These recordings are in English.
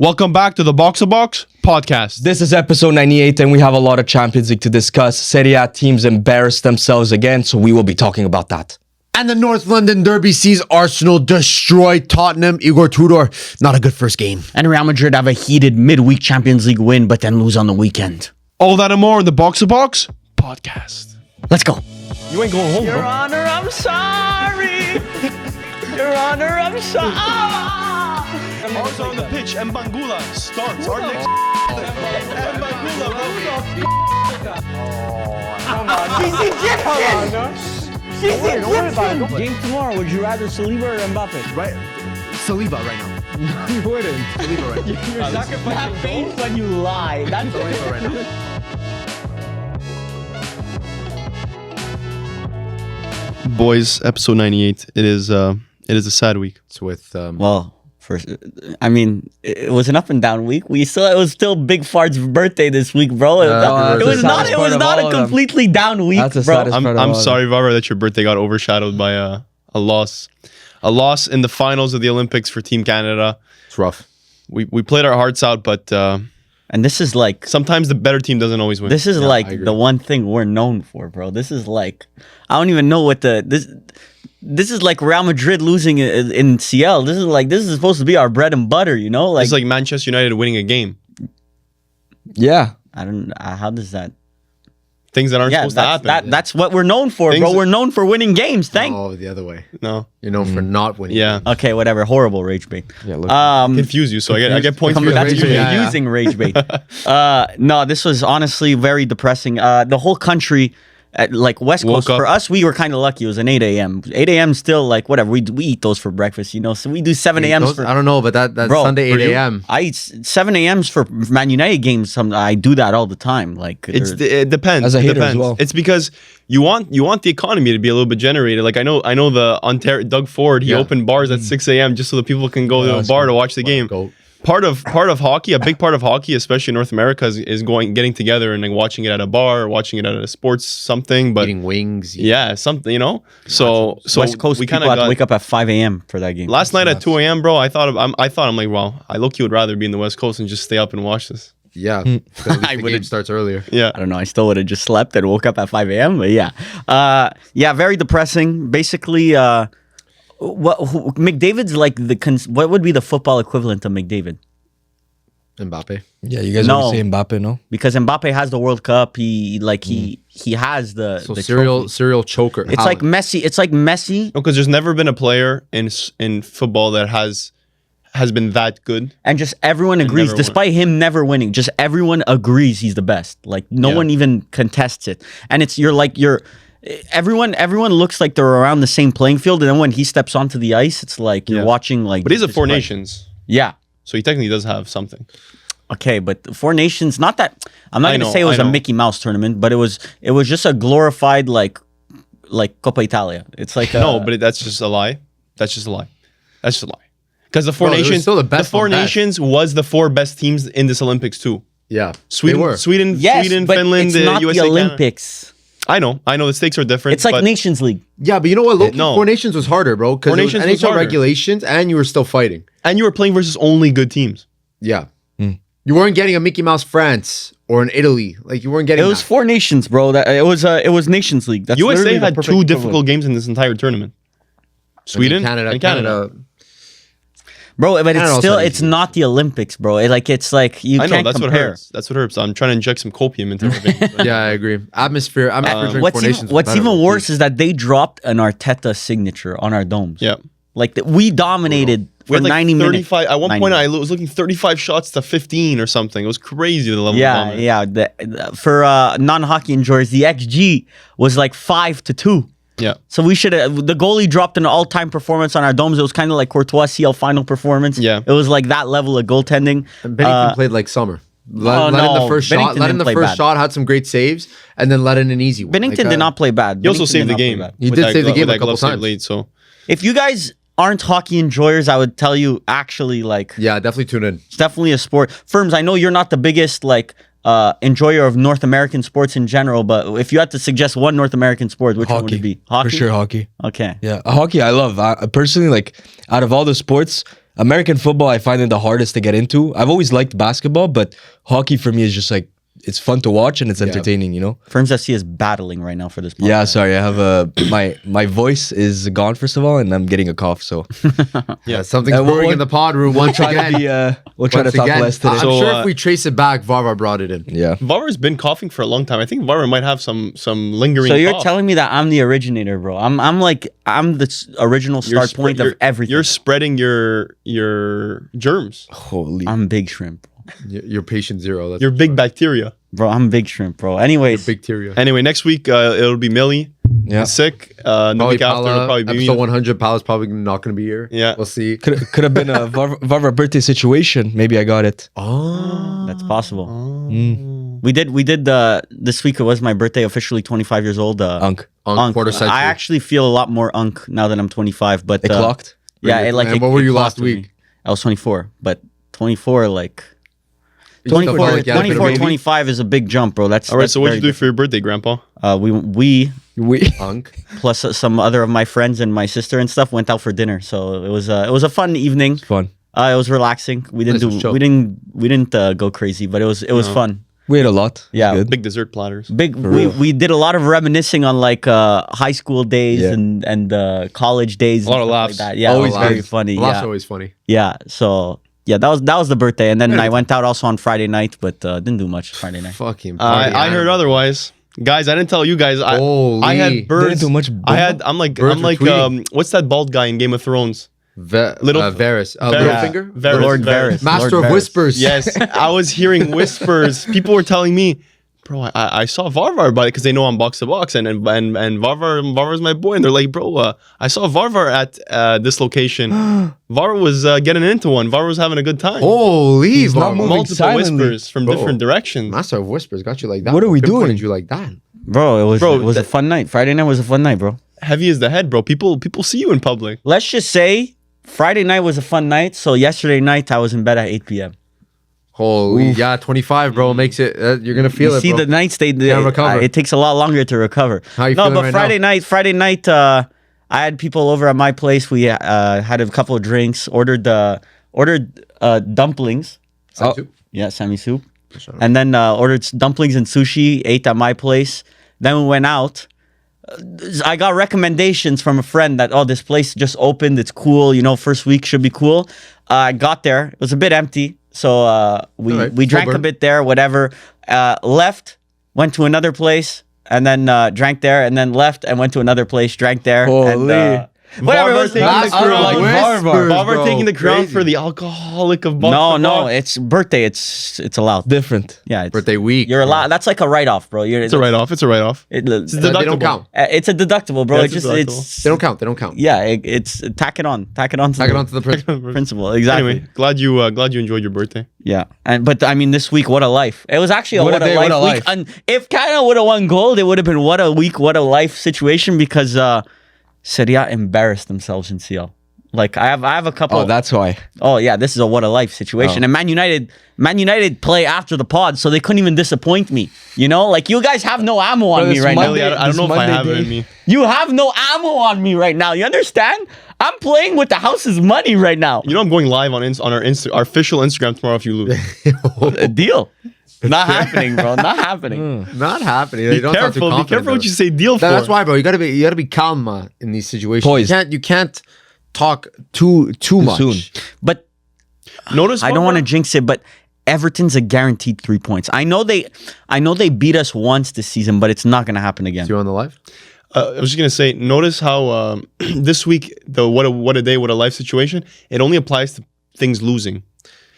Welcome back to the Box to Box podcast. This is episode 98 and we have a lot of Champions League to discuss. Serie A teams embarrassed themselves again, so we will be talking about that. And the North London Derby sees Arsenal destroy Tottenham. Igor Tudor, not a good first game. And Real Madrid have a heated midweek Champions League win, but then lose on the weekend. All that and more in the Box to Box podcast. Let's go. You ain't going home, Your bro. Honor, I'm sorry. Your Honor, I'm sorry. Also on the pitch, Mbangula starts our next. Mbangula, She's Egyptian. Game tomorrow, would you rather Saliba or Mbappe? Right, Saliba right now. You wouldn't. Saliba right now. You're sacrificing that face when you lie. That's Saliba right now. Boys, episode 98. It is a sad week. It's with Well, first, I mean, it was an up and down week. It was still Big Fart's birthday this week, bro. that's It was the not saddest part of a all of them. completely down week, That's the bro. saddest part of I'm all. sorry, Varvar, that your birthday got overshadowed by a loss. A loss in the finals of the Olympics for Team Canada. it's rough. We played our hearts out, but And this is like sometimes the better team doesn't always win. This is I like agree. the one thing we're known for, bro. This is like, I don't even know what this is like Real Madrid losing in CL. This is supposed to be our bread and butter, you know? It's like Manchester United winning a game. Yeah. I don't, how does that? Things that aren't Yeah, supposed to happen. that's what we're known for, Things bro. that- We're known for winning games. Oh, the other way. No. You're known for not winning. Yeah. Okay, whatever. Horrible rage bait. Yeah, look. Confuse you, so I get points for your That's rage bait. confusion. Yeah. using rage bait. No, this was honestly very depressing. The whole country, like West Woke Coast, up. for us, we were kind of lucky. It was an 8 a.m. 8 a.m. still like whatever. We eat those for breakfast, you know. So we do 7 a.m. Those- for. I don't know, but that's Bro, Sunday for 8 you? a.m. I eat 7 a.m.s for Man United games. I do that all the time. Like It depends. As a It hater as depends. well. It's because you want the economy to be a little bit generated. Like I know the Ontario Doug Ford, he Yeah. opened bars at 6 a.m. just so that people can go to a bar to watch the game. Go. Part of hockey, a big part of hockey, especially in North America, is getting together and like watching it at a bar, or watching it at a sports something. But Eating wings. yeah, something, you know. So West Coast we people kind of have to wake up at 5 a.m. for that game. last night at 2 a.m. bro. I thought I'm like, wow, I low-key would rather be in the West Coast and just stay up and watch this. Yeah. Because at least I the game would've- starts earlier. Yeah. I don't know. I still would have just slept and woke up at 5 a.m. But yeah, very depressing. Basically, McDavid's like what would be the football equivalent of McDavid? Mbappe. Yeah, you guys No. want to say Mbappe, no? Because Mbappe has the World Cup. He has the So the serial trophy. choker. It's like Messi. It's like Messi, No, because there's never been a player in football that has been that good. and just everyone agrees, never won. despite him never winning. Just everyone agrees he's the best. Like no Yeah. one even contests it. And it's everyone looks like they're around the same playing field, and then when he steps onto the ice, it's like you're Yeah. watching like. But he's a this Four play. Nations, Yeah. so he technically does have something. Okay, but the Four Nations, not that I'm not I gonna know, say it was I a know. Mickey Mouse tournament, but it was just a glorified like Coppa Italia. It's like No, but that's just a lie. That's just a lie. That's just a lie. Because the Four Bro, it was Nations, still the best Four on best. Nations was the four best teams in this Olympics too. Yeah. Sweden, They were. Sweden, yes, Sweden, but Finland, it's not USA, the Canada. Olympics. I know the stakes are different. It's like but Nations League. Yeah, but you know what? Loki, No. Four Nations was harder, bro. Because Four it was Nations was NHL harder. regulations and you were still fighting. and you were playing versus only good teams. Yeah. You weren't getting a Mickey Mouse France or an Italy. Like you weren't getting It was that. Four Nations, bro. That it was Nations League. That's USA literally the had perfect two equivalent. difficult games in this entire tournament. Sweden and Canada. Bro, but Canada it's also still had it's easy. not the Olympics, bro. It's like you I know can't that's compare. what hurts. That's what hurts. I'm trying to inject some copium into everything. Yeah, I agree. Atmosphere during What's Four even, Nations was what's better, even bro. worse is that they dropped an Arteta signature on our domes. Yeah. Like we dominated We for had like 90 minutes. 35. At one 90 point, I minutes. was looking 35 shots to 15 or something. It was crazy the level. of Yeah, dominance. yeah. For non-hockey enjoyers, the XG was like 5-2. Yeah. So we should have. The goalie dropped an all-time performance on our domes. It was kind of like Courtois' CL final performance. Yeah. It was like that level of goaltending. And Bennington played like summer. Let in no, the first Bennington shot. Let in didn't the play first bad. shot. Had some great saves, and then let in an easy one. Bennington Like, did not play bad. He also Bennington saved did the not play game. bad. He with did that save the glove- game with a that couple glove save times. late, so If you guys aren't hockey enjoyers, I would tell you actually like Yeah, definitely tune in. it's definitely a sport. Ferms, I know you're not the biggest like enjoyer of North American sports in general, but if you had to suggest one North American sport, which one would it be? Hockey? For sure, hockey. Okay. Yeah, hockey I love. I personally, like, out of all the sports, American football, I find it the hardest to get into. I've always liked basketball, but hockey for me is just like, it's fun to watch and it's entertaining, you know? Ferms FC is battling right now for this podcast. Yeah, sorry. I have my voice is gone, first of all, and I'm getting a cough, so. Yeah, something's brewing in the pod room once again. We'll try to Once talk again. less today. I'm So, sure if we trace it back, Varvar brought it in. Yeah. Varvar's been coughing for a long time. I think Varvar might have some lingering. So you're cough. telling me that I'm the originator, bro. I'm the original You're start point of you're- everything. You're spreading your germs. Holy. I'm big shrimp, You're patient zero. That's Your big bacteria. bro. I'm big shrimp, bro. Anyways, bacteria. Anyway, next week it'll be Mili. Yeah. Sick. The Probably week after it'll probably be episode me. 100. Pala's probably not going to be here. Yeah. We'll see. Could have been a Varvar birthday situation. Maybe I got it. Oh. that's possible. Mm. We did this week. It was my birthday. Officially 25 years old. Unk. On quarter century. I actually feel a lot more unk now that I'm 25. But It clocked. yeah, Really? it like. And it- what were it you clocked last with week? me. I was 24, but 24 like. You felt 24, like you had a bit of 24 a 25 is a big jump, bro. That's All right. that's So what'd you very do for your birthday, Grandpa? different. We We Unk. plus some other of my friends and my sister and stuff went out for dinner. So it was a fun evening. fun. It was relaxing. We didn't Nice, chill. we didn't go crazy, but it was fun. We ate a lot. Yeah. Good. Big dessert platters. We did a lot of reminiscing on like high school days Yeah. and college days. A lot and of stuff laughs. Like that. Yeah, Always always very good. funny. Laughs Yeah, always funny. yeah. So yeah, that was the birthday, and then I went out also on Friday night, but didn't do much Friday night. Fucking party I heard animal. otherwise. Guys, I didn't tell you guys. I Holy. had birds. Didn't do much I'm like Birds were tweeting. what's that bald guy in Game of Thrones? Little Varys. Littlefinger? Varys, Lord Varys. Varys. Master Lord of Varys. Whispers. Yes, I was hearing whispers. People were telling me, bro, I saw Varvar by it because they know I'm box to box, and Varvar's my boy, and they're like, bro, I saw Varvar at this location. Varvar was getting into one. Varvar was having a good time. Holy. He's not Varvar. moving Multiple silently. whispers from Bro. different directions. Master of Whispers got you like that. What are we Pinpointed doing? you like that. Bro, it was a fun night. Friday night was a fun night, bro. Heavy as the head, bro. People see you in public. Let's just say Friday night was a fun night. So yesterday night I was in bed at 8 p.m. Holy. Yeah, 25, bro. Makes it. You're going to feel You it, see, bro. the nights Can't recover. it takes a lot longer to recover. How you no, feeling but right Friday night, I had people over at my place. We had a couple of drinks. Ordered dumplings. Side soup? Yeah, Sammy soup. And then ordered dumplings and sushi. Ate at my place. Then we went out. I got recommendations from a friend that this place just opened. It's cool. First week should be cool. I got there. It was a bit empty. So we Alright, we drank full a burn. bit there, whatever. Left, went to another place, and then drank there, and then left and went to another place, drank there. And, Holy. whatever. It Varvar was taking fun. the Master crown. of Whispers, Varvar bro. taking the crown Crazy. for the alcoholic of box No, to no, box. it's birthday. It's allowed. Different. Yeah, it's, Birthday week. you're allowed. That's like a write-off, bro. It's a write-off. It's a write-off. It's, They don't deductible. count. it's a deductible, bro. Yeah, it's it's just a it's They don't count. They don't count. yeah. It's tack it on. Tack it on. Tag it onto the principle. principle. Exactly. Anyway, glad you enjoyed your birthday. Yeah, but I mean, this week, what a life! It was actually a What a what a day, life what a week. life. And if Canada would have won gold, it would have been what a week, what a life situation because Serie A embarrassed themselves in CL. Like I have a couple. Oh, that's why. Oh yeah, this is a what a life situation. Oh. And Man United play after the pod, so they couldn't even disappoint me. Like you guys have no ammo on Bro, me this right Monday- now. I don't know if I Monday have it day. in me. You have no ammo on me right now. You understand? I'm playing with the house's money right now. You know I'm going live on our our official Instagram tomorrow if you lose. A deal. Not happening, bro. Not happening. Not happening. Be You don't sound too careful. Be confident, careful what though. you say deal for. That's why, bro. You gotta be calm in these situations. Poised. You can't talk too much. soon. But Notice I don't want to Varvar? jinx it, but Everton's a guaranteed 3 points. I know they beat us once this season, but it's not going to happen again. You on the live? I was just gonna say. Notice how this week the what a day, what a life situation. It only applies to things losing.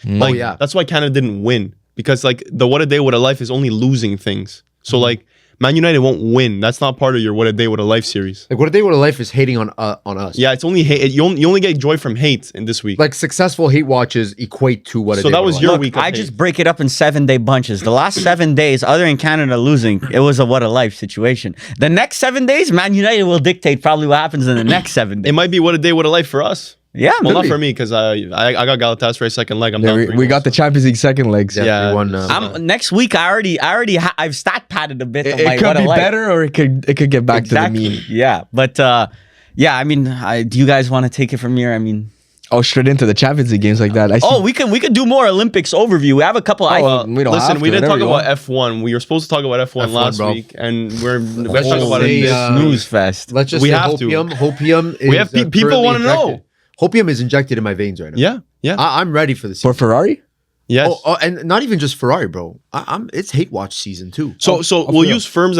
Like, yeah. That's why Canada didn't win because like the what a day, what a life is only losing things. So like Man United won't win. That's not part of your what a day, what a life series. Like what a day, what a life is hating on us. Yeah, it's only hate. You only get joy from hate in this week. Like successful hate watches equate to what a So day. that what a was life. your Look, week. Of I hate. just break it up in 7-day bunches. The last 7 days, other than Canada losing, it was a what a life situation. The next 7 days, Man United will dictate probably what happens in the next 7 days. It might be what a day, what a life for us. Yeah, Well, man. not for me because I got Galatasaray second leg. I'm Yeah, down we got the Champions League second legs. Yeah. we won. Next week, I've stat padded a bit. It, on my it could what a be life. better or it could get back to the mean. Yeah, but yeah, I mean, do you guys want to take it from here? I mean, Oh, straight into the Champions League games like that. I see. Oh, we could do more Olympics overview. We have a couple. we don't Listen, have we to, didn't talk whatever you about F1. We were supposed to talk about F1 last bro. week, and we're Let's talking just about say, it this snooze fest. Let's just We say have to. Hopium is We have people currently wanna know. injected. Hopium is injected in my veins right now. Yeah. I'm ready for the season. For Ferrari? Yes. And not even just Ferrari, bro. It's hate watch season too. So we'll real. use Ferms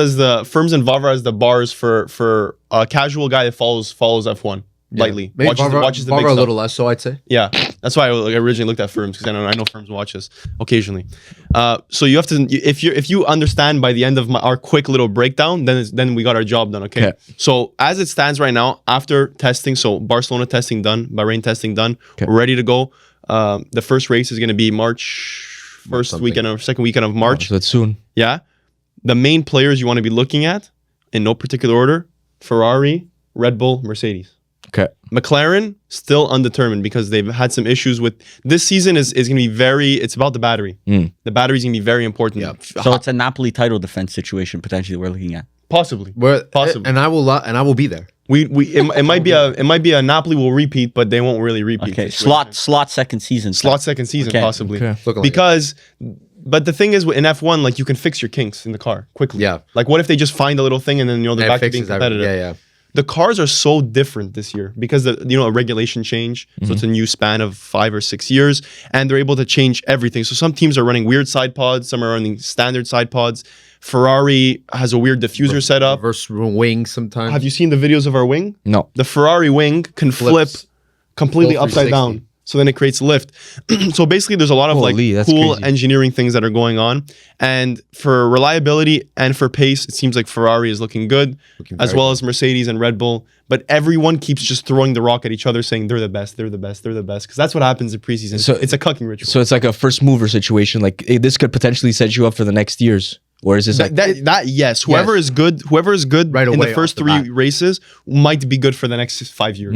and Varvar as the bars for a casual guy that follows F1 lightly. Maybe Watches the big Varvar a stuff. little less, so I'd say. Yeah, that's why I originally looked at Ferms because I know Ferms watches occasionally. So you have to if you understand by the end of our quick little breakdown, then we got our job done. Okay. So as it stands right now, after testing, so Barcelona testing done, Bahrain testing done, we're ready to go. The first race is going to be March weekend or second weekend of March. So that's soon. Yeah. The main players you want to be looking at, in no particular order, Ferrari, Red Bull, Mercedes. Okay. McLaren, still undetermined because they've had some issues with... This season is going to be it's about the battery. The battery's going to be very important. Yeah. So it's a Napoli title defense situation potentially we're looking at. Possibly. Possibly. And I will be there. It might be a Napoli will repeat, but they won't really repeat. Okay. situation. Slot second season. Second season, Okay. possibly. Okay. Looking like Because... But the thing is, in F1, like you can fix your kinks in the car quickly. Yeah. Like, what if they just find a little thing and then they're it back to being fixes everything. competitive? Yeah. The cars are so different this year because a regulation change. So it's a new span of 5 or 6 years, and they're able to change everything. So some teams are running weird side pods, some are running standard side pods. Ferrari has a weird diffuser setup. Reverse wing sometimes. Have you seen the videos of our wing? No. The Ferrari wing can flip Flips. completely Full upside 360. down. So then it creates lift. So basically there's a lot of Holy, that's cool crazy. engineering things that are going on. And for reliability and for pace, it seems like Ferrari is looking good, as very well as Mercedes and Red Bull. But everyone keeps just throwing the rock at each other saying they're the best, they're the best, they're the best. Because that's what happens in preseason. So- It's a cucking ritual. So it's like a first mover situation. Like this could potentially set you up for the next years. Or is this like that yes. Whoever is good Right in away the first off the 3 bat. races might be good for the next 5 years.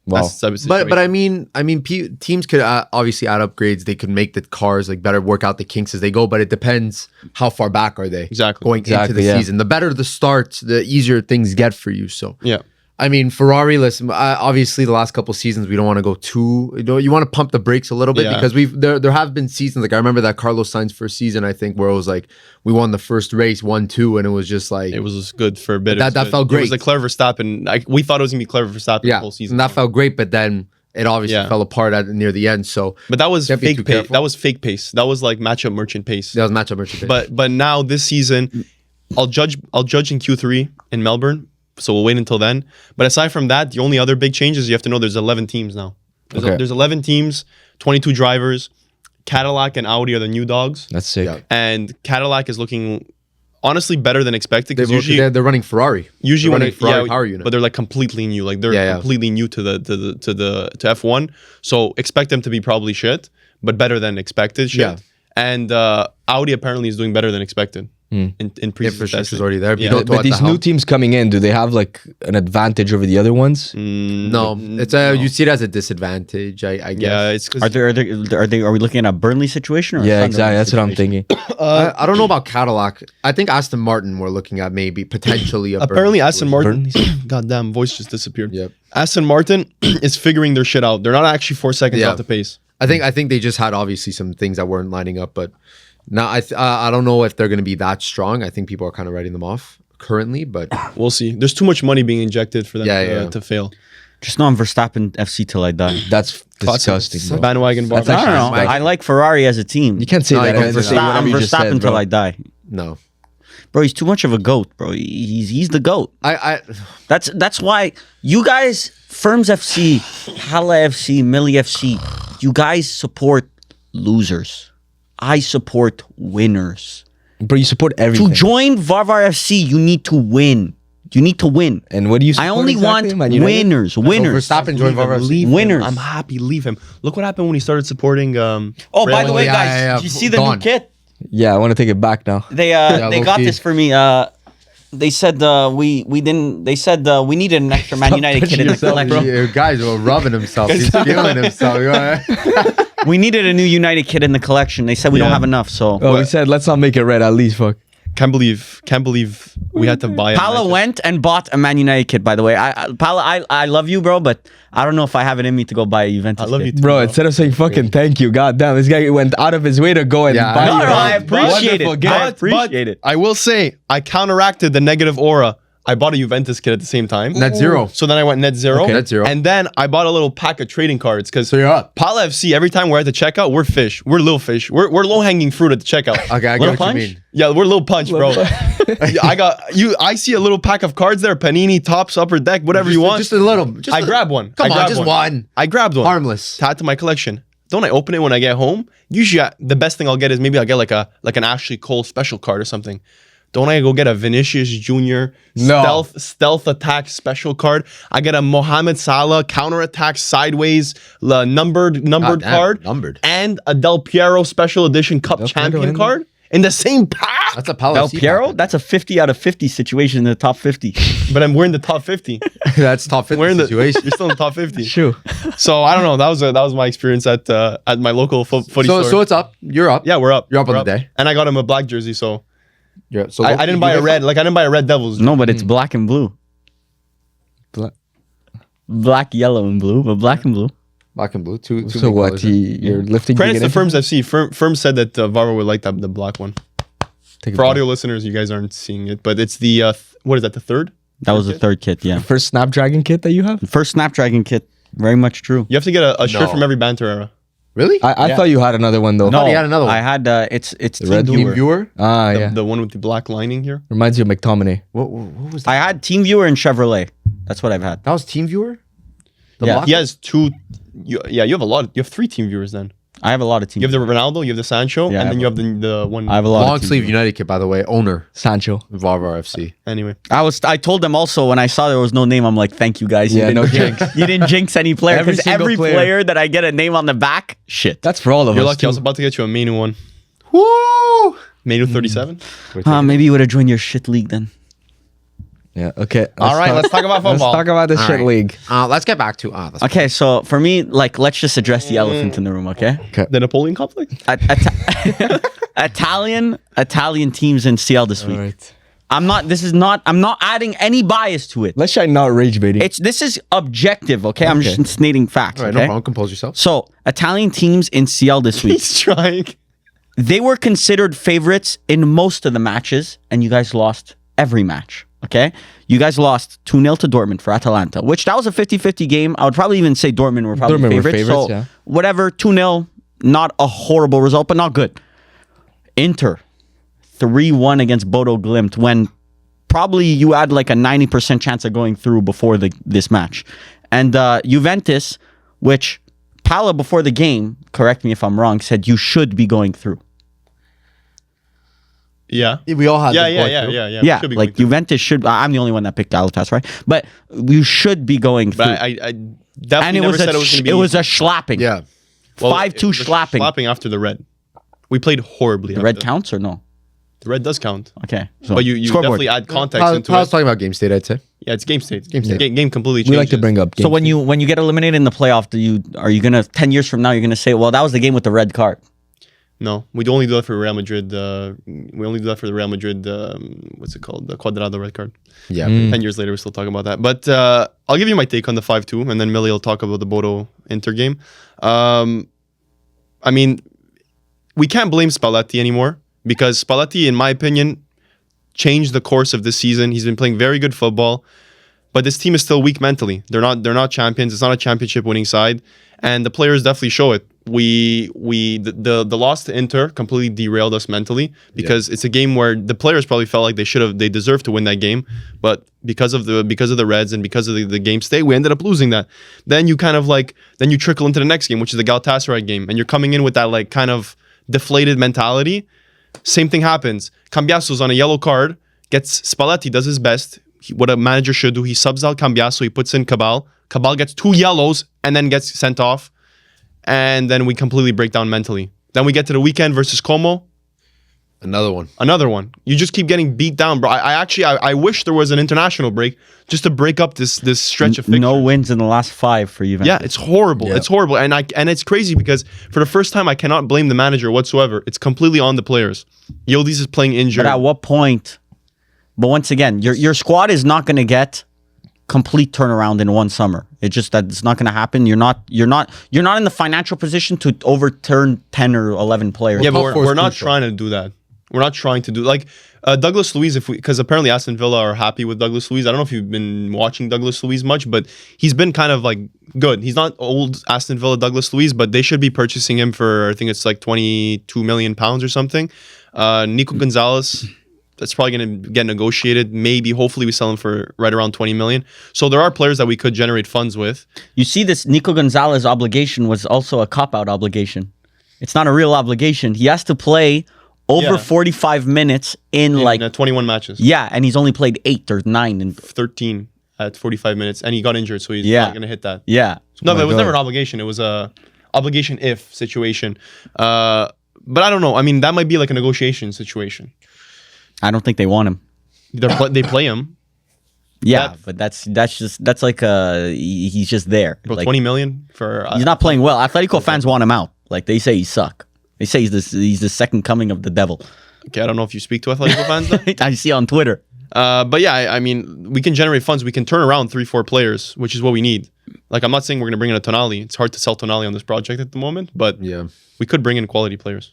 wow. That's the type of But I situation. mean, teams could obviously add upgrades. They could make the cars like better, work out the kinks as they go. But it depends how far back are they Exactly. going into Exactly, the yeah. season. The better the start, the easier things get for you. So Yeah. I mean, Ferrari. Listen, obviously the last couple seasons we don't want to go too. You want to pump the brakes a little bit Yeah. because there have been seasons like I remember that Carlos Sainz first season I think where it was like we won the first race 1-2 and it was just like It was good for a bit. That It was good. felt It was great. a clever Verstappen. We thought it was gonna be clever Verstappen the yeah, whole season. and that felt great. But then it obviously Yeah. fell apart near the end. So But that was Can't be fake too pace. careful. That was fake pace. That was like matchup merchant pace. that was matchup merchant. But now this season, I'll judge in Q3 in Melbourne. So we'll wait until then. But aside from that, the only other big change is you have to know there's 11 teams now. There's 11 teams, 22 drivers. Cadillac and Audi are the new dogs. That's sick. Yeah. And Cadillac is looking honestly better than expected because they're running Ferrari. usually They're when running Ferrari power unit. but they're like completely new. Like they're Yeah, yeah. completely new to F1. So expect them to be probably shit, but better than expected shit. Yeah. And Audi apparently is doing better than expected in preseason Infrastructure's testing. already there. If you Yeah. don't know But what these the new hell- teams coming in, do they have like an advantage over the other ones? No, it's you see it as a disadvantage. I guess. Yeah, it's because Are we looking at a Burnley situation or a Yeah, Sunderland exactly. That's what I'm situation? thinking. I don't know about Cadillac. I think Aston Martin we're looking at maybe potentially. apparently Aston Martin. Burnley's- Goddamn, voice just disappeared. Yep. Aston Martin is figuring their shit out. They're not actually 4 seconds Yeah. off the pace. I think they just had obviously some things that weren't lining up, but now I don't know if they're going to be that strong. I think people are kind of writing them off currently, but We'll see. There's too much money being injected for them to fail. Just know I'm Verstappen FC till I die. That's disgusting, bro. Bandwagon bar. That's I don't actually know. Like- I like Ferrari as a team. You can't say No, that. you I can't can say say that. whatever I'm you just Verstappen said, till bro. I die. no. Bro, he's too much of a goat, bro. He's the goat. I That's why you guys, Ferms FC, Hala FC, Mili FC, you guys support losers. I support winners. Bro, you support everything. To join Varvar FC, you need to win. You need to win. And what do you support I only exactly? want Man United? winners. Winners. Verstappen joined Varvar. Leave Winners. him. I'm happy. Leave him. Look what happened when he started supporting. Oh, by the way, yeah, guys, yeah, did you see the gone. new kit? Yeah, I want to take it back now. They low got key. this for me. They said we didn't. They said we needed an extra Man United kit in the collection. You guys were rubbing himself. He's feeling himself. You all right? We needed a new United kit in the collection. They said we don't Yeah. have enough. So Oh, we said let's not make it red at least. Fuck. Can't believe we had to buy it. Pala went and bought a Man United kit, by the way. Pala, I love you, bro, but I don't know if I have it in me to go buy a Juventus I love you kit. too, Bro, instead of saying fucking thank you, goddamn, this guy went out of his way to go and Yeah, buy I you. know, I appreciate it. Wonderful gift. I appreciate it. I will say, I counteracted the negative aura. I bought a Juventus kit at the same time. Net zero. So then I went net zero. Okay. Net zero. And then I bought a little pack of trading cards because So you're up. Pala FC, every time we're at the checkout, we're fish. We're little fish. We're low-hanging fruit at the checkout. Okay, I Little get what punch? you mean. Yeah, we're little punch, bro. Yeah, I got you. I see a little pack of cards there, Panini, Tops, Upper Deck, whatever you want. Just a little. Just I grabbed one. Come I on, grabbed just one. I grabbed one. Harmless. To add to my collection. Don't I open it when I get home? Usually, the best thing I'll get is maybe I'll get like an Ashley Cole special card or something. Don't I go get a Vinicius Jr. No. stealth attack special card? I get a Mohamed Salah counter attack sideways numbered Goddamn, card, numbered. and a Del Piero special edition Cup Del Piero champion in card in the same pack. That's a Pala Del FC Piero, packet. that's a 50 out of 50 situation in the top 50. But we're in the top 50. That's top 50 We're in the situation. You're still in the top 50. True. So I don't know. That was my experience at my local footy store. So it's up. You're up. Yeah, we're up. You're up We're on the day. And I got him a black jersey, so Yeah. So I didn't buy a red. Like I didn't buy a Red Devils. No, but it's black and blue. Black, yellow, and blue, but black and blue. Black and blue. Two So big what? colors. You're lifting. Credits to to Ferms FC. Ferms said that Varvar would like the black one. For audio listeners, you guys aren't seeing it, but it's the what is that? The third? That was the third kit, yeah. First Snapdragon kit that you have? First Snapdragon kit, very much true. You have to get a shirt No. from every banter era. Really? I Yeah. thought you had another one though. No. he had another one. I had it's Team red Viewer. Team viewer. Ah, The, yeah. the one with the black lining here. Reminds you of McTominay. What was that? I had Team Viewer and Chevrolet. That's what I've had. That was team viewer. The Yeah. black He one? has two. You have a lot. You have three team viewers then. I have a lot of Team You have the Ronaldo, you have the Sancho, Yeah, I and have then you have the one. I have a lot long of Team sleeve Viewer. United kit, by the way. Owner Sancho. Varvar FC. Anyway, I told them also when I saw there was no name, I'm like, thank you guys. You Yeah, didn't no jinx. You didn't jinx any player Every because single every player. player that I get a name on the back, shit. That's for all of you're us. lucky. I was too. about to get you a Menu one. Woo! Menu 37. Maybe you would have joined your shit league then. Yeah. Okay. All right, let's talk about Let's football. talk about the All shit right. league. Let's get back to that's Okay, so for me, like, let's just address the elephant in the room, okay? The Napoleon conflict. Italian teams in CL this week. All right. I'm not adding any bias to it. Let's try not rage baiting. This is objective, okay? I'm Okay. just stating facts, All right, okay? no problem. Compose yourself. So, Italian teams in CL this week, He's trying. they were considered favorites in most of the matches, and you guys lost every match, okay? You guys lost 2-0 to Dortmund for Atalanta, which that was a 50-50 game. I would probably even say Dortmund were probably Dortmund were favorites. favorites, so, yeah. whatever, 2-0, not a horrible result, but not good. Inter, 3-1 against Bodo Glimt, when probably you had like a 90% chance of going through before this match. And Juventus, which Pala before the game, correct me if I'm wrong, said you should be going through. Yeah. We all had. Yeah. Yeah, Should be like going through. Juventus should. I'm the only one that picked Alatas, right? But you should be going through. But I and definitely it never was said it was going to be. it was a slapping. Yeah. 5-2 slapping. Slapping after the red. We played horribly. The after red that. counts or no? The red does count. Okay, so But you scoreboard. definitely add context I into was it. talking about game state, I'd say. Yeah, it's game state. Game state. Game completely changes. We like to bring up. So games. when you get eliminated in the playoff, are you gonna 10 years from now you're gonna say, well, that was the game with the red card? No, we only do that for Real Madrid. We only do that for the Real Madrid. What's it called? The Cuadrado red card. Yeah. 10 years later, we're still talking about that. But I'll give you my take on the 5-2, and then Mili will talk about the Bodo Inter game. I mean, we can't blame Spalletti anymore because Spalletti, in my opinion, changed the course of this season. He's been playing very good football, but this team is still weak mentally. They're not champions. It's not a championship winning side, and the players definitely show it. The loss to Inter completely derailed us mentally because it's a game where the players probably felt like they deserved to win that game, but because of the Reds and because of the game state, we ended up losing that. Then you then you trickle into the next game, which is the Galatasaray game, and you're coming in with that like kind of deflated mentality. Same thing happens. Cambiaso's on a yellow card, gets Spalletti, does his best. What a manager should do. He subs out Cambiaso, he puts in Cabal. Cabal gets 2 yellows and then gets sent off. And then we completely break down mentally. Then we get to the weekend versus Como. Another one. Another one. You just keep getting beat down, bro. I wish there was an international break just to break up this stretch of fixtures. No wins in the last 5 for Juventus. Yeah, it's horrible. Yeah. It's horrible, and it's crazy because for the first time I cannot blame the manager whatsoever. It's completely on the players. Yildiz is playing injured. But at what point? But once again, your squad is not going to get complete turnaround in one summer. It's just that it's not going to happen. You're not in the financial position to overturn 10 or 11 players. Yeah, but Top four we're is not crucial. trying to do that. We're not trying to do like Douglas Luiz. Because apparently Aston Villa are happy with Douglas Luiz. I don't know if you've been watching Douglas Luiz much, but he's been kind of like good. He's not old Aston Villa Douglas Luiz, but they should be purchasing him for I think it's like £22 million or something. Nico Gonzalez. That's probably going to get negotiated. Maybe, hopefully, we sell him for right around 20 million. So there are players that we could generate funds with. You see, this Nico Gonzalez obligation was also a cop-out obligation. It's not a real obligation. He has to play over Yeah. 45 minutes in 21 matches. yeah, and he's only played 8 or 9. And 13 at 45 minutes, and he got injured, so he's Yeah. not going to hit that. yeah, No, but it was God. never an obligation. It was a obligation if situation. But I don't know. I mean, that might be like a negotiation situation. I don't think they want him. They play him. Yeah, Depth. but that's like he's just there. Bro, Like, 20 million for... he's not playing well. Atletico fans want him out. Like they say he suck. They say he's the second coming of the devil. Okay, I don't know if you speak to Atletico fans though. I see on Twitter. But yeah, I mean, we can generate funds. We can turn around 3-4 players, which is what we need. Like, I'm not saying we're going to bring in a Tonali. It's hard to sell Tonali on this project at the moment, but Yeah. we could bring in quality players.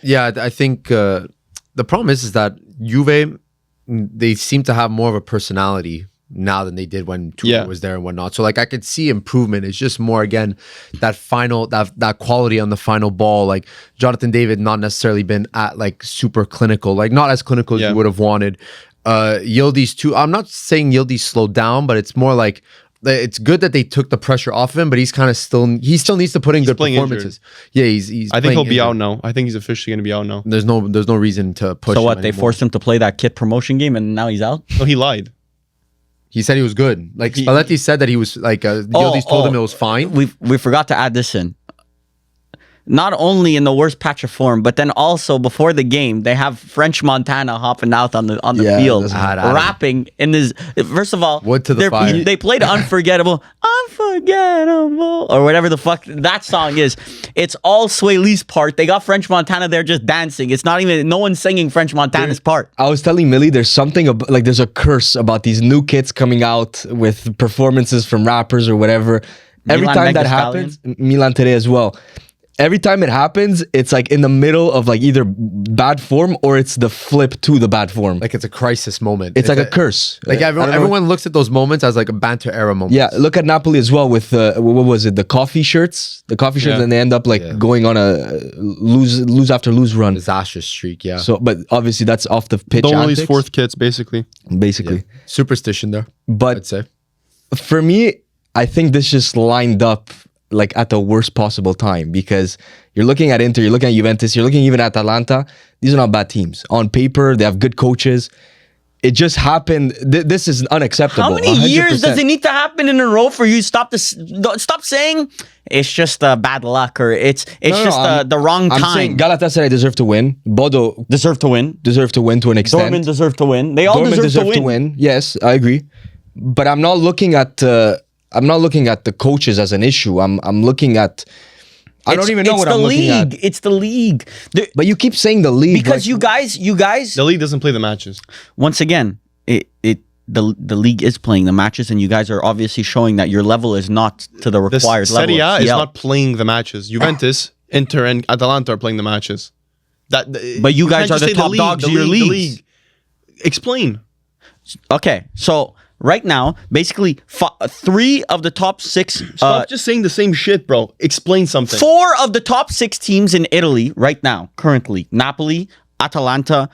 Yeah, I think the problem is that Juve, they seem to have more of a personality now than they did when Tuchel was there and whatnot. So like I could see improvement. It's just more again that final that quality on the final ball. Like Jonathan David not necessarily been at like super clinical, like not as clinical as you would have wanted. Yildiz too. I'm not saying Yildiz slowed down, but it's more like it's good that they took the pressure off of him, but he still needs to put in good playing performances. Yeah, he's I think playing he'll be injured. out now. I think he's officially going to be out now. There's no reason to push So him what? They anymore. forced him to play that kit promotion game, and now he's out. No, he lied. He said he was good. Like Spalletti said that he was like Yildiz told him it was fine. We forgot to add this in. Not only in the worst patch of form, but then also before the game, they have French Montana hopping out on the Yeah, field, that's rapping in his. First of all, Wood to the fire. they played Unforgettable, or whatever the fuck that song is. It's all Sway Lee's part. They got French Montana there just dancing. It's not even no one's singing French Montana's part. I was telling Mili, there's something like there's a curse about these new kids coming out with performances from rappers or whatever. Every Milan time that Mega happens, Milan today as well. Every time it happens, it's like in the middle of like either bad form or it's the flip to the bad form. Like it's a crisis moment. It's like a curse. Like I don't know. everyone looks at those moments as like a banter era moment. Yeah, look at Napoli as well with what was it? The coffee shirts, Yeah. and they end up like going on a lose after lose run. Disastrous streak. Yeah. So, but obviously that's off the pitch. Don't release antics, fourth kits, basically. basically. Superstition there, But I'd say. for me, I think this just lined up like at the worst possible time because you're looking at Inter, you're looking at Juventus, you're looking even at Atalanta. These are not bad teams. On paper, they have good coaches. It just happened. This is unacceptable. How many 100%. years does it need to happen in a row for you to stop saying it's just bad luck or it's the wrong I'm time? saying Galatasaray deserve to win. Bodo Deserve to win. deserve to win to an extent. Dortmund deserve to win. They all Dortmund deserve to win. Yes, I agree. But I'm not looking at the coaches as an issue. I'm looking at. I don't even know what I'm looking at. It's the league. But you keep saying the league Because like, you guys. The league doesn't play the matches. Once again, the league is playing the matches, and you guys are obviously showing that your level is not to the The required level. Serie A of is CL. not playing the matches. Juventus, Inter, and Atalanta are playing the matches. But you guys can't are just the say top dogs of your the leagues. league. Explain. Okay, so right now, basically, 3 of the top 6. Stop just saying the same shit, bro. Explain something. 4 of the top 6 teams in Italy right now, currently, Napoli, Atalanta,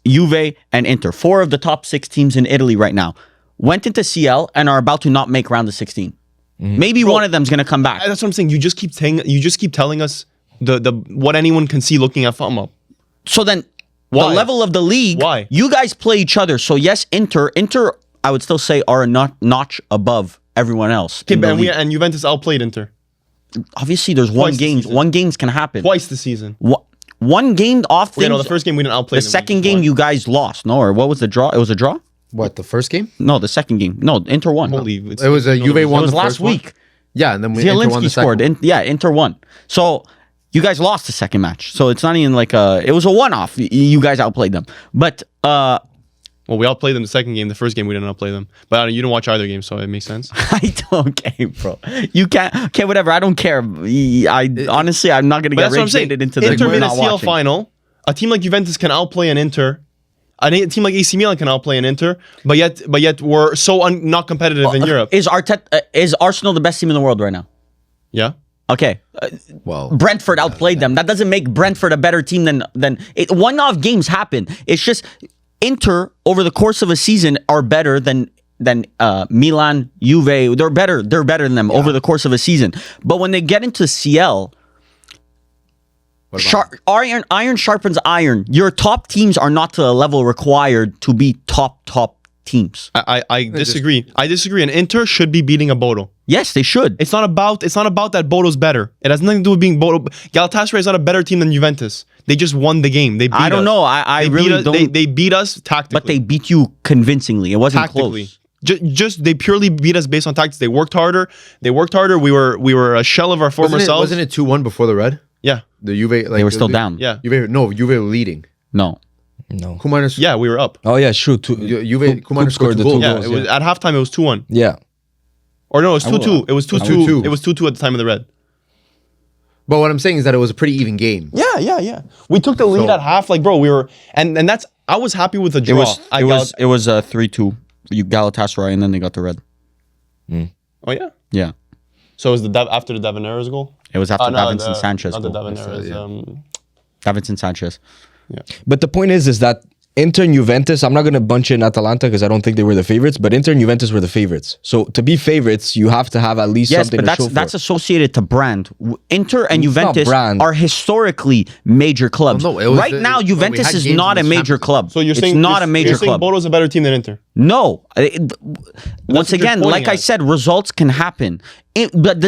Juve, and Inter. 4 of the top 6 teams in Italy right now went into CL and are about to not make round of 16. Maybe one of them's gonna come back. That's what I'm saying. You just keep telling us the what anyone can see looking at FOMO. So then, Why? the level of the league, Why? you guys play each other. So yes, Inter, I would still say are a notch above everyone else. Okay, in the and, league. and Juventus outplayed Inter Obviously, there's Twice this season. one games can happen. twice this season. one game off things. Yeah, no, the first game we didn't outplay The them. second game you guys lost, no? Or what was the draw? It was a draw? What, the first game? No, the second game. No, Inter won. Holy, It was a Juve It won was the last first one. week. Yeah, and then we Inter won Zielinski the second scored. one. Inter won. So you guys lost the second match. So it's not even like it was a one-off. You guys outplayed them. But well, we outplayed them the second game. The first game we didn't outplay them. But you didn't watch either game, so it makes sense. I don't care, bro. You can't. Okay, whatever. I don't care. Honestly, I'm not gonna But get that's what I'm saying. rage-baited into the Inter made a not CL watching. final. A team like Juventus can outplay an Inter. A team like AC Milan can outplay an Inter. But yet we're so not competitive in Europe. Is Arsenal the best team in the world right now? Yeah. Okay. Well, Brentford outplayed them. That doesn't make Brentford a better team than one-off games happen. It's just Inter over the course of a season are better than Milan, Juve. They're better than them over the course of a season. But when they get into CL, iron sharpens iron. Your top teams are not to the level required to be top teams. I disagree. I disagree. And Inter should be beating a Bodo. Yes, they should. It's not about that Bodo's better. It has nothing to do with being Bodo. Galatasaray is not a better team than Juventus. They just won the game. They beat I don't us. know. I They really beat us, don't. They beat us tactically. But they beat you convincingly. It wasn't tactically. close. Just they purely beat us based on tactics. They worked harder. We were a shell of our former selves. wasn't it 2-1 before the red? Yeah. The Juve, like They were still down. Yeah. Juve were leading. No. Koeman Yeah, we were up. Oh yeah, true. Juve Koeman scored the two two goals. Yeah, goals, it was at halftime. It was 2-1. Yeah. Or no, it was 2-2. It was 2-2. 2-2. It was 2-2 at the time of the red. But what I'm saying is that it was a pretty even game. Yeah. We took the lead So- at half. Like, bro, we were, and that's. I was happy with the It draw. was 3-2. You Galatasaray, and then they got the red. Oh yeah. Yeah. So it was after the Davinero's goal. It was after No, Davinson Sanchez. Not the goal. Davinero's. Davinson Sanchez. But the point is that Inter and Juventus, I'm not going to bunch in Atalanta because I don't think they were the favorites, but Inter and Juventus were the favorites. So to be favorites, you have to have at least Yes, something but to show that's for. associated to brand. Inter and It's not Juventus brand. are historically major clubs. Well, no, it was right now, we Juventus had is games not in a the major Champions club. So you're saying it's not a major you're saying club. Bodo's a better team than Inter. No. Once what you're again, pointing like I at. said, results can happen. But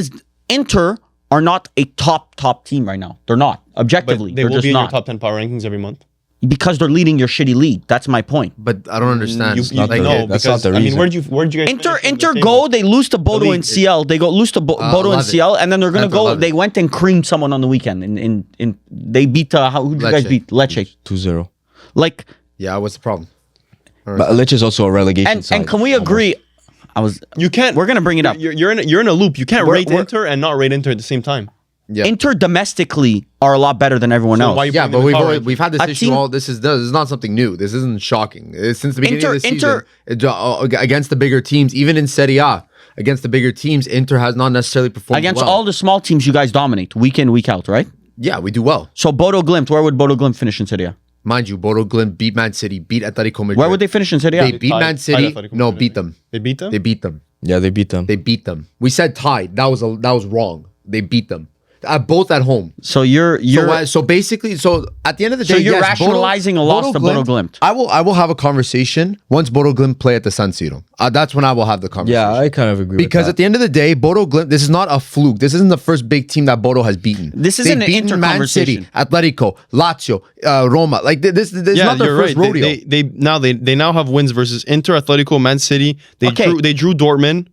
Inter are not a top team right now. They're not. Objectively, But they they're will just be in your not. top 10 power rankings every month. Because they're leading your shitty league. That's my point. But I don't understand. not the- No, that's because not the I mean, reason. where'd you guys? Inter finish in the go, table? they lose to Bodo league and is- CL. They go lose to Bodo and 11. CL, and then they're gonna 10 to go. 11. They went and creamed someone on the weekend. They beat who'd you guys Lecce. beat? Lecce. 2-0. Like Yeah, what's the problem? But Lecce is also a relegation and side. can we agree? You can't. We're gonna bring it up. You're in a loop. You can't rate we're- Inter and not rate Inter at the same time. Yeah. Inter domestically are a lot better than everyone else. why you Yeah, putting but them in power we've had this A issue. team- This is not something new. This isn't shocking. Since the beginning Inter- of the season, against the bigger teams, even in Serie A, against the bigger teams, Inter has not necessarily performed Against well. all the small teams, you guys dominate week in, week out, right? Yeah, we do well. So Bodo Glimt, where would Bodo Glimt finish in Serie A? Mind you, Bodo Glimt beat Man City, beat Atletico Madrid. Where would they finish in Serie They A? beat Man Tied City. Atletico No, Madrid. beat them. They beat them. They beat them. Yeah, they beat them. They beat them. We said tied. That was wrong. They beat them. Both at home. So you're So basically, at the end of the day, So you're yes, rationalizing a loss to Bodo Glimt. I will have a conversation once Bodo Glimt play at the San Siro. That's when I will have the conversation. Yeah, I kind of agree Because with at the end of the day, Bodo Glimt, this is not a fluke. This isn't the first big team that Bodo has beaten. This They've isn't an beaten Inter Man City, conversation. Atletico, Lazio, Roma. Like this is not their you're first right. rodeo. They now have wins versus Inter, Atletico, Man City. They drew Dortmund.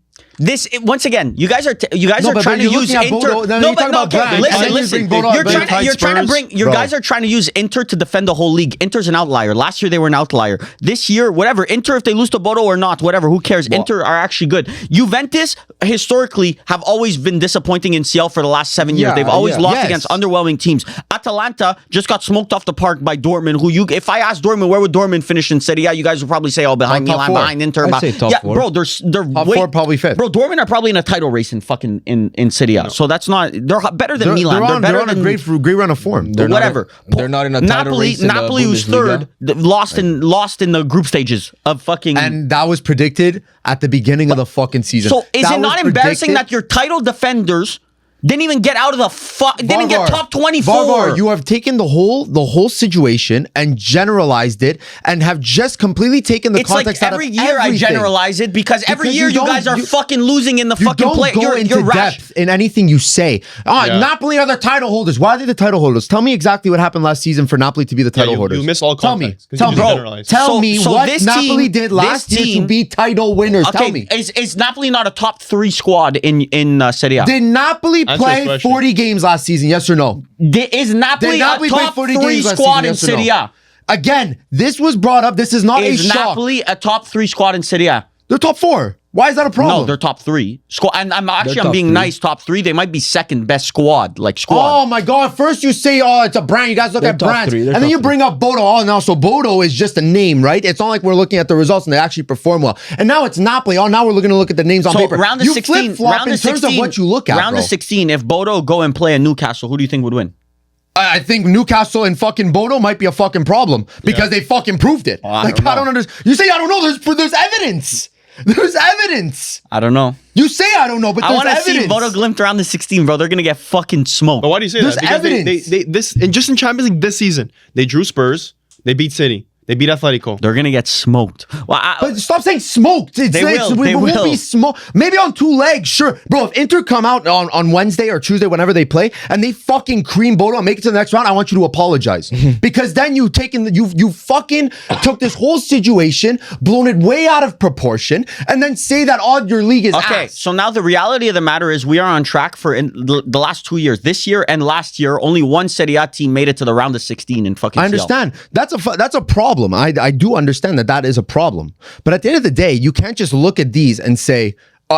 Once again, you guys are No, but trying to you're use looking at Inter. Bodo, then you're talking about brand, and then you Listen. bring Bodo up, You're then you trying to Spurs. bring. You Bro. guys are trying to use Inter to defend the whole league. Inter's an outlier. Last year they were an outlier. This year, whatever. Inter, if they lose to Bodo or not, whatever. Who cares? Inter are actually good. Juventus historically have always been disappointing in CL for the last 7 years. Yeah, They've always yeah. lost Yes. against underwhelming teams. Atalanta just got smoked off the park by Dortmund. If I asked Dortmund where would Dortmund finish in Serie A, you guys would probably say, oh, behind Top Milan, four. behind Inter. I'd say top yeah, four. bro, they're Top four, probably fifth. Bro, Dortmund are probably in a title race in Serie A. So that's not. They're better than Milan. They're better they're on a than great run of form. They're not whatever. they're not in a title Napoli. race in the Napoli, who's Bundesliga. third, lost in the group stages of fucking. And that was predicted at the beginning of the fucking season. So is That it was not embarrassing predicted. that your title defenders Didn't even get out of the didn't get top 24. Varvar, you have taken the whole situation and generalized it and have just completely taken the context out of everything. Every year I generalize it because every year you guys are fucking losing in the fucking play. You don't go into depth in anything you say. Napoli are the title holders. Why are they the title holders? Tell me exactly what happened last season for Napoli to be the title holders. You miss all context. Tell me what Napoli did last year to be title winners. Okay, Tell me. Is Napoli not a top 3 squad in Serie A? Did Napoli play 40 games last season? Yes or no? Is Napoli a top 3 squad in Serie A? Again, this was brought up. This is not a shock. Is Napoli a top 3 squad in Serie A? They're top 4. Why is that a problem? No, they're top 3 squad. And I'm being nice. Top 3. They might be second best squad. Oh my God! First you say, "Oh, it's a brand." You guys look at brands, and then you bring up Bodo. Oh, now so Bodo is just a name, right? It's not like we're looking at the results and they actually perform well. And now it's Napoli. Oh, now we're going to look at the names on paper. Round of 16, flip-flop in terms of what you look at. Round of 16. If Bodo go and play at Newcastle, who do you think would win? I think Newcastle and fucking Bodo might be a fucking problem because they fucking proved it. I don't understand. You say I don't know. There's evidence. There's evidence. I don't know. You say I don't know, but there's evidence. I want to see Bodo Glimt around the 16, bro. They're gonna get fucking smoked. But why do you say there's that? Because evidence. And just in Champions League this season, they drew Spurs, they beat City, they beat Atletico. They're gonna get smoked. Well, but stop saying smoked. They will be smoked. Maybe on 2 legs, sure, bro. If Inter come out on Wednesday or Tuesday, whenever they play, and they fucking cream Bodo and make it to the next round, I want you to apologize because then you fucking took this whole situation, blown it way out of proportion, and then say that all your league is ass. So now the reality of the matter is we are on track for the last 2 years. This year and last year, only one Serie A team made it to the round of 16 in fucking. I understand. That's a problem. I do understand that is a problem. But at the end of the day, you can't just look at these and say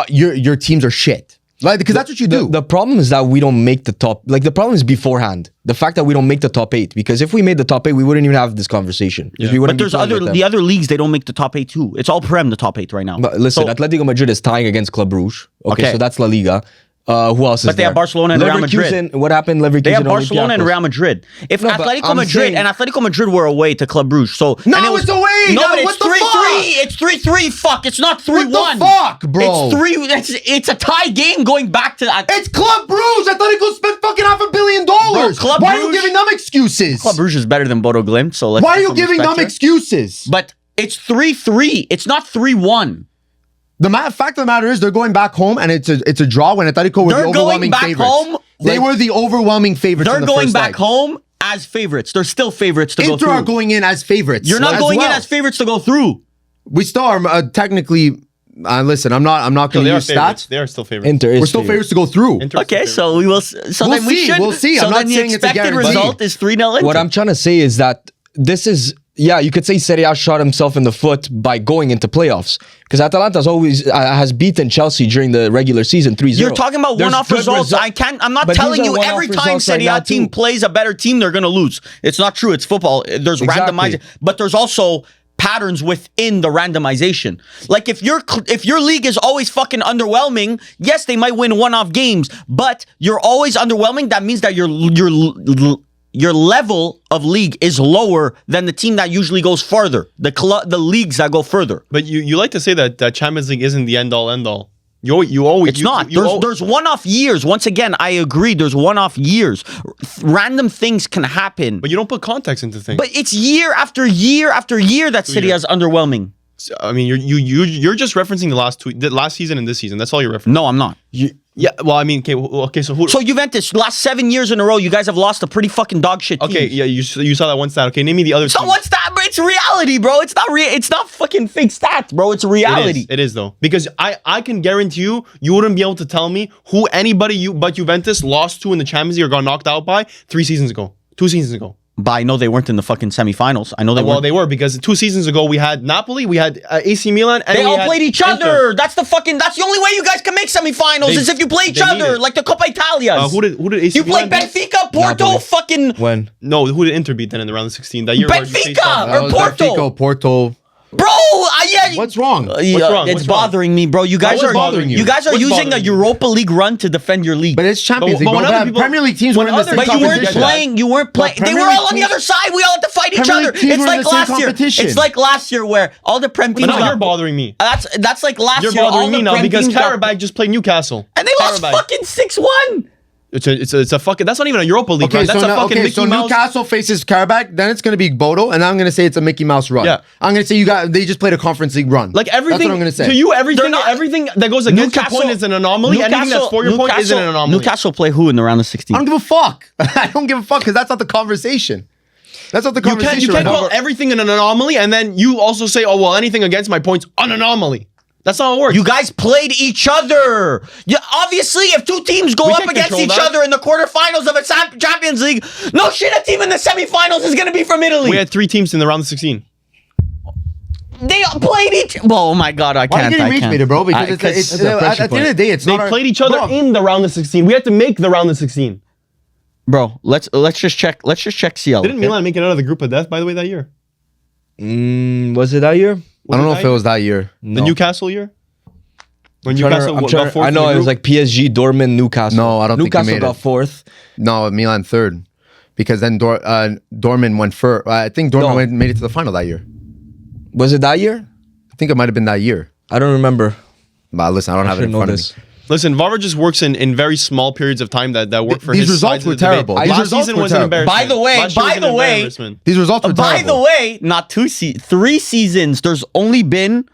your teams are shit. Because that's what you do. The problem is that we don't make the top. The problem is beforehand. The fact that we don't make the top 8. Because if we made the top 8, we wouldn't even have this conversation. Yeah. But there's the other leagues, they don't make the top 8 too. It's all Prem, the top 8 right now. But listen, Atletico Madrid is tying against Club Brugge. Okay, so that's La Liga. Who else is there? But they have Barcelona and Real Madrid. What happened? They have Barcelona and Real Madrid. If Atletico Madrid were away to Club Brugge, it's away. No, but it's 3-3. It's 3-3. Fuck, it's not 3-1. What the fuck, bro? It's a tie game going back to that. It's Club Brugge. Atletico spent fucking $500 million. Why are you giving them excuses? Club Brugge is better than Bodo Glimt, so let's. Why are you giving them excuses? But it's 3-3. It's not 3-1. The fact of the matter is they're going back home and it's a draw when Atletico were the overwhelming favorites. They were the overwhelming favorites. They're going back home as favorites. They're still favorites to go through. Inter are going in as favorites. You're not going in as favorites to go through. We still are technically. Listen, I'm not going to use stats. They are still favorites. We're still favorites to go through. Okay, so we will. So then we should. We'll see. So I'm then not the saying it's a expected guarantee. result is 3-0 Inter. What I'm trying to say is that this is. Yeah, you could say Serie A shot himself in the foot by going into playoffs because Atalanta has beaten Chelsea during the regular season 3-0. You're talking about one-off results. I'm not telling you every time Serie A team plays a better team, they're going to lose. It's not true. It's football. There's randomization, but there's also patterns within the randomization. Like if your league is always fucking underwhelming, yes, they might win one-off games, but you're always underwhelming. That means that your level of league is lower than the team that usually goes farther. The leagues that go further. But you like to say that Champions League isn't the end all. You always. It's not. There's one-off years. Once again, I agree. There's one-off years. Random things can happen. But you don't put context into things. But it's year after year after year that City is underwhelming. I mean, you're just referencing the last season and this season. That's all you're referencing. No, I'm not. Yeah, well, I mean, okay, so who? So Juventus, last 7 years in a row, you guys have lost a pretty fucking dog shit team. Okay, yeah, you saw that one stat. Okay, name me the other. So one stat, but it's reality, bro. It's not fucking fake stats, bro. It's reality. It is though, because I can guarantee you wouldn't be able to tell me who anybody but Juventus lost to in the Champions League or got knocked out by 2 seasons ago. But I know they weren't in the fucking semifinals. I know they weren't. Well, they were because 2 seasons ago we had Napoli, we had AC Milan, and they all played each other. That's the only way you guys can make semifinals is if you play each other, like the Coppa Italia. Who did AC Milan? You play Benfica, Porto, Napoli. fucking. When? No, who did Inter beat then in the round of 16 that year? Benfica or Porto. Porto. Bro, what's wrong? It's bothering me, bro. You guys are using a Europa League run to defend your league. But it's Champions League. Premier League teams were in the same competition. You weren't playing. They were all on the other side. We all had to fight each other. It's like last year. It's like last year where all the Prem teams. But now you're bothering me. That's like last year. You're bothering me now because Karabakh just played Newcastle and they lost fucking 6-1. It's a fucking. That's not even a Europa League run. That's a fucking Mickey Mouse. Newcastle faces Karabakh, then it's going to be Bodo, and I'm going to say it's a Mickey Mouse run. Yeah. I'm going to say they just played a Conference League run. Like everything. That's what I'm going to say. To you, everything that goes against your point is an anomaly. Anything that's for your point isn't an anomaly. Newcastle play who in the round of 16? I don't give a fuck. I don't give a fuck because that's not the conversation. That's not the conversation. You can't call everything an anomaly, and then you also say, "Oh well, anything against my points an anomaly." That's not how it works. You guys played each other. Obviously, if two teams go up against each other in the quarterfinals of a Champions League, no shit, a team in the semifinals is going to be from Italy. We had 3 teams in the round of 16. They played each. Well, oh my god, I can't. Why are you getting rage baited, bro? Because at the end of the day, it's they not. played each other in the round of 16. We had to make the round of 16. Bro, let's just check. Let's just check CL. Didn't Milan make it out of the group of death, by the way, that year? Was it that year? I don't know if it was that year. The Newcastle year? When I know it was like PSG, Dortmund, Newcastle. No, I don't think Newcastle he made got it. 4th. No, Milan 3rd. Because then Dortmund went first. I think Dortmund made it to the final that year. Was it that year? I think it might have been that year. I don't remember. But listen, I don't have it in front of me. Listen, Varvar just works in very small periods of time that work for These his results sides were of the debate. terrible. Last season was an embarrassment. By the way, these results were terrible. By the way, not 3 seasons. There's only been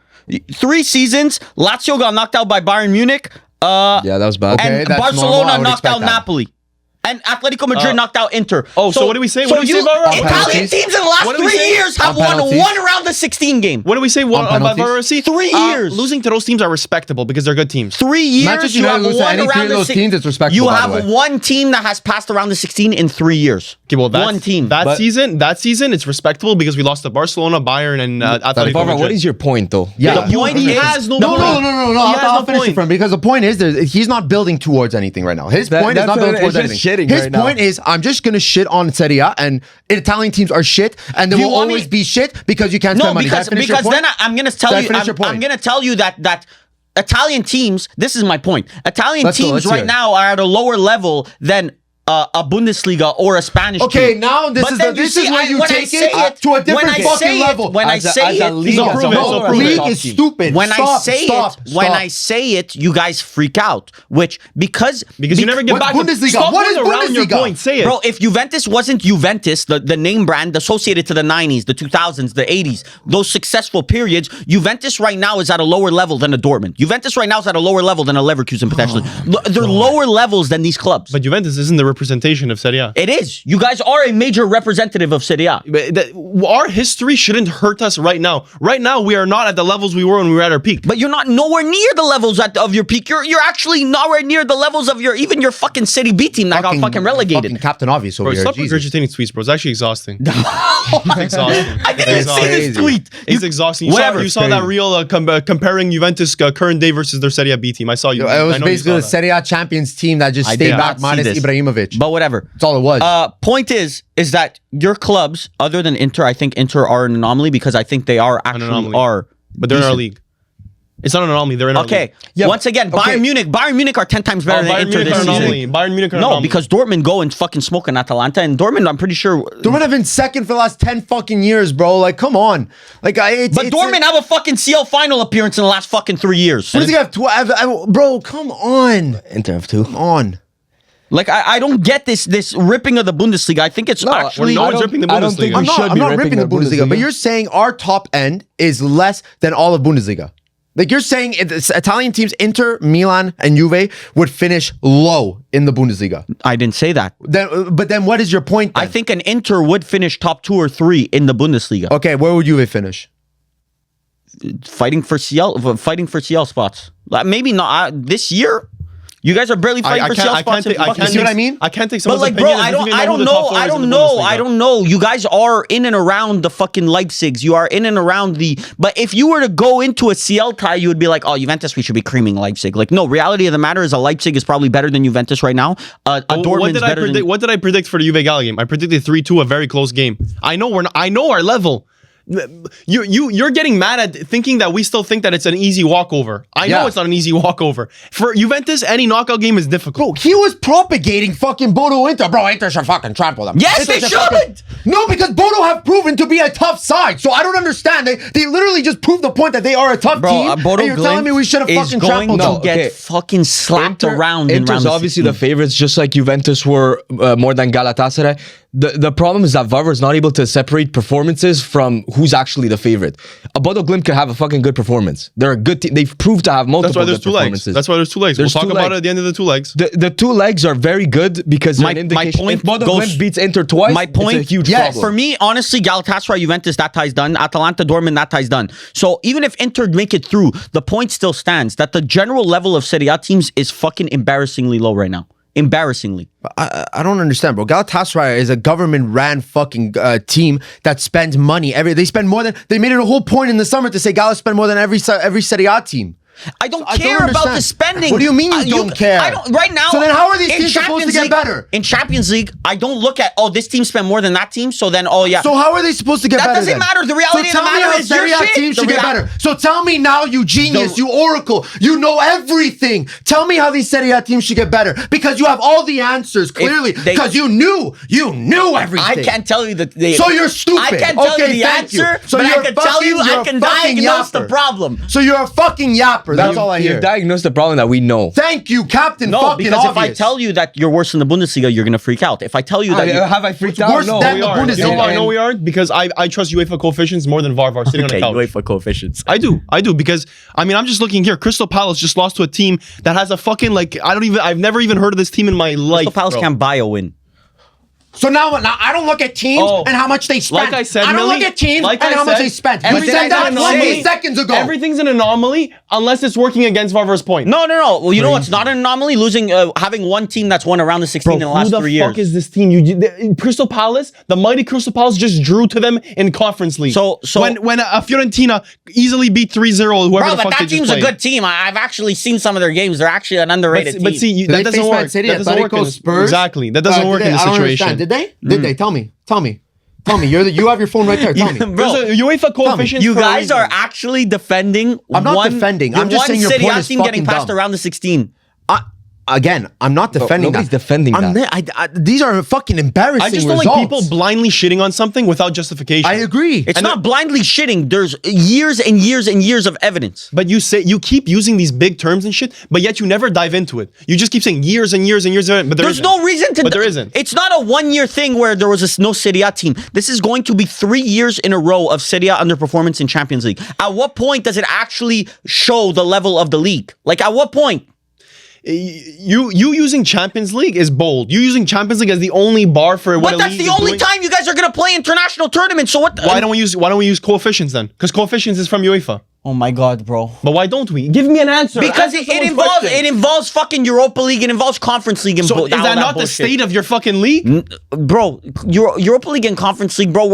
3 seasons. Lazio got knocked out by Bayern Munich. Yeah, that was bad. Okay, And that's Barcelona normal. knocked out That. Napoli. And Atletico Madrid knocked out Inter. Oh, so what do we say? What do we say, Varvar? Italian penalties? teams in the last What do we 3 say? years have On won penalties? one round of 16 game. What do we say about penalties? Varvar? 3 years. Losing to those teams are respectable because they're good teams. 3 years. Manchester You United have lose to one any 3 around of the those teams, it's respectable, You by the have way. one team that has passed around the 16 in 3 years. Okay, well, one team. That season, it's respectable because we lost to Barcelona, Bayern, and Atletico Varvar, Madrid. what is your point, though? Yeah. The point He is, has no No. point. I'll finish it from because the point is he's not building towards anything right now. His point is that's not what building it- towards it's anything. just shitting His right now. point is I'm just gonna shit on Serie A and Italian teams are shit and they Do you will want always me- be shit because you can't No, spend money. because Did I finish your point? then I'm gonna tell Did I you. finish your point? I'm gonna tell you that Italian teams. This is my point. Italian Let's go, teams let's right hear it. now are at a lower level than a Bundesliga or a Spanish Okay, team. now this But is then this you is see, where you when I take say it to a different when I fucking say it- level. When I As a- say as a it, league, No, as a prove it, whole, so as a prove it. League top is team. stupid. when I say it, you guys freak out. Because you never get What's back. Bundesliga? Stop What is going around your Bundesliga? point. Say it. Bro, if Juventus wasn't Juventus, the name brand associated to the 90s, the 2000s, the 80s, those successful periods, Juventus right now is at a lower level than a Dortmund. Juventus right now is at a lower level than a Leverkusen potentially. They're lower levels than these clubs. But Juventus isn't the representation of Serie A. It is. You guys are a major representative of Serie A. But our history shouldn't hurt us right now. Right now, we are not at the levels we were when we were at our peak. But you're not nowhere near the levels of your peak. You're actually nowhere near the levels of even your fucking City B team that got fucking relegated. Fucking Captain Obvious over Bro, here. stop Jesus. regurgitating tweets, bro. It's actually exhausting. It's exhausting. I didn't It's see this exhausting. tweet. It's exhausting. You Whatever. saw that reel comparing Juventus current day versus their Serie A B team. I saw you. It I was know you basically saw the that. Serie A champions team that just I stayed did back not see minus this. Ibrahimovic. But whatever. That's all it was. Point is that your clubs, other than Inter, I think Inter are an anomaly because I think they are An actually anomaly. are. But they're in our decent. league. It's not an anomaly. They're in our Okay. league. Yeah, Once again, okay. Bayern Munich are 10 times better than Bayern Inter Munich this are an season. anomaly. Bayern Munich are an No, anomaly. because Dortmund go and fucking smoke in Atalanta, and Dortmund, I'm pretty sure. Dortmund have been second for the last 10 fucking years, bro. Like, come on. Like, But Dortmund have a fucking CL final appearance in the last fucking 3 years. Bundesliga have 12. Bro, come on. Inter have 2. Come on. Like I don't get this ripping of the Bundesliga. I think it's actually no one's ripping the I don't think Bundesliga. we should I'm be not ripping the Bundesliga, but you're saying our top end is less than all of Bundesliga. Like you're saying Italian teams, Inter, Milan, and Juve would finish low in the Bundesliga. I didn't say that. But then what is your point then? I think an Inter would finish top 2 or 3 in the Bundesliga, Okay, where would Juve finish? fighting for CL spots. Like, maybe not this year. You guys are barely fighting for CL spots. You see what I mean? I can't take But someone's like, bro, opinion. I and doesn't don't even who the top four is in the Bundesliga. I don't know. You guys are in and around the fucking Leipzigs. You are in and around the. But if you were to go into a CL tie, you would be like, oh, Juventus, we should be creaming Leipzig. Like, no. Reality of the matter is, a Leipzig is probably better than Juventus right now. Dortmund's better than. What did I predict for the Juve Gala game? I predicted 3-2, a very close game. I know our level. You're getting mad at thinking that we still think that it's an easy walkover. I know it's not an easy walkover. For Juventus, any knockout game is difficult. Bro, he was propagating fucking Bodo Inter. Bro, Inter should fucking trample them. Yes, Inter they should! No, because Bodo have proven to be a tough side. So I don't understand. They literally just proved the point that they are a tough team. Bodo and you're telling me we should have fucking trampled them. to get fucking slapped around. Inter's obviously the favorites, just like Juventus were more than Galatasaray. The problem is that Varvar is not able to separate performances from who's actually the favorite. Bodo Glimt could have a fucking good performance. They're a good team. They've proved to have multiple good performances. That's why there's 2 legs. We'll talk about it at the end of the 2 legs. The 2 legs are very good because my point, if Bodo Glimt beats Inter twice, it's a huge problem. For me, honestly, Galatasaray, Juventus, that tie's done. Atalanta, Dortmund, that tie's done. So even if Inter make it through, the point still stands that the general level of Serie A teams is fucking embarrassingly low right now. Embarrassingly. I don't understand, bro. Galatasaray is a government-ran fucking team that spends money. They spend more than... They made it a whole point in the summer to say Gala spend more than every Serie A team. I don't care about the spending. What do you mean you don't care? I don't, right now. So then how are these teams supposed to get better? In Champions League, I don't look at, this team spent more than that team, so then, So how are they supposed to get better? That doesn't matter. The reality of the matter is your shit. Teams should get better. So tell me now, you genius, you oracle, you know everything. Tell me how these Serie A teams should get better. Because you have all the answers, clearly. Because you knew everything. I can't tell you that So you're stupid. I can't tell you the answer, but I can tell you, I can diagnose the problem. So you're a fucking yapper. That's all I hear. Diagnose the problem that we know. Thank you, Captain. No, because if I tell you that you're worse than the Bundesliga, you're gonna freak out. If I tell you that, have I freaked out? Worse than the Bundesliga. You know why I know we aren't? Because I trust UEFA coefficients more than Varvar sitting on the couch. UEFA coefficients. I do because I'm just looking here. Crystal Palace just lost to a team that has a fucking I've never even heard of this team in my life. Crystal Palace can't buy a win. So now I don't look at teams and how much they spend. Like I said, I don't look at teams and how much they spent. You said that 20 seconds ago. Everything's an anomaly unless it's working against Varvar's point. No. Well, you know what's not an anomaly? Losing, having one team that's won around the 16 in the last 3 years. Who the fuck is this team? Crystal Palace, the mighty Crystal Palace just drew to them in Conference League. So when a Fiorentina easily beat 3-0 whoever the fuck that team's a good team. I've actually seen some of their games. They're actually an underrated team. But see, that doesn't work. That doesn't work in Spurs. Exactly. That doesn't work in this situation. Did they? Did they? Tell me. You have your phone right there. Tell me. There's a UEFA coefficient. You guys are actually defending. I'm not defending. I'm just saying your point is team getting past dumb. around the 16. Again, I'm not defending Nobody's defending that. These are fucking embarrassing I just don't results. like people blindly shitting on something without justification. I agree. It's not blindly shitting. There's years and years and years of evidence. But you keep using these big terms and shit, but yet you never dive into it. You just keep saying years and years and years. But there's no reason to. But there isn't. It's not a 1 year thing where there was no Serie A team. This is going to be 3 years in a row of Serie A underperformance in Champions League. At what point does it actually show the level of the league? Like at what point? You using Champions League is bold. You using Champions League as the only bar for what. But that's the only time you guys are gonna play international tournaments. So what? Why don't we use coefficients then? Because coefficients is from UEFA. Oh my god, bro. But why don't we? Give me an answer. Because it involves fucking Europa League, it involves Conference League and so is that not the state of your fucking league? Bro, Europa League and Conference League, bro.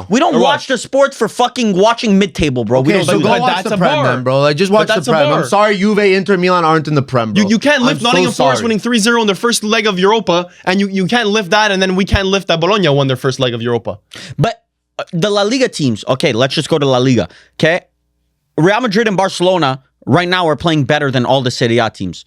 We don't watch the sport for fucking watching mid-table, bro. We don't so do go that. watch the Prem then, bro. Like, just watch the Prem. I'm sorry Juve, Inter, Milan aren't in the Prem, bro. You can't lift Nottingham Forest winning 3-0 in their first leg of Europa, and you can't lift that, and then we can't lift that Bologna won their first leg of Europa. But the La Liga teams, okay, let's just go to La Liga, okay? Real Madrid and Barcelona right now are playing better than all the Serie A teams.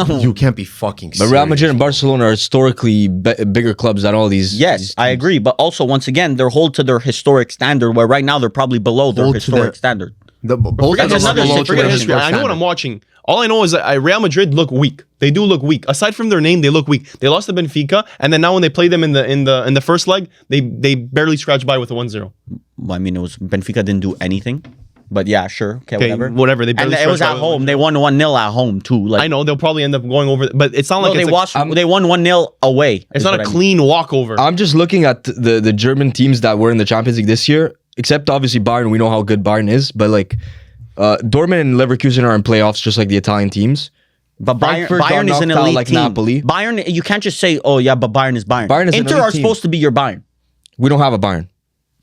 You can't be fucking serious. But Real Madrid and Barcelona are historically bigger clubs than all these. Yes, I agree. But also, once again, they're hold to their historic standard, where right now they're probably below their historic standard. Forget history. I know what I'm watching. All I know is that Real Madrid look weak. They do look weak. Aside from their name, they look weak. They lost to Benfica, and then now when they play them in the first leg, they barely scratched by with a 1-0. Well, I mean, it was Benfica didn't do anything. But yeah, sure. Okay, whatever. They barely and it was at home. They won 1-0 at home too. Like, I know they'll probably end up going over, but it's not like they won 1-0 away. It's not a clean walkover. I'm just looking at the German teams that were in the Champions League this year, except obviously Bayern. We know how good Bayern is, but like Dortmund and Leverkusen are in playoffs just like the Italian teams. But Bayern is an elite like team. Napoli. Bayern, you can't just say, oh yeah, but Bayern is Bayern. Bayern is Inter are supposed to be your Bayern. We don't have a Bayern.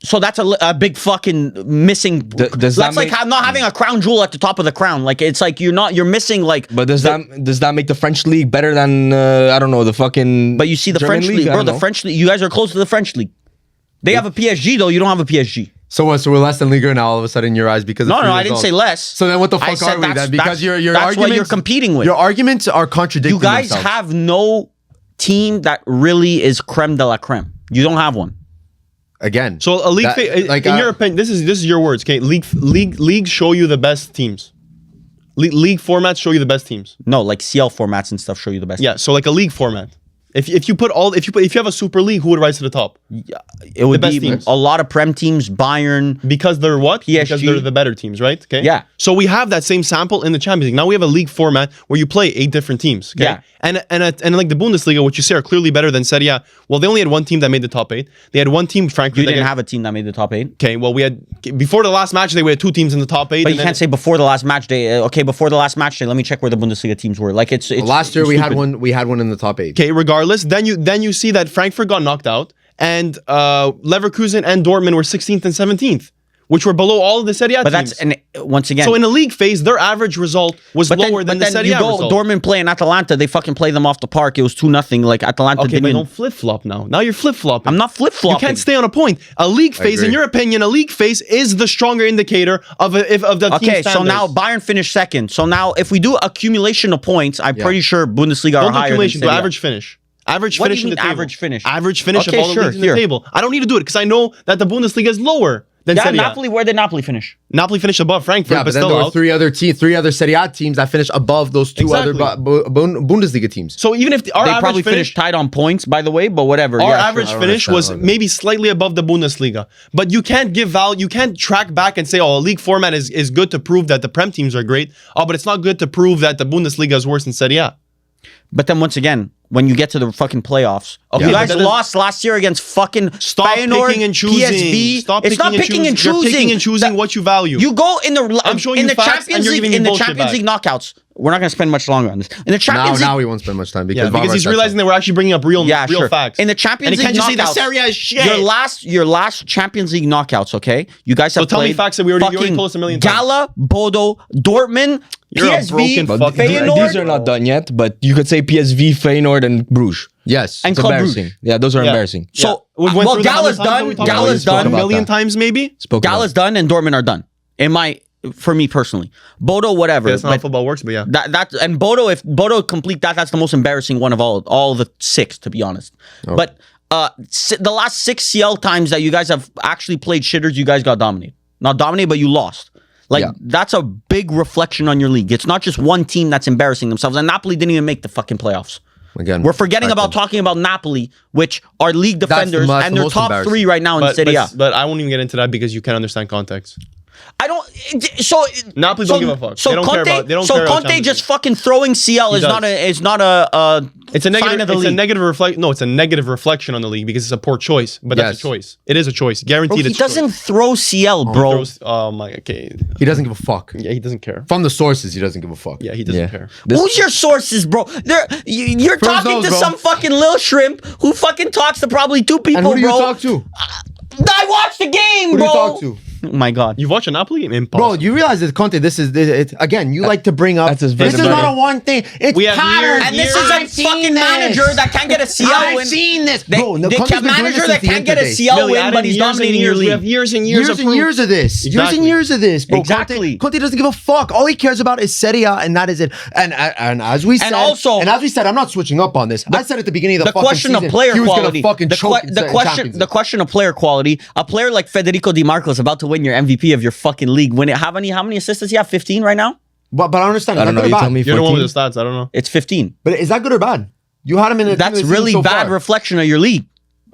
So that's a big fucking missing. That's like not having a crown jewel at the top of the crown. Like it's like you're missing like. But does that make the French league better than I don't know the fucking? But you see the German French league, bro. The French league. You guys are close to the French league. They have a PSG though. You don't have a PSG. So what? So we're less than Liga now all of a sudden in your eyes because of No, free I didn't results. say less. So then what the I fuck said are we then? Because your that's arguments, what you're competing with. Your arguments are contradicting You guys themselves. have no team that really is creme de la creme. You don't have one. Again. So a league, in your opinion, this is your words. Okay, leagues show you the best teams. League formats show you the best teams. No, like CL formats and stuff show you the best. Yeah, so like a league format. If you have a super league, who would rise to the top? It would best be teams. a lot of Prem teams, Bayern. Because they're what? PSG. Because they're the better teams, right? Okay. Yeah. So we have that same sample in the Champions League. Now we have a league format where you play 8 different teams. Okay? Yeah. And like the Bundesliga, which you say are clearly better than Serie A. Well, they only had one team that made the top 8. They had one team, Frankfurt. You didn't have a team that made the top 8. Okay. Well, we had before the last match day, we had 2 teams in the top 8. But you can't say before the last match day. Okay, before the last match day, let me check where the Bundesliga teams were. Like it's last year we had stupid. one. We had one in the top 8. Okay. Regardless, then you see that Frankfurt got knocked out, and Leverkusen and Dortmund were 16th and 17th, which were below all of the Serie A But teams. once again. So in a league phase, their average result was lower than the Serie you A go result. Dortmund play in Atalanta. They fucking play them off the park. It was 2-0. Like Atalanta Okay, didn't but win. don't flip flop now. Now you're flip flopping. I'm not flip flopping. You can't stay on a point. A league phase, in agree. your opinion, a league phase is the stronger indicator of the team Okay, so standards. now Bayern finished second. So now if we do accumulation of points, I'm pretty sure Bundesliga are don't do higher than accumulation, do Serie A. average finish. Average What do finish you in the mean table. average finish? Average finish Okay, of all sure, the leagues in here. the table. I don't need to do it because I know that the Bundesliga is lower than Yeah, Serie A. Napoli. Where did Napoli finish? Napoli finished above Frankfurt, Yeah, but but then still there were out. three other Serie A teams that finished above those two Exactly. other Bundesliga teams. So even if our They average probably finish, finished tied on points, by the way. But whatever. our Yeah, average sure. finish understand was all that. maybe slightly above the Bundesliga. But you can't give value. You can't track back and say, "Oh, a league format is good to prove that the Prem teams are great." Oh, but it's not good to prove that the Bundesliga is worse than Serie A. But then once again, when you get to the fucking playoffs, Okay, you but guys that is- lost last year against fucking Stop Feyenoord, picking and choosing. PSV. Stop It's not picking and choosing. You're picking and choosing That- what you value. You go in the I'm showing in you the facts and Champions you're League giving me in the bullshit Champions back. League knockouts. We're not going to spend much longer on this. In the Champions Now League, we won't spend much time yeah, because because he's Varvar said realizing so. that we're actually bringing up real sure. facts. In the Champions and he League can't just say the knockouts, Serie A is shit. your last Champions League knockouts, okay? You guys have So tell me played facts that you already fucking told us a million times. Gala, Bodo, Dortmund, You're a PSV, broken But fucking Feyenoord. these are not done yet, but you could say PSV, Feyenoord, and Bruges. Yes. And It's Club embarrassing. Brugge. Yeah, those are Yeah. embarrassing. So, We went well, through that how many Gala's times have done. we talked about Gala's this? Spoke done. a about million that. times maybe. Spoke about Gala's it. done and Dortmund are done. For me personally, Bodo, whatever. Yeah, that's not how but football works, but yeah. that and Bodo, if Bodo complete that, that's the most embarrassing one of all the 6, to be honest. But the last 6 CL times that you guys have actually played shitters, you guys got dominated. Not dominated, but you lost. Like Yeah. that's a big reflection on your league. It's not just one team that's embarrassing themselves. And Napoli didn't even make the fucking playoffs. Again, We're forgetting about talking about Napoli, which are league defenders, that's and the they're most top embarrassing. 3 right now in Serie A. But I won't even get into that because you can't understand context. I don't. So Napoli don't give a fuck. So They don't care Conte, about- they don't so care about Conte Champions just League. fucking throwing CL is does. not a It's a sign negative. of the It's a league. negative reflection. No, it's a negative reflection on the league because it's a poor choice. But that's Yes. a choice. It is a choice. Bro, Guaranteed. he it's doesn't choice. throw CL, bro. Throws- oh my. Okay. he doesn't give a fuck. Yeah, he doesn't care. From the sources, he doesn't give a fuck. Yeah, he doesn't Yeah. care. Who's your sources, bro? You're talking knows, to bro. some fucking lil shrimp who fucking talks to probably 2 people, And who do you bro. talk to? I watched the game, Who do bro. you talk to? Oh my god. You've watched a Napoli game? Bro, Impossible. you realize that Conte, again, you like to bring up, That's his this is bread and not a butter. one thing, it's We have patterns. And this Years- is a I've seen fucking this. manager that can't get a CL I've win. seen this. They, Bro, they Conte's can been doing manager this that since the can't get a Inter CL Really, win, Adam, but he's years and dominating your years. We league. have years and years Years and proof. years of this. Years Exactly. and years of this, bro. Exactly. Conte doesn't give a fuck. All he cares about is Serie A, and that is it. And as we said, I'm not switching up on this. I said at the beginning of the fucking question season, of player he was quality. gonna fucking choke The question of player quality. A player like Federico Di Marco is about to win your MVP of your fucking league. When how many assists does he have? 15 right now? But I don't understand. I Is don't that know. good You or tell bad? me You're the one 14. with the stats. I don't know. It's 15. But is that good or bad? You had him in a That's team of the really season so bad far. reflection of your league.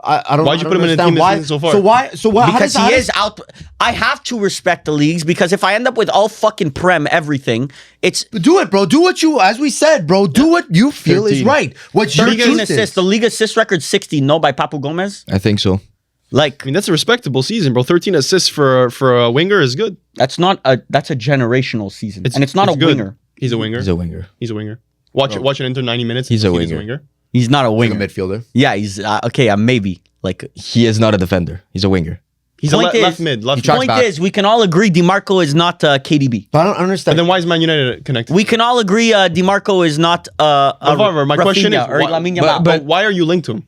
I don't. Why'd you I put him don't in a team understand this why. season so far? So why? Because he is out. I have to respect the leagues because if I end up with all fucking Prem everything, it's Do it, bro. Do what you, as we said, bro. Do what you feel is 13. right. What your 13 truth assists. is. The league assist record 60, no, by Papu Gomez. I think so. Like I mean, that's a respectable season, bro. 13 assists for a winger is good. that's a generational season, and it's not a good. winger. He's a winger. He's a winger. He's a winger. Watch an Inter 90 minutes. He's a see winger. He's not a Like a winger. midfielder. Yeah, he's okay. Maybe like He is not a defender. He's a winger. He's a Point left is- mid. Left tracks mid. point back. is we can all agree DiMarco is not KDB. But I don't understand. But then why is Man United connected? We can all agree DiMarco is not Varvar, my question is, or Lamine Yamal. but why are you linked to him?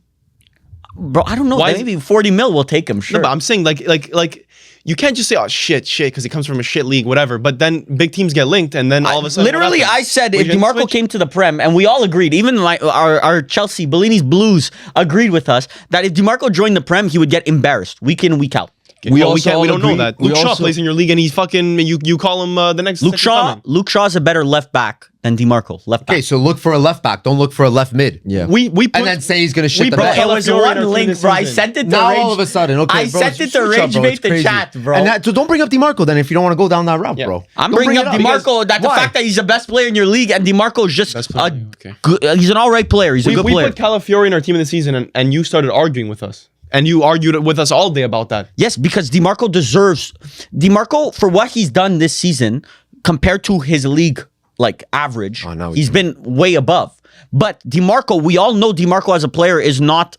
Bro, I don't know. Why is- Maybe 40 mil will take him. Sure. No, but I'm saying like you can't just say, oh shit, because he comes from a shit league, whatever. But then big teams get linked, and then all of a sudden, Literally, what I happens? said Well, if you gonna DeMarco switch? came to the Prem, and we all agreed, even our Chelsea, Bellini's Blues agreed with us that if DeMarco joined the Prem, he would get embarrassed week in, week out. We also don't know agree- that. we Luke Shaw also- plays in your league, and he's fucking. You call him the next. Luke second Shaw, coming. Luke Shaw's a better left back than DeMarco. Left back. Okay, so look for a left back. Don't look for a left mid. Yeah. We put, And then say he's gonna shit we the put bed. It was Calafiori in our one team link, this bro. I season. sent it to Now Rage. all of a sudden, okay, I bro, sent it to switch up, Rage bro. Bait It's the crazy. chat, bro. And that, so don't bring up DeMarco then if you don't want to go down that route, Yeah. bro. I'm Don't bringing bring up it DeMarco. That the Why? fact that he's the best player in your league, and DeMarco is just Best a player, okay. good. He's an all right player. He's a good we player. put Calafiori in our team in the season, and you started arguing with us, and you argued with us all day about that. Yes, because DeMarco deserves DeMarco for what he's done this season compared to his league like average. Oh, now we he's can- been way above. But DeMarco, we all know DeMarco as a player is not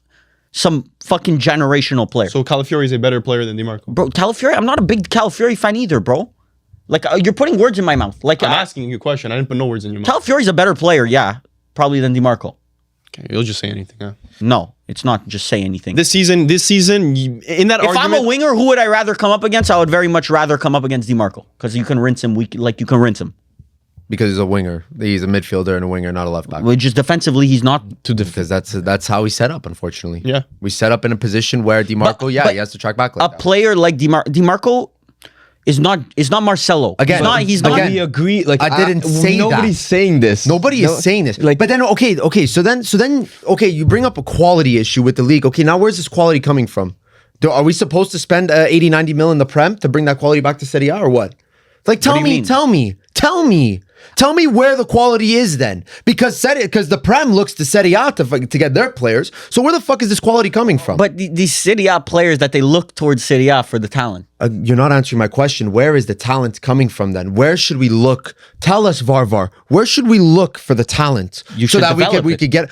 some fucking generational player. So Calafiori is a better player than DeMarco. Bro, Calafiori, I'm not a big Calafiori fan either, bro. Like you're putting words in my mouth. Like I'm asking you a question. I didn't put no words in your mouth. Calafiori's a better player, yeah, probably than DeMarco. Okay, you'll just say anything. Huh? No, it's not just say anything. This season, in that If argument, I'm a winger, who would I rather come up against? I would very much rather come up against DeMarco because you can rinse him like you can rinse him. Because he's a winger. He's a midfielder and a winger, not a left back. Well, just defensively, he's not. Because that's how we set up, unfortunately. Yeah. We set up in a position where DeMarco, But- he has to track back like A that. player like DeMarco is not Marcelo. Again, he's not. again, We agree. Like I didn't say nobody's that. saying this. Nobody is saying this. Like, But then okay, so then okay, you bring up a quality issue with the league. Okay, now where's this quality coming from? Are we supposed to spend 80, 90 mil in the Prem to bring that quality back to Serie A or what? Like do you mean? Tell me where the quality is then. Because the Prem looks to Serie A to get their players. So where the fuck is this quality coming from? But these Serie A players that they look towards Serie A for the talent. You're not answering my question. Where is the talent coming from then? Where should we look? Tell us, Varvar. Where should we look for the talent You so should that we develop could it. get?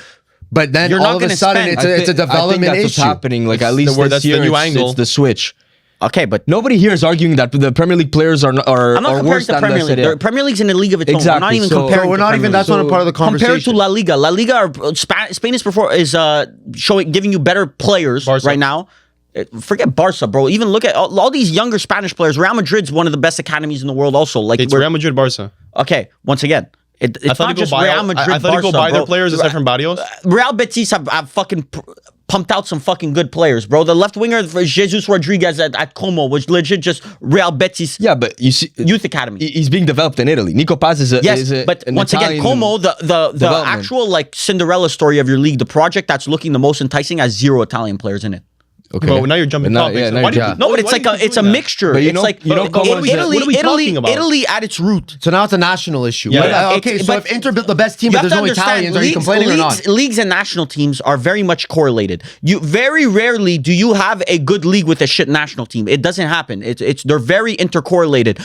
But then You're all not of a gonna sudden spend. it's a development I think that's issue. what's happening. Like at least that's this the year, new it's angle. the switch. Okay, but Nobody here is arguing that the Premier League players are I'm not are comparing worse to than Premier the League. Serie A. The Premier League's in a league of its own. I'm not Exactly, even so- comparing. So we're to not Premier even. League. That's not a part of the conversation. Compared to La Liga. La Liga, Spain is giving you better players Barca. right now. Forget Barca, bro. Even look at all these younger Spanish players. Real Madrid's one of the best academies in the world. Also, like it's we're- Real Madrid, Barca. Okay, once again, it's I thought not they just go buy. Real Madrid. I thought they go Barca, buy their bro. players aside from Barrios. Real Betis have fucking pumped out some fucking good players, bro. The left winger for Jesus Rodriguez at Como was legit just Real Betis Yeah, but you see, youth academy. he's being developed in Italy. Nico Paz is Yes, but an once again, Italian Como, the development. actual like Cinderella story of your league, the project that's looking the most enticing has 0 Italian players in it. Okay. Bro, now you're jumping But now- topics. yeah, now Why you're do you- jumping. No, but it's why like do you it's do a that? mixture. But you It's know- like you know Como is a- Italy, what are we talking about? Italy at its root. So now it's a national issue. Yeah. But, Yeah, okay, it's- so but if Inter built the best team, You but have there's to no understand, Italians, are you complaining or not? leagues and national teams are very much correlated. You very rarely do you have a good league with a shit national team. It doesn't happen. It's they're very intercorrelated.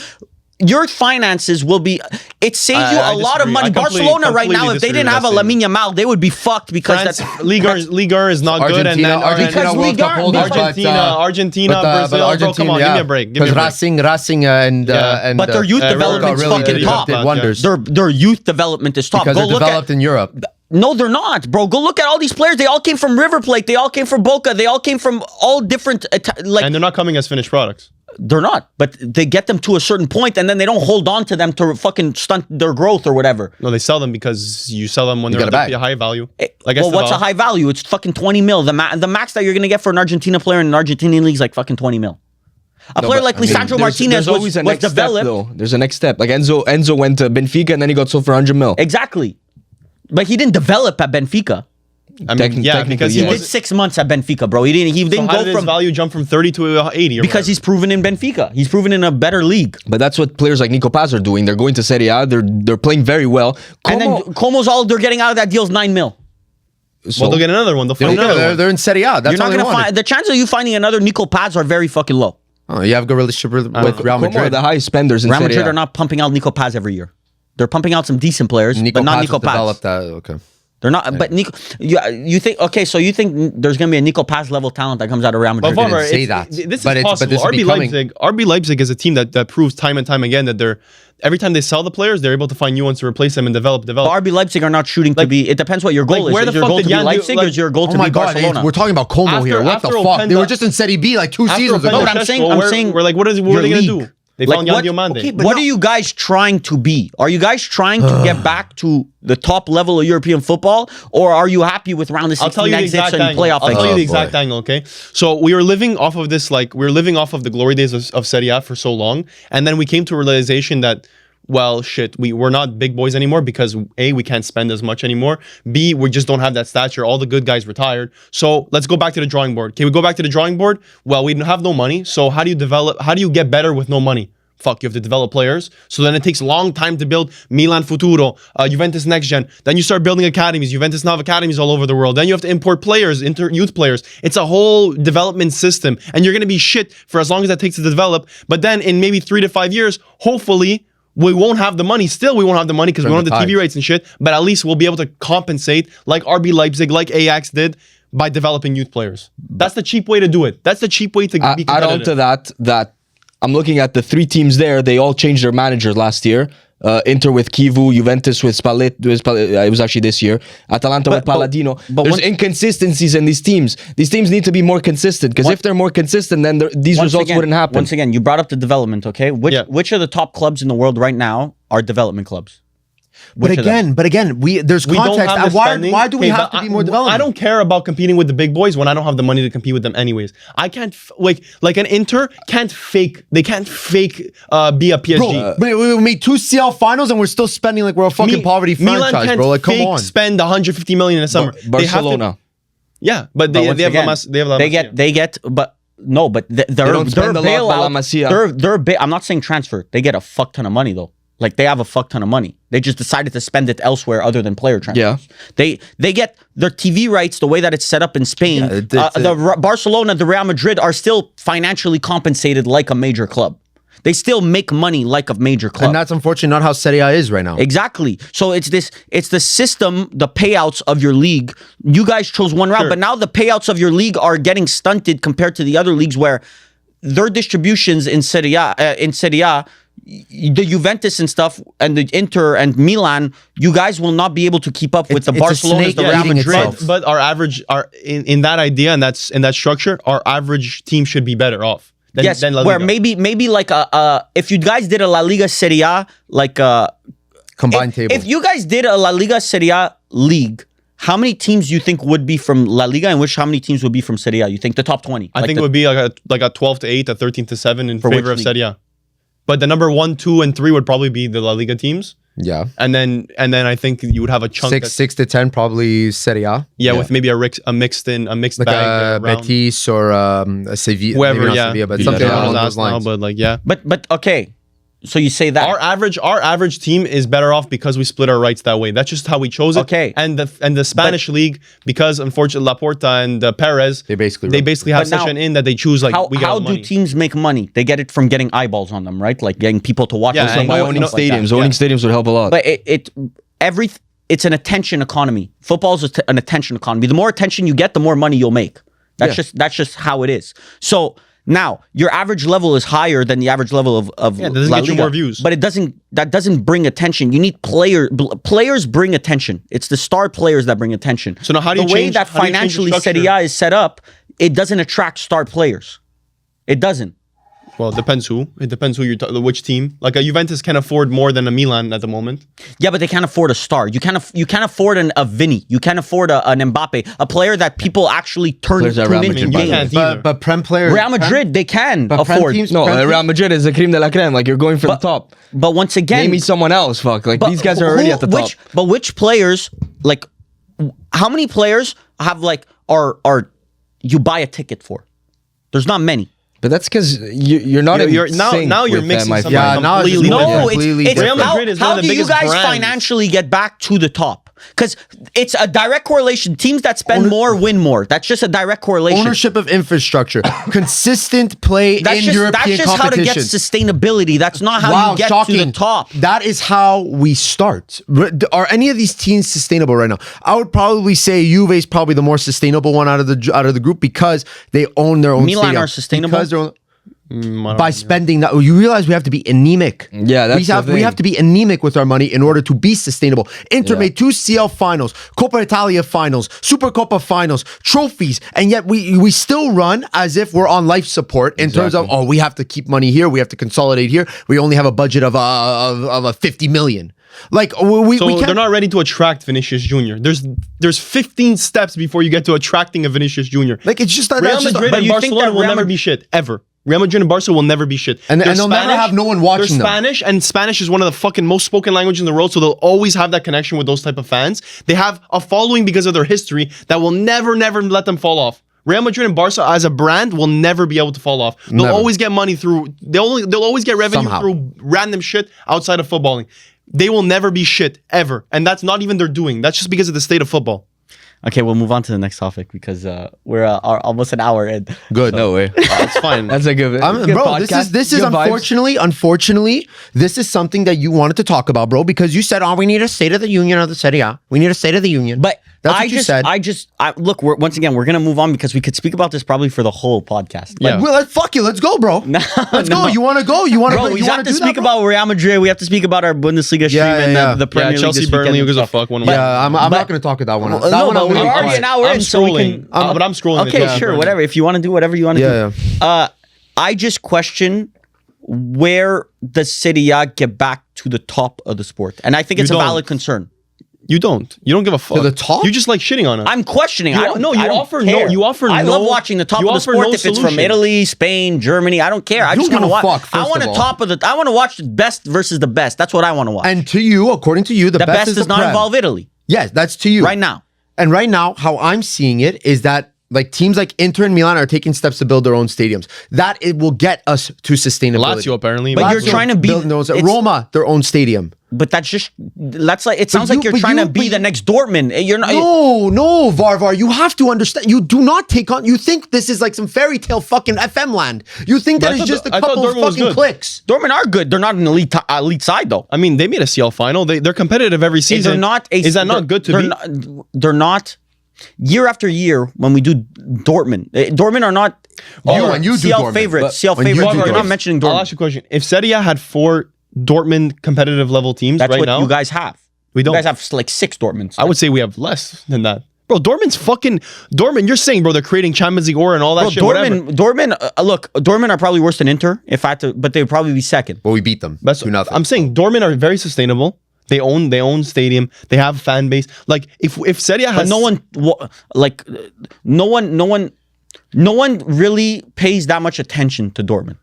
Your finances will be. It saves you I a lot of disagree. money. I Barcelona right completely now, if they disagree didn't with have a that Lamine Yamal, they would be fucked because France, that's Ligue 1 is not good, and then Because World Cup Liga- holders, Argentina, Brazil, bro, come on, give me a break. Give me a Because break. Racing and Yeah. and But their youth development's really fucking top. did wonders their youth development is top. because Go they're look at developed in Europe. No, they're not, bro. Go look at all these players. They all came from River Plate. They all came from Boca. They all came from all different like. And they're not coming as finished products. They're not, but they get them to a certain point, and then they don't hold on to them to fucking stunt their growth or whatever. No, they sell them because you sell them when You they're got a bag. a high value. Well, what's a high value? It's fucking 20 mil. The max that you're gonna get for an Argentina player in an Argentinian league is like fucking 20 mil. A player like Lisandro Martinez there's always was a next developed. step, though. There's a next step. Like Enzo went to Benfica and then he got sold for 100 mil. Exactly, but he didn't develop at Benfica. I mean, yeah, technically, because yeah. he He did was. 6 months at Benfica, bro. He didn't So how go did his from value jump from 30 to 80? Or because whatever? he's proven in Benfica. He's proven in a better league. But that's what players like Nico Paz are doing. They're going to Serie A. They're playing very well. And then Como's all they're getting out of that deal is 9 mil. Well, they'll get another one. They'll find another one. They're in Serie A. That's You're not all they gonna wanted. find the chances of you finding another Nico Paz are very fucking low. Oh, you have a good relationship with Real Como are Madrid. the highest spenders in Real Serie Madrid A. are not pumping out Nico Paz every year. They're pumping out some decent players, Nico but not Paz Nico Paz. developed that. Okay. They're not. But Nico, you think okay? So you think there's gonna be a Nico Paz level talent that comes out of Real Madrid? But Varvar, say that. This But is it's- possible. but this is RB Leipzig is a team that proves time and time again that they're every time they sell the players, they're able to find new ones to replace them and develop. But RB Leipzig are not shooting to be. It depends what your goal is. where Is the your fuck goal did to be Jan do- Leipzig or is your goal to Oh my be God, Barcelona? we're talking about Como After- here. What the after fuck? They were Openda- just in Serie B like 2 seasons Openda ago. No, but I'm saying- we're like, what are your they gonna league. do? They Like found what? Yan Diomande. Okay, but What no- are you guys trying to be? Are you guys trying to get back to the top level of European football, or are you happy with round of I'll 16 tell you the exits exact and angle. playoff I'll tell you exits? the exact angle, okay? So we were living off of this, like, we were living off of the glory days of Serie A for so long. And then we came to a realization that, well, shit, we're not big boys anymore because A, we can't spend as much anymore. B, we just don't have that stature. All the good guys retired. So let's go back to the drawing board. Can we go back to the drawing board? Well, we have no money. So how do you get better with no money? Fuck, you have to develop players. So then it takes a long time to build Milan Futuro, Juventus Next Gen. Then you start building academies. Juventus now have academies all over the world. Then you have to import players, youth players. It's a whole development system. And you're going to be shit for as long as that takes to develop. But then in maybe 3 to 5 years, hopefully, we won't have the money. Still, we won't have the money because we don't have the TV rights and shit. But at least we'll be able to compensate like RB Leipzig, like Ajax did by developing youth players. That's the cheap way to do it. That's the cheap way to be competitive. Add on to that I'm looking at the 3 teams there. They all changed their manager last year. Inter with Kivu, Juventus with Spalletti. It was actually this year. Atalanta with Palladino. but There's inconsistencies in these teams. These teams need to be more consistent because if they're more consistent, then these results wouldn't happen. Once again, you brought up the development, okay? Which of the top clubs in the world right now are development clubs? But again, there's We don't context. have the Why spending. do we Okay, have but to be more development? I don't care about competing with the big boys when I don't have the money to compete with them anyways. I can't like an Inter can't fake. They can't fake be a PSG. Bro, we made 2 CL finals and we're still spending like we're a fucking poverty Milan franchise, can't bro. Like, come fake on. spend 150 million in the summer. They have to- Barcelona. yeah, but they have again, La Masia. they get, but no, but their don't spend a lot by La Masia. bailout. I'm not saying transfer. They get a fuck ton of money though. Like they have a fuck ton of money. They just decided to spend it elsewhere other than player transfers. Yeah. They get their TV rights the way that it's set up in Spain. Yeah, Barcelona, the Real Madrid are still financially compensated like a major club. They still make money like a major club. And that's unfortunately not how Serie A is right now. Exactly. So it's the system, the payouts of your league. You guys chose one route, but now the payouts of your league are getting stunted compared to the other leagues where their distributions in Serie A, the Juventus and stuff, and the Inter and Milan, you guys will not be able to keep up with the It's a Barcelona, snake the Real eating Madrid. itself. But our average, in that idea and in that structure, our average team should be better off. Yes, than La where Liga. maybe like if you guys did a La Liga Serie A, like Combined table. if you guys did a La Liga Serie A league, how many teams do you think would be from La Liga, and how many teams would be from Serie A? You think the top 20? I think it would be like a 12 to 8, a 13 to 7 in For favor which of Serie A. But the number 1, 2, and 3 would probably be the La Liga teams. Yeah. And then I think you would have a chunk 6 to 10 probably Serie A. with maybe a mixed Like bag a Betis or a Sevilla. whoever, maybe not yeah. Sevilla, but Villarreal something along is those asked now, lines. but like yeah. But okay, so you say that Our average team is better off because we split our rights that way. That's just how we chose it. Okay. And the Spanish league, because unfortunately Laporta and Perez, They basically have But such now, an in that they choose like we get how all the do money. teams make money? They get it from getting eyeballs on them, right? Like getting people to watch. Yeah, them and By no- owning no- stadiums. yeah. Owning stadiums would help a lot. But it's an attention economy. Football is an attention economy. The more attention you get, the more money you'll make. That's just how it is. So now your average level is higher than the average level of Yeah, it doesn't La get you Liga, more views. But that doesn't bring attention. You need players bring attention. It's the star players that bring attention. So now how do you the way change- that how do you change the financially structure? Serie A is set up, it doesn't attract star players. It doesn't. Well, it depends who. It depends who which team. Like a Juventus can afford more than a Milan at the moment. Yeah, but they can't afford a star. You can't afford a Vinny. You can't afford an Mbappe, a player that people actually Players at tune Real into Madrid, by the way. games. Can't either. But Prem players. Real Madrid, they can But Prem afford. teams- No, Prem Real Madrid is the cream de la creme. Like you're going for the top. But once again, Name me someone else. Fuck. Like but these guys are already at the top. Which players, like, how many players have like are you buy a ticket for? There's not many. But that's because you're not You're- in now- sync now you're with mixing them, I something find. Yeah, now it's completely more- different. No, completely it's Real Madrid is how one of the do you biggest guys brands. financially get back to the top? Because it's a direct correlation. Teams that spend more win more. That's just a direct correlation. Ownership of infrastructure, consistent play in European That's just how to get sustainability. That's not how you get to the top. That is how we start. Are any of these teams sustainable right now? I would probably say Juve is probably the more sustainable one out of the group because they own their own Milan stadium. are sustainable? Because they're by spending that. You realize we have to be anemic. Yeah, that's the thing. We have to be anemic with our money in order to be sustainable. Inter made 2 CL finals, Coppa Italia finals, Supercoppa finals, trophies, and yet we still run as if we're on life support in terms of, we have to keep money here, we have to consolidate here. We only have a budget of a 50 million. Like we can't. They're not ready to attract Vinicius Jr. There's 15 steps before you get to attracting a Vinicius Jr. Like it's just Real Madrid and Barcelona will never be shit ever. Real Madrid and Barca will never be shit. And they'll never have no one watching them. Spanish, and Spanish is one of the fucking most spoken languages in the world, so they'll always have that connection with those type of fans. They have a following because of their history that will never let them fall off. Real Madrid and Barca as a brand will never be able to fall off. They'll always get money through. They'll always get revenue through random shit outside of footballing. They will never be shit ever, and that's not even their doing. That's just because of the state of football. Okay, we'll move on to the next topic because we're almost an hour in. Good. No way. It's fine. That's a good, good bro, podcast. this is Good vibes. unfortunately, this is something that you wanted to talk about, bro, because you said, we need a State of the Union of the Serie A. We need a State of the Union. But that's what you said. Look, once again, we're going to move on because we could speak about this probably for the whole podcast. Yeah. Well, fuck you. Let's go, bro. Let's go. You want to go? You want to Bro, we have to speak about Real Madrid. We have to speak about our Bundesliga stream and the Premier League. Chelsea, Burnley, who gives a fuck? I'm not going to talk about one. We're already an hour in, so we can... but I'm scrolling. Okay, sure, whatever. If you want to do whatever you want to do. I just question where does Serie A get back to the top of the sport? And I think it's a valid concern. You don't give a fuck. To the top? You just like shitting on it. I'm questioning. I love watching the top of the sport if it's from Italy, Spain, Germany. I don't care. I just want to watch. I want I want to watch the best versus the best. That's what I want to watch. And to you, according to you, the best does not involve Italy. Yes, that's to you. Right now. And right now, how I'm seeing it is that like teams like Inter and Milan are taking steps to build their own stadiums. That it will get us to sustainability. Lazio apparently. But you're trying to build Roma, their own stadium. But that's like it sounds like you're trying to be the next Dortmund. You're not. No, Varvar. You have to understand. You do not take on. You think this is like some fairy tale fucking FM land. You think that it's just a couple of fucking clicks. Dortmund are good. They're not an elite side though. I mean, they made a CL final. They're competitive every season. They're not. Is that not good to be? They're not. Year after year, when we do Dortmund are not. When you do CL Dortmund, favorites. CL favorites. You're not mentioning Dortmund. I'll ask you a question. If Serie A had 4 Dortmund competitive level teams that's right what now, you guys have. We don't. You guys have like 6 Dortmunds. I would say we have less than that. Bro, Dortmund, you're saying, bro, they're creating Champions League aura and all that shit. Dortmund are probably worse than Inter, but they would probably be second. But we beat them. I'm saying Dortmund are very sustainable. They own stadium. They have a fan base. Like if Serie A has no one really pays that much attention to Dortmund.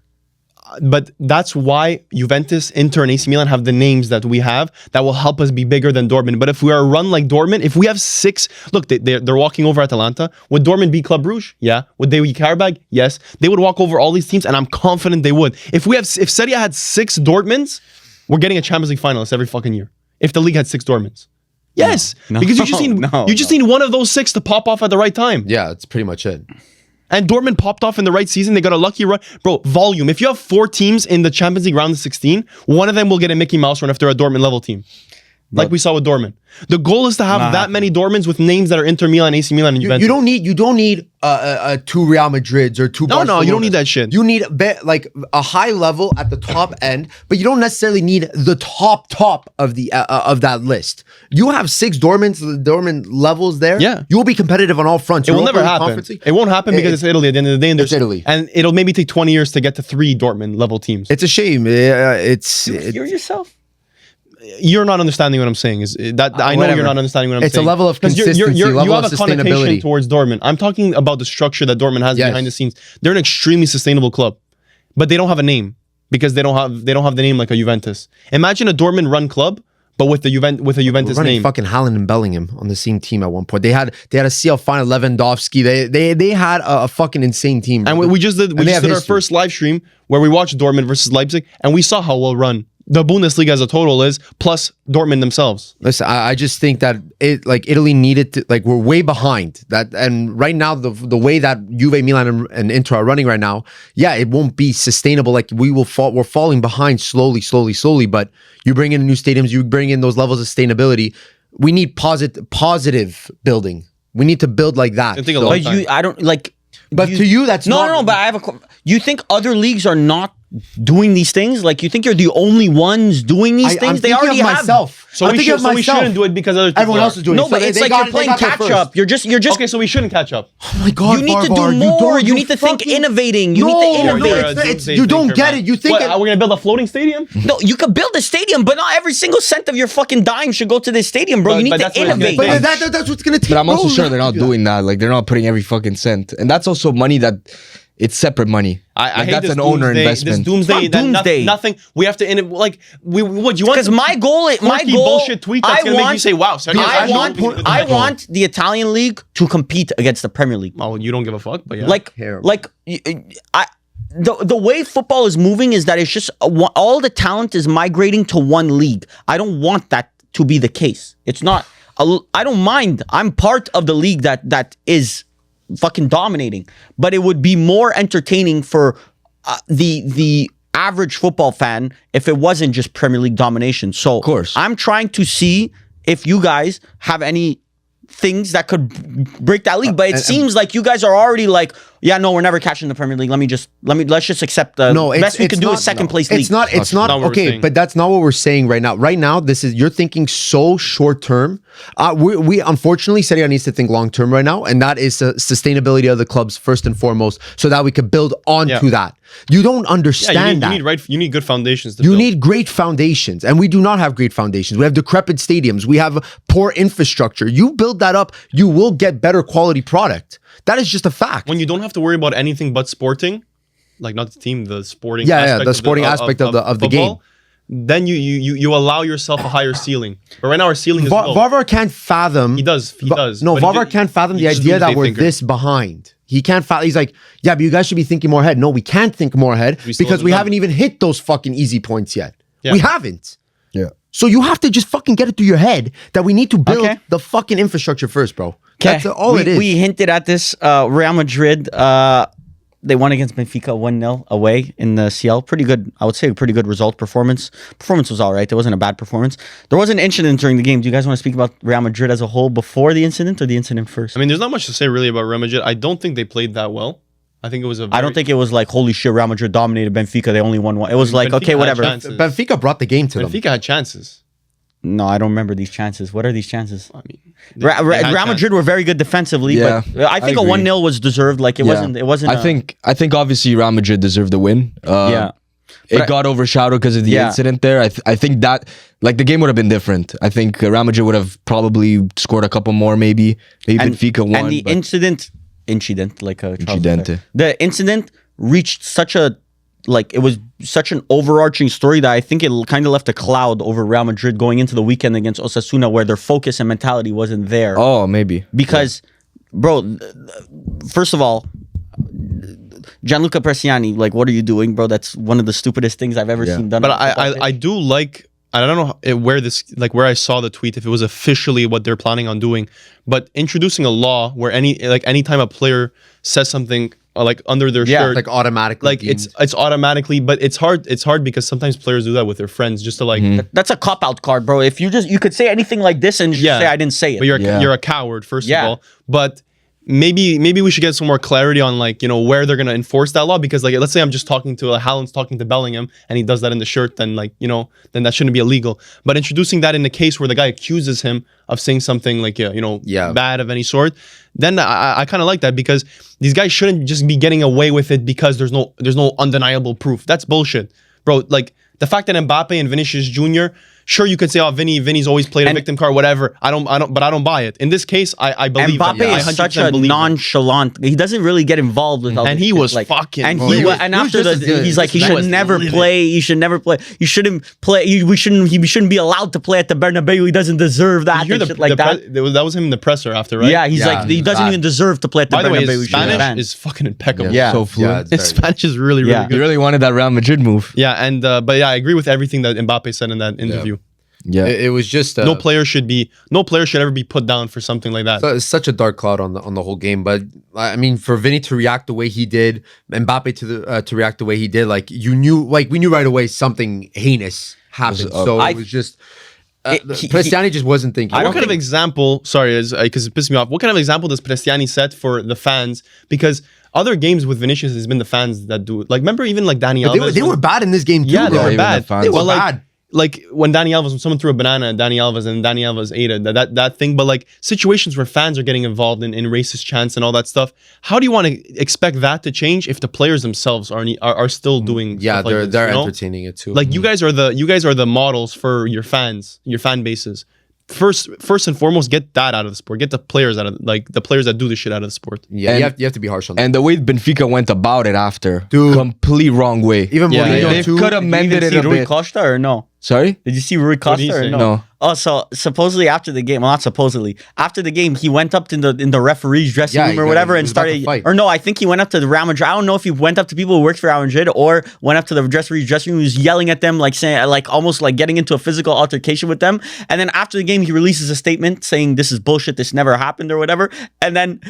But that's why Juventus, Inter, and AC Milan have the names that we have that will help us be bigger than Dortmund. But if we are a run like Dortmund, if we have 6, look, they're walking over Atalanta. Would Dortmund beat Club Brugge? Yeah. Would they beat Karabag? Yes. They would walk over all these teams, and I'm confident they would. If Serie A had 6 Dortmunds, we're getting a Champions League finalist every fucking year. If the league had 6 Dortmunds. Yes. Because you just need one of those 6 to pop off at the right time. Yeah, that's pretty much it. And Dortmund popped off in the right season. They got a lucky run. Bro, volume. If you have 4 teams in the Champions League round of 16, one of them will get a Mickey Mouse run if they're a Dortmund level team. Like we saw with Dortmund. The goal is to have that many Dortmunds with names that are Inter Milan, AC Milan, and Juventus. You don't need 2 Real Madrids or 2 Barcelonas. No, you don't need that shit. You need a high level at the top end, but you don't necessarily need the top of the of that list. You have 6 Dortmund levels there. Yeah, you will be competitive on all fronts. It will never happen. It won't happen because it's Italy at the end of the day. And it's Italy, and it'll maybe take 20 years to get to 3 Dortmund level teams. It's a shame. You're yourself. You're not understanding what I'm saying. I know you're not understanding what I'm saying. It's a level of consistency, you have a connotation towards Dortmund. I'm talking about the structure that Dortmund has behind the scenes. They're an extremely sustainable club, but they don't have a name because they don't have the name like a Juventus. Imagine a Dortmund run club, but with a Juventus name. Fucking Haaland and Bellingham on the same team at one point. They had a CL final, Lewandowski. They had a fucking insane team. And we just did our first live stream where we watched Dortmund versus Leipzig, and we saw how well run the Bundesliga as a total is, plus Dortmund themselves. Listen, I just think that Italy needed to, we're way behind that, and right now the way that Juve, Milan, and Inter are running right now, it won't be sustainable. We're falling behind slowly. But you bring in new stadiums, you bring in those levels of sustainability. We need positive building. We need to build like that. I think a lot of time. I don't like. But to you, that's no. But I have a. You think other leagues are not doing these things? Like, you think you're the only ones doing these things? They already have. Myself. So we shouldn't do it because everyone else is doing it. No, but it's like you're playing catch up. You're just. Okay, so we shouldn't catch up. Oh my God, you need to do more. You need to think innovating. You need to innovate. You don't get it. You think are we gonna build a floating stadium? No, you could build a stadium, but not every single cent of your fucking dime should go to this stadium, bro. You need to innovate. But that's what's gonna take. But I'm also sure they're not doing that. Like, they're not putting every fucking cent, and that's also money that. It's separate money. I hate that's this an owner investment. This doomsday. Doomsday. Nothing. We have to what you want? Because my goal, bullshit tweet that's gonna make you say, "Wow." I want the Italian league to compete against the Premier League. Oh, you don't give a fuck, but yeah. The way football is moving is that it's just all the talent is migrating to one league. I don't want that to be the case. It's not. I don't mind. I'm part of the league that is fucking dominating, but it would be more entertaining for the average football fan if it wasn't just Premier League domination. So of course, I'm trying to see if you guys have any things that could break that league, but it seems like you guys are already like, no, we're never catching the Premier League. Let's just accept the best we can do is second place league. It's not okay, but that's not what we're saying right now. Right now, you're thinking so short term. We unfortunately, Serie A needs to think long term right now, and that is the sustainability of the clubs first and foremost, so that we could build onto that. You don't understand that. You need good foundations. You need great foundations, and we do not have great foundations. We have decrepit stadiums. We have poor infrastructure. You build that up, you will get better quality product. That is just a fact. When you don't have to worry about anything but sporting, like not the team, the sporting the sporting aspect of the game, then you allow yourself a higher ceiling. But right now our ceiling is low. Varvar can't fathom. He does. No, Varvar can't fathom the idea that we're this behind. He can't fathom. He's like, but you guys should be thinking more ahead. No, we can't think more ahead because we haven't even hit those fucking easy points yet. Yeah. We haven't. Yeah. So you have to just fucking get it through your head that we need to build the fucking infrastructure first, bro. That's all it is. We hinted at this. Real Madrid, they won against Benfica 1-0 away in the CL. Pretty good, I would say, a pretty good result. Performance was all right. It wasn't a bad performance. There was an incident during the game. Do you guys want to speak about Real Madrid as a whole before the incident or the incident first? I mean, there's not much to say really about Real Madrid. I don't think they played that well. I think it was I don't think it was like, holy shit, Real Madrid dominated Benfica. They only won one. It was like, okay, whatever. Benfica brought the game to them. Benfica had chances. No, I don't remember these chances. What are these chances? I mean, Real Madrid were very good defensively, but I think a 1-0 was deserved. Like it wasn't. I think obviously Real Madrid deserved the win. It got overshadowed because of the incident there. I think that the game would have been different. I think Real Madrid would have probably scored a couple more, maybe Benfica won. And the incident, the incident reached such a. It was such an overarching story that I think it kind of left a cloud over Real Madrid going into the weekend against Osasuna, where their focus and mentality wasn't there. Oh, maybe. Because, bro, first of all, Gianluca Bresciani, what are you doing, bro? That's one of the stupidest things I've ever seen done. But I do like, I don't know where I saw the tweet, if it was officially what they're planning on doing, but introducing a law where anytime a player says something under their shirt, automatically, it's automatically, but it's hard because sometimes players do that with their friends just to That's a cop out card, bro. If you could say anything like this and just say I didn't say it, but you're a coward first of all. But maybe we should get some more clarity on where they're gonna enforce that law, because let's say I'm just talking to Haaland's talking to Bellingham and he does that in the shirt, then then that shouldn't be illegal. But introducing that in the case where the guy accuses him of saying something bad of any sort, then I kind of like that, because these guys shouldn't just be getting away with it because there's no undeniable proof. That's bullshit, bro. The fact that Mbappe and Vinicius Jr. sure you could say, oh, Vinny's always played a victim card, whatever. I don't buy it. In this case, I believe Mbappe that. is such a nonchalant. He doesn't really get involved with all and this he shit. was like, fucking. And bro. after he's like, he should never play. He should never play. You shouldn't play. He shouldn't be allowed to play at the Bernabeu. He doesn't deserve that. You hear Shit like that. That was him in the presser after, right? Yeah, he's like, he doesn't even deserve to play at the By the Bernabeu. way, his Spanish is fucking impeccable. Yeah. So fluent. His Spanish is really, really Yeah. good. He really wanted that Real Madrid move. Yeah, and but yeah, I agree with everything that Mbappe said in that interview. Yeah. It was just No player should ever be put down for something like that. So it's such a dark cloud on the whole game. But I mean, for Vinny to react the way he did, Mbappe to react the way he did, like we knew right away something heinous happened. So it was just Prestiani just wasn't thinking. What kind of example? Sorry, because it pissed me off. What kind of example does Prestiani set for the fans? Because other games with Vinicius has been the fans that do it. Like, remember even like Dani Alves? They were bad in this game too. Yeah, they bro. were bad. They were bad. Like when Dani Alves, when someone threw a banana at Dani Alves and Dani Alves ate it, that thing. But like situations where fans are getting involved in racist chants and all that stuff. How do you want to expect that to change if the players themselves are still doing? Yeah, stuff like they're this, entertaining it too. Like you guys are the models for your fans, your fan bases. First and foremost, get that out of the sport. Get the players out of the players that do this shit out of the sport. Yeah, you have to be harsh on that. And the way Benfica went about it after, Dude. complete wrong way. Even Mourinho They too. could have mended it Did a you see Rui bit. Costa or no? Sorry? Did you see Rui Costa he or say? no? No. Oh, so supposedly after the game, well, not supposedly, after the game, he went up in the referee's dressing Yeah, room or he whatever was and about to started, fight. or no, I think he went up to the Real Madrid. I don't know if he went up to people who worked for Real Madrid or went up to the referee's dressing room. He was yelling at them, like saying, like almost like getting into a physical altercation with them. And then after the game, he releases a statement saying this is bullshit, this never happened or whatever. And then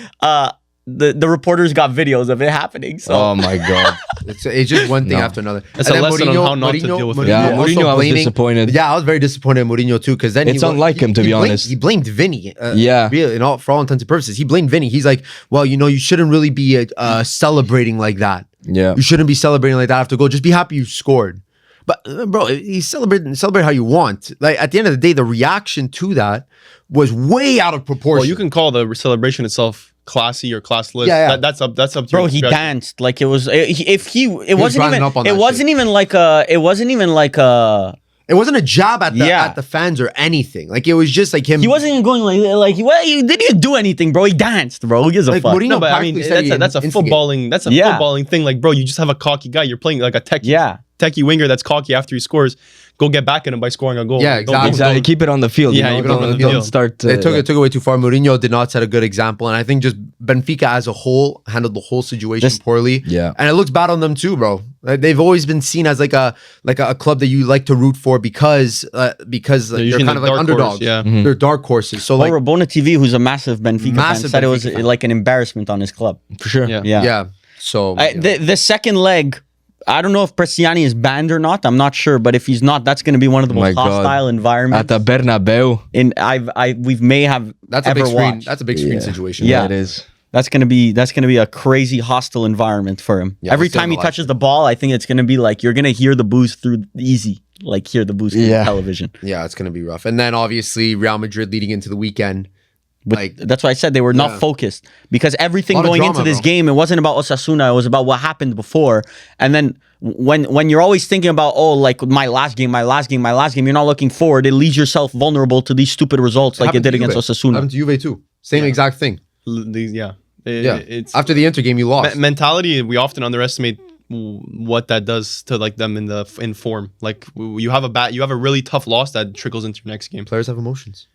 the reporters got videos of it happening. So Oh my God. It's just one thing after another. That's And a then lesson on how not to deal with it. Yeah, also Mourinho, I was blaming- disappointed. Yeah, I was very disappointed in Mourinho too, because then It's unlike him, to be honest. He blamed Vinny. Yeah. really, for all intents and purposes, he blamed Vinny. He's like, well, you shouldn't really be celebrating like that. Yeah. You shouldn't be celebrating like that after a goal. Just be happy you scored. But bro, you celebrate how you want. Like at the end of the day, the reaction to that was way out of proportion. Well, you can call the celebration itself classy or classless. Yeah. That's up to bro, your he discretion. danced like it was. It was wasn't running even. up on It that wasn't shit. even like a. It wasn't even like a. It wasn't a jab at Yeah. at the fans or anything. Like it was just like him. He wasn't even going like. Well, he didn't even do anything, bro. He danced, bro. Who gives a Like, fuck? Mourinho No, but I mean practically said that's a he instigated. Yeah. footballing thing. Like, bro, you just have a cocky guy. You're playing like a techie winger that's cocky after he scores. Go get back at him by scoring a goal. Yeah, Don't- Exactly. Keep it on the field. Yeah, you keep know? it on the Don't field. start. They took it away too far. Mourinho did not set a good example, and I think just Benfica as a whole handled the whole situation poorly. Yeah. and it looks bad on them too, bro. Like, they've always been seen as like a club that you like to root for because they're usually kind of the like dark underdogs. horse, yeah. They're dark horses. So like, Rabona TV, who's a massive Benfica fan, said it was Benfica fan. like an embarrassment on his club. For sure. Yeah. Yeah. So The second leg, I don't know if Prestiani is banned or not. I'm not sure, but if he's not, that's going to be one of the My most God. hostile environments. At the Bernabeu. We may have that's a ever big screen. watched. That's a big screen situation. Yeah. It is. That's gonna be a crazy hostile environment for him. Yeah, Every let's stay time on he the touches the ball, I think it's gonna be like you're gonna hear the booze through hear the booze through the television. Yeah, it's gonna be rough. And then obviously Real Madrid leading into the weekend. Like That's why I said they were not focused because everything Lot of going drama, into this bro. game, it wasn't about Osasuna. It was about what happened before. And then when you're always thinking about like my last game, you're not looking forward. It leaves yourself vulnerable to these stupid results like it happened did to against Juve. Osasuna. Happened to Juve too. Same exact thing. Yeah. It's After the Inter game, you lost. mentality. We often underestimate what that does to like them in form. Like you have a really tough loss that trickles into your next game. Players have emotions.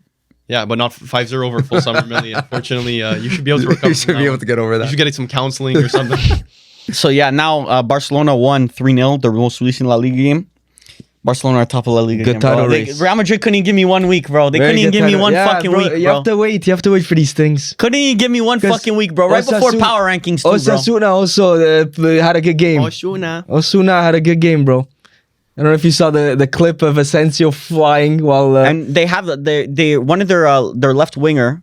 Yeah, but not 5-0 over full summer, Mili. Unfortunately, you should be able to recover. You should be able to get over You that. should get some counseling or something. So yeah, now Barcelona won 3-0, the most recent La Liga game. Barcelona are top of La Liga. Good game, bro. title race. Real Madrid couldn't even give me 1 week, bro. They couldn't even give me one fucking week, bro. You have to wait. You have to wait for these things. Couldn't even give me one fucking week, bro. Right before power rankings, too, bro. Osasuna also had a good game. Osasuna had a good game, bro. I don't know if you saw the clip of Asensio flying while And they have they one of their left winger,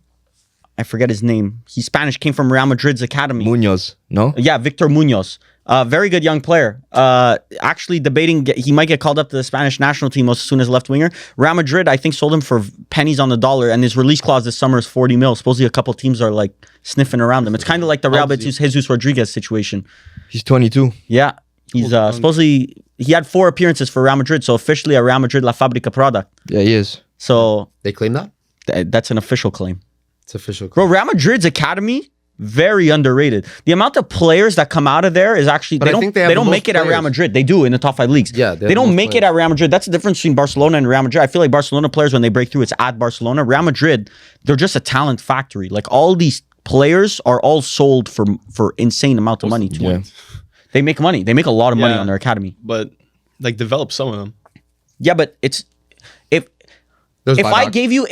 I forget his name. He's Spanish, came from Real Madrid's academy. Munoz, no? Yeah, Victor Munoz. Very good young player. Actually debating, he might get called up to the Spanish national team as soon as left winger. Real Madrid, I think, sold him for pennies on the dollar, and his release clause this summer is 40 mil. Supposedly a couple teams are like sniffing around him. It's kind of like the Real Betis Jesus Rodriguez situation. He's 22. Yeah. He's supposedly he had 4 appearances for Real Madrid, so officially a Real Madrid La Fabrica product. Yeah, he is. So They claim that? that's an official claim. It's official. Bro, Real Madrid's academy, very underrated. The amount of players that come out of there is actually But I think they have the don't most make it at Real players. Madrid. They do in the top 5 leagues. Yeah, they don't make it at Real Madrid. That's the difference between Barcelona and Real Madrid. I feel like Barcelona players, when they break through, it's at Barcelona. Real Madrid, they're just a talent factory. Like all these players are all sold for insane amount of money to win. They make money. They make a lot of money on their academy. But like develop some of them. Yeah, but it's if There's I gave you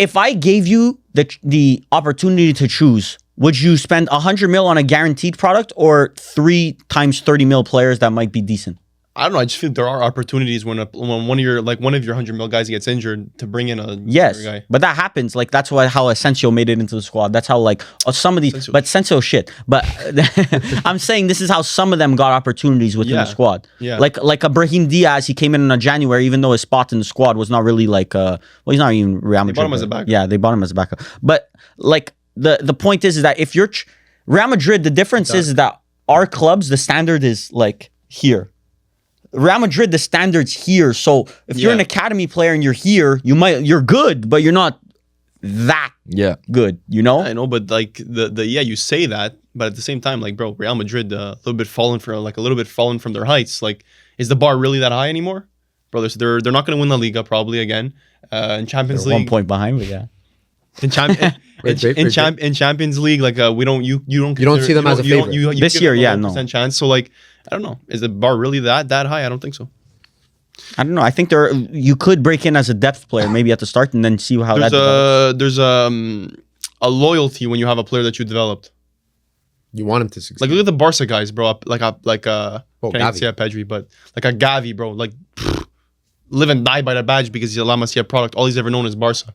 the opportunity to choose, would you spend 100 mil on a guaranteed product or 3 times 30 mil players that might be decent? I don't know. I just feel there are opportunities when one of your 100 mil guys gets injured to bring in a Yes, guy. but that happens. Like that's how Asensio made it into the squad. That's how some of these. Asensio. But Asensio shit. But I'm saying this is how some of them got opportunities within the squad. Yeah. Like a Brahim Diaz, he came in January, even though his spot in the squad was not really like. Well, he's not even Real Madrid. bought him as a but- backup. Yeah, they bought him as a backup. But like the point is that if you're Real Madrid, the difference is that our clubs, the standard is like here. Real Madrid, the standard's here. So if you're an academy player and you're here, you're good, but you're not that good, you know? I know, but like you say that, but at the same time, like bro, Real Madrid a little bit fallen from their heights. Like, is the bar really that high anymore? Brothers, they're not going to win La Liga probably again. In Champions They're League, 1 point behind, but yeah. in Champions League, like you don't see them as a favorite. This give year, them a yeah, 100% no. chance. So like, I don't know, is the bar really that high? I don't think so. I don't know. I think you could break in as a depth player maybe at the start and then see how that develops. There's a loyalty when you have a player that you developed. You want him to succeed. Like look at the Barca guys, bro. Can't Gavi. say a Pedri, but like a Gavi, bro. Like live and die by the badge because he's a La Masia product. All he's ever known is Barca.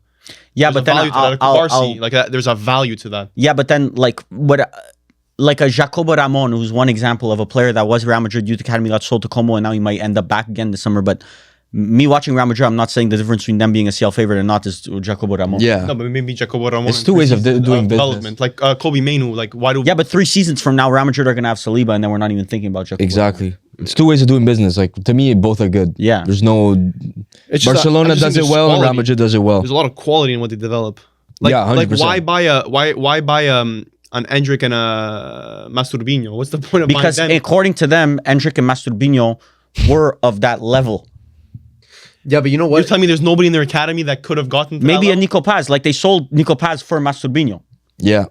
Yeah, There's but then there's a value to that. yeah, but then like a Jacobo Ramon, who's one example of a player that was Real Madrid Youth Academy, got sold to Como, and now he might end up back again this summer. But me watching Real Madrid, I'm not saying the difference between them being a CL favorite and not is Jacobo Ramon. Yeah. No, but maybe Jacobo Ramon. It's 2 ways of doing development. Like Kobe Mainu. Like why do? Yeah, but 3 seasons from now, Real Madrid are gonna have Saliba, and then we're not even thinking about Jacobo. Exactly. It's 2 ways of doing business. Like to me, both are good. Yeah. There's no. It's just Barcelona I'm just does saying it there's well, and Real quality. Madrid does it well. There's a lot of quality in what they develop. Like, Yeah, 100%. like why buy an Endrick and a Masturbino? What's the point of Because buying them? according to them, Endrick and Masturbino were of that level. Yeah, but you know You're what? telling me there's nobody in their academy that could have gotten to Maybe that a level? Nico Paz, like they sold Nico Paz for Masturbino. Yeah.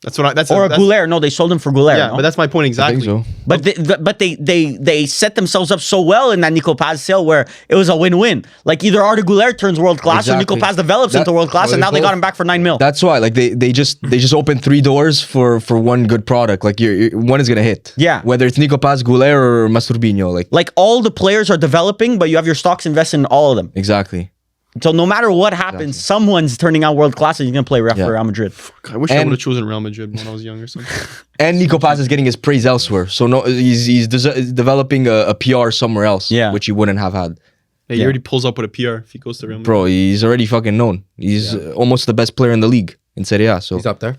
That's what I. That's Or a that's, Goulart. No, they sold him for Goulart. Yeah, no? but that's my point I exactly. think so. But they set themselves up so well in that Nico Paz sale where it was a win-win. Like either Arda Goulart turns world class or Nico Exactly. Paz develops into world class, and now they got him back for 9 mil. That's why, like they just opened 3 doors for one good product. Like one is gonna hit. Yeah. Whether it's Nico Paz, Goulart, or Masturbino, Like all the players are developing, but you have your stocks invested in all of them. exactly. So no matter what happens, someone's turning out world class, and you're gonna play for Real Madrid. I wish I And- would have chosen Real Madrid when I was younger. So. And Nico Paz is getting his praise elsewhere. So no, he's developing a PR somewhere else. Yeah. Which he wouldn't have had. He already pulls up with a PR if he goes to Real Madrid. Bro, he's already fucking known. He's almost the best player in the league in Serie A. So He's up there.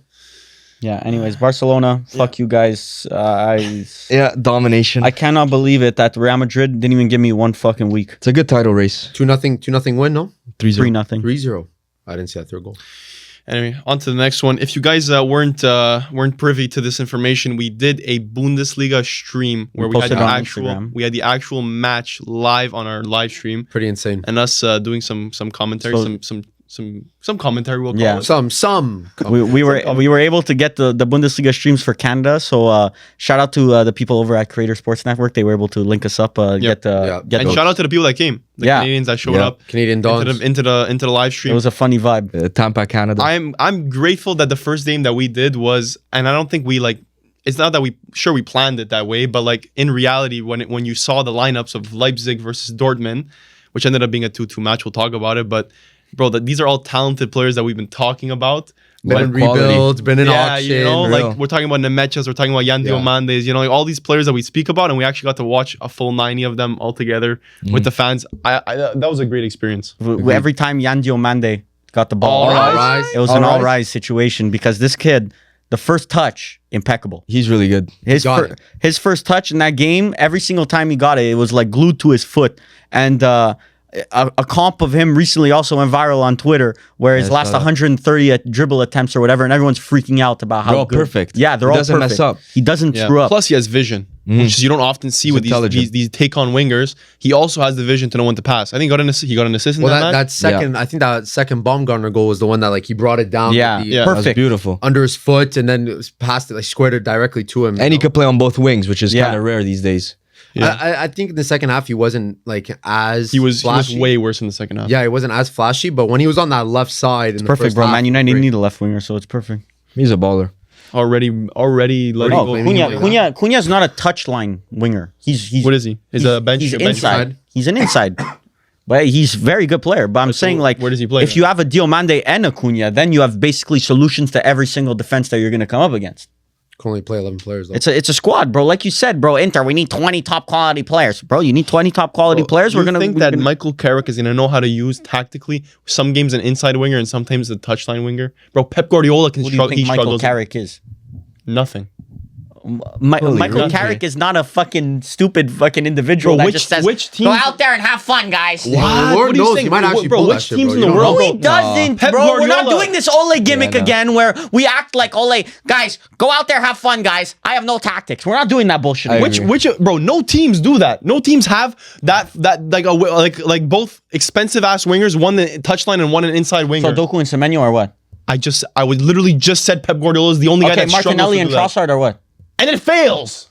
Yeah. Anyways, Barcelona, fuck you guys. yeah, domination. I cannot believe it that Real Madrid didn't even give me 1 fucking week. It's a good title race. 2-0 win, no? 3-0. 3-0. 3-0. I didn't see that third goal. Anyway, on to the next one. If you guys weren't privy to this information, we did a Bundesliga stream where we had posted the it on actual Instagram. actual match live on our live stream, Pretty insane. and us doing some commentary, So- some commentary. We'll call Yeah. it. Some. We were able to get the Bundesliga streams for Canada. So shout out to the people over at Creator Sports Network. They were able to link us up. Get And those. shout out to the people that came, the Yeah. Canadians that showed Yeah. up Canadian dogs. into the live It stream. was a funny vibe. Tampa, Canada. I'm grateful that the first game that we did was, and I don't think we like. It's not that we planned it that way, but like in reality, when you saw the lineups of Leipzig versus Dortmund, which ended up being a 2-2 match, we'll talk about it. But bro, these are all talented players that we've been talking about. Been in quality. rebuilds, been in auction. You know, real. like we're talking about Nemechas, we're talking about Yan Diomandes, you know, like all these players that we speak about, and we actually got to watch a full 90 of them all together with the fans. I that was a great experience. Every time Yan Diomande got the ball, All Rise. it was an all rise situation because this kid, The first touch, impeccable. He's really good. His first touch in that game, every single time he got it, it was like glued to his foot. And a comp of him recently also went viral on Twitter, where his last 130 dribble attempts or whatever, and everyone's freaking out about how they're all good. perfect. Yeah, they're all doesn't perfect. mess up. He doesn't Yeah. screw up. Plus, he has vision, which is you don't often see with these take-on wingers. He also has the vision to know when to pass. I think he got an assist in Well, that match. that second, I think that second Baumgartner goal was the one that like he brought it down. Yeah, with the, perfect. That's beautiful. under his foot, and then it was passed it, like squared it directly to him. And he could play on both wings, which is kind of rare these days. Yeah. I think in the second half he wasn't like as He was flashy. way worse in the second half. Yeah, he wasn't as flashy, but when he was on that left side, in the Perfect, first bro. half, Man United great. need a left winger, so it's perfect. He's a baller. Already letting Oh, go. Cunha's not a touchline winger. He's What is he? He's a bench. He's a bench inside. guy. He's an inside. But he's a very good player. But I'm saying, like, where does he play if then? you have a Diomande and a Cunha, then you have basically solutions to every single defense that you're going to come up against. Can only play 11 players though. It's a squad, bro. Like you said, bro. Inter, we need 20 top quality players, bro. You need 20 top quality players. You think that Michael Carrick is gonna know how to use tactically some games an inside winger and sometimes a touchline winger? Bro, Pep Guardiola can Who do you struggle. think He Michael struggles. Carrick is? Nothing. Michael nothing. Carrick is not a fucking stupid fucking individual Bro, that just says, which team? go out there and have fun, guys. Lord What are you knows, saying? he might actually Bro, pull that which shit, teams bro. in the You don't world? No, know. he doesn't, Pep bro. We're not Guardiola. doing this Ole gimmick Yeah, no. again where we act like Ole. Guys, go out there, have fun, guys. I have no tactics. We're not doing that bullshit. I anymore. agree. Bro, no teams do that. No teams have that like both expensive ass wingers, one in touchline and one an inside winger. So Doku and Semenyo or what? I would literally just said Pep Guardiola is the only guy Okay, that struggles Martinelli to and do that. Trossard or what? And it fails.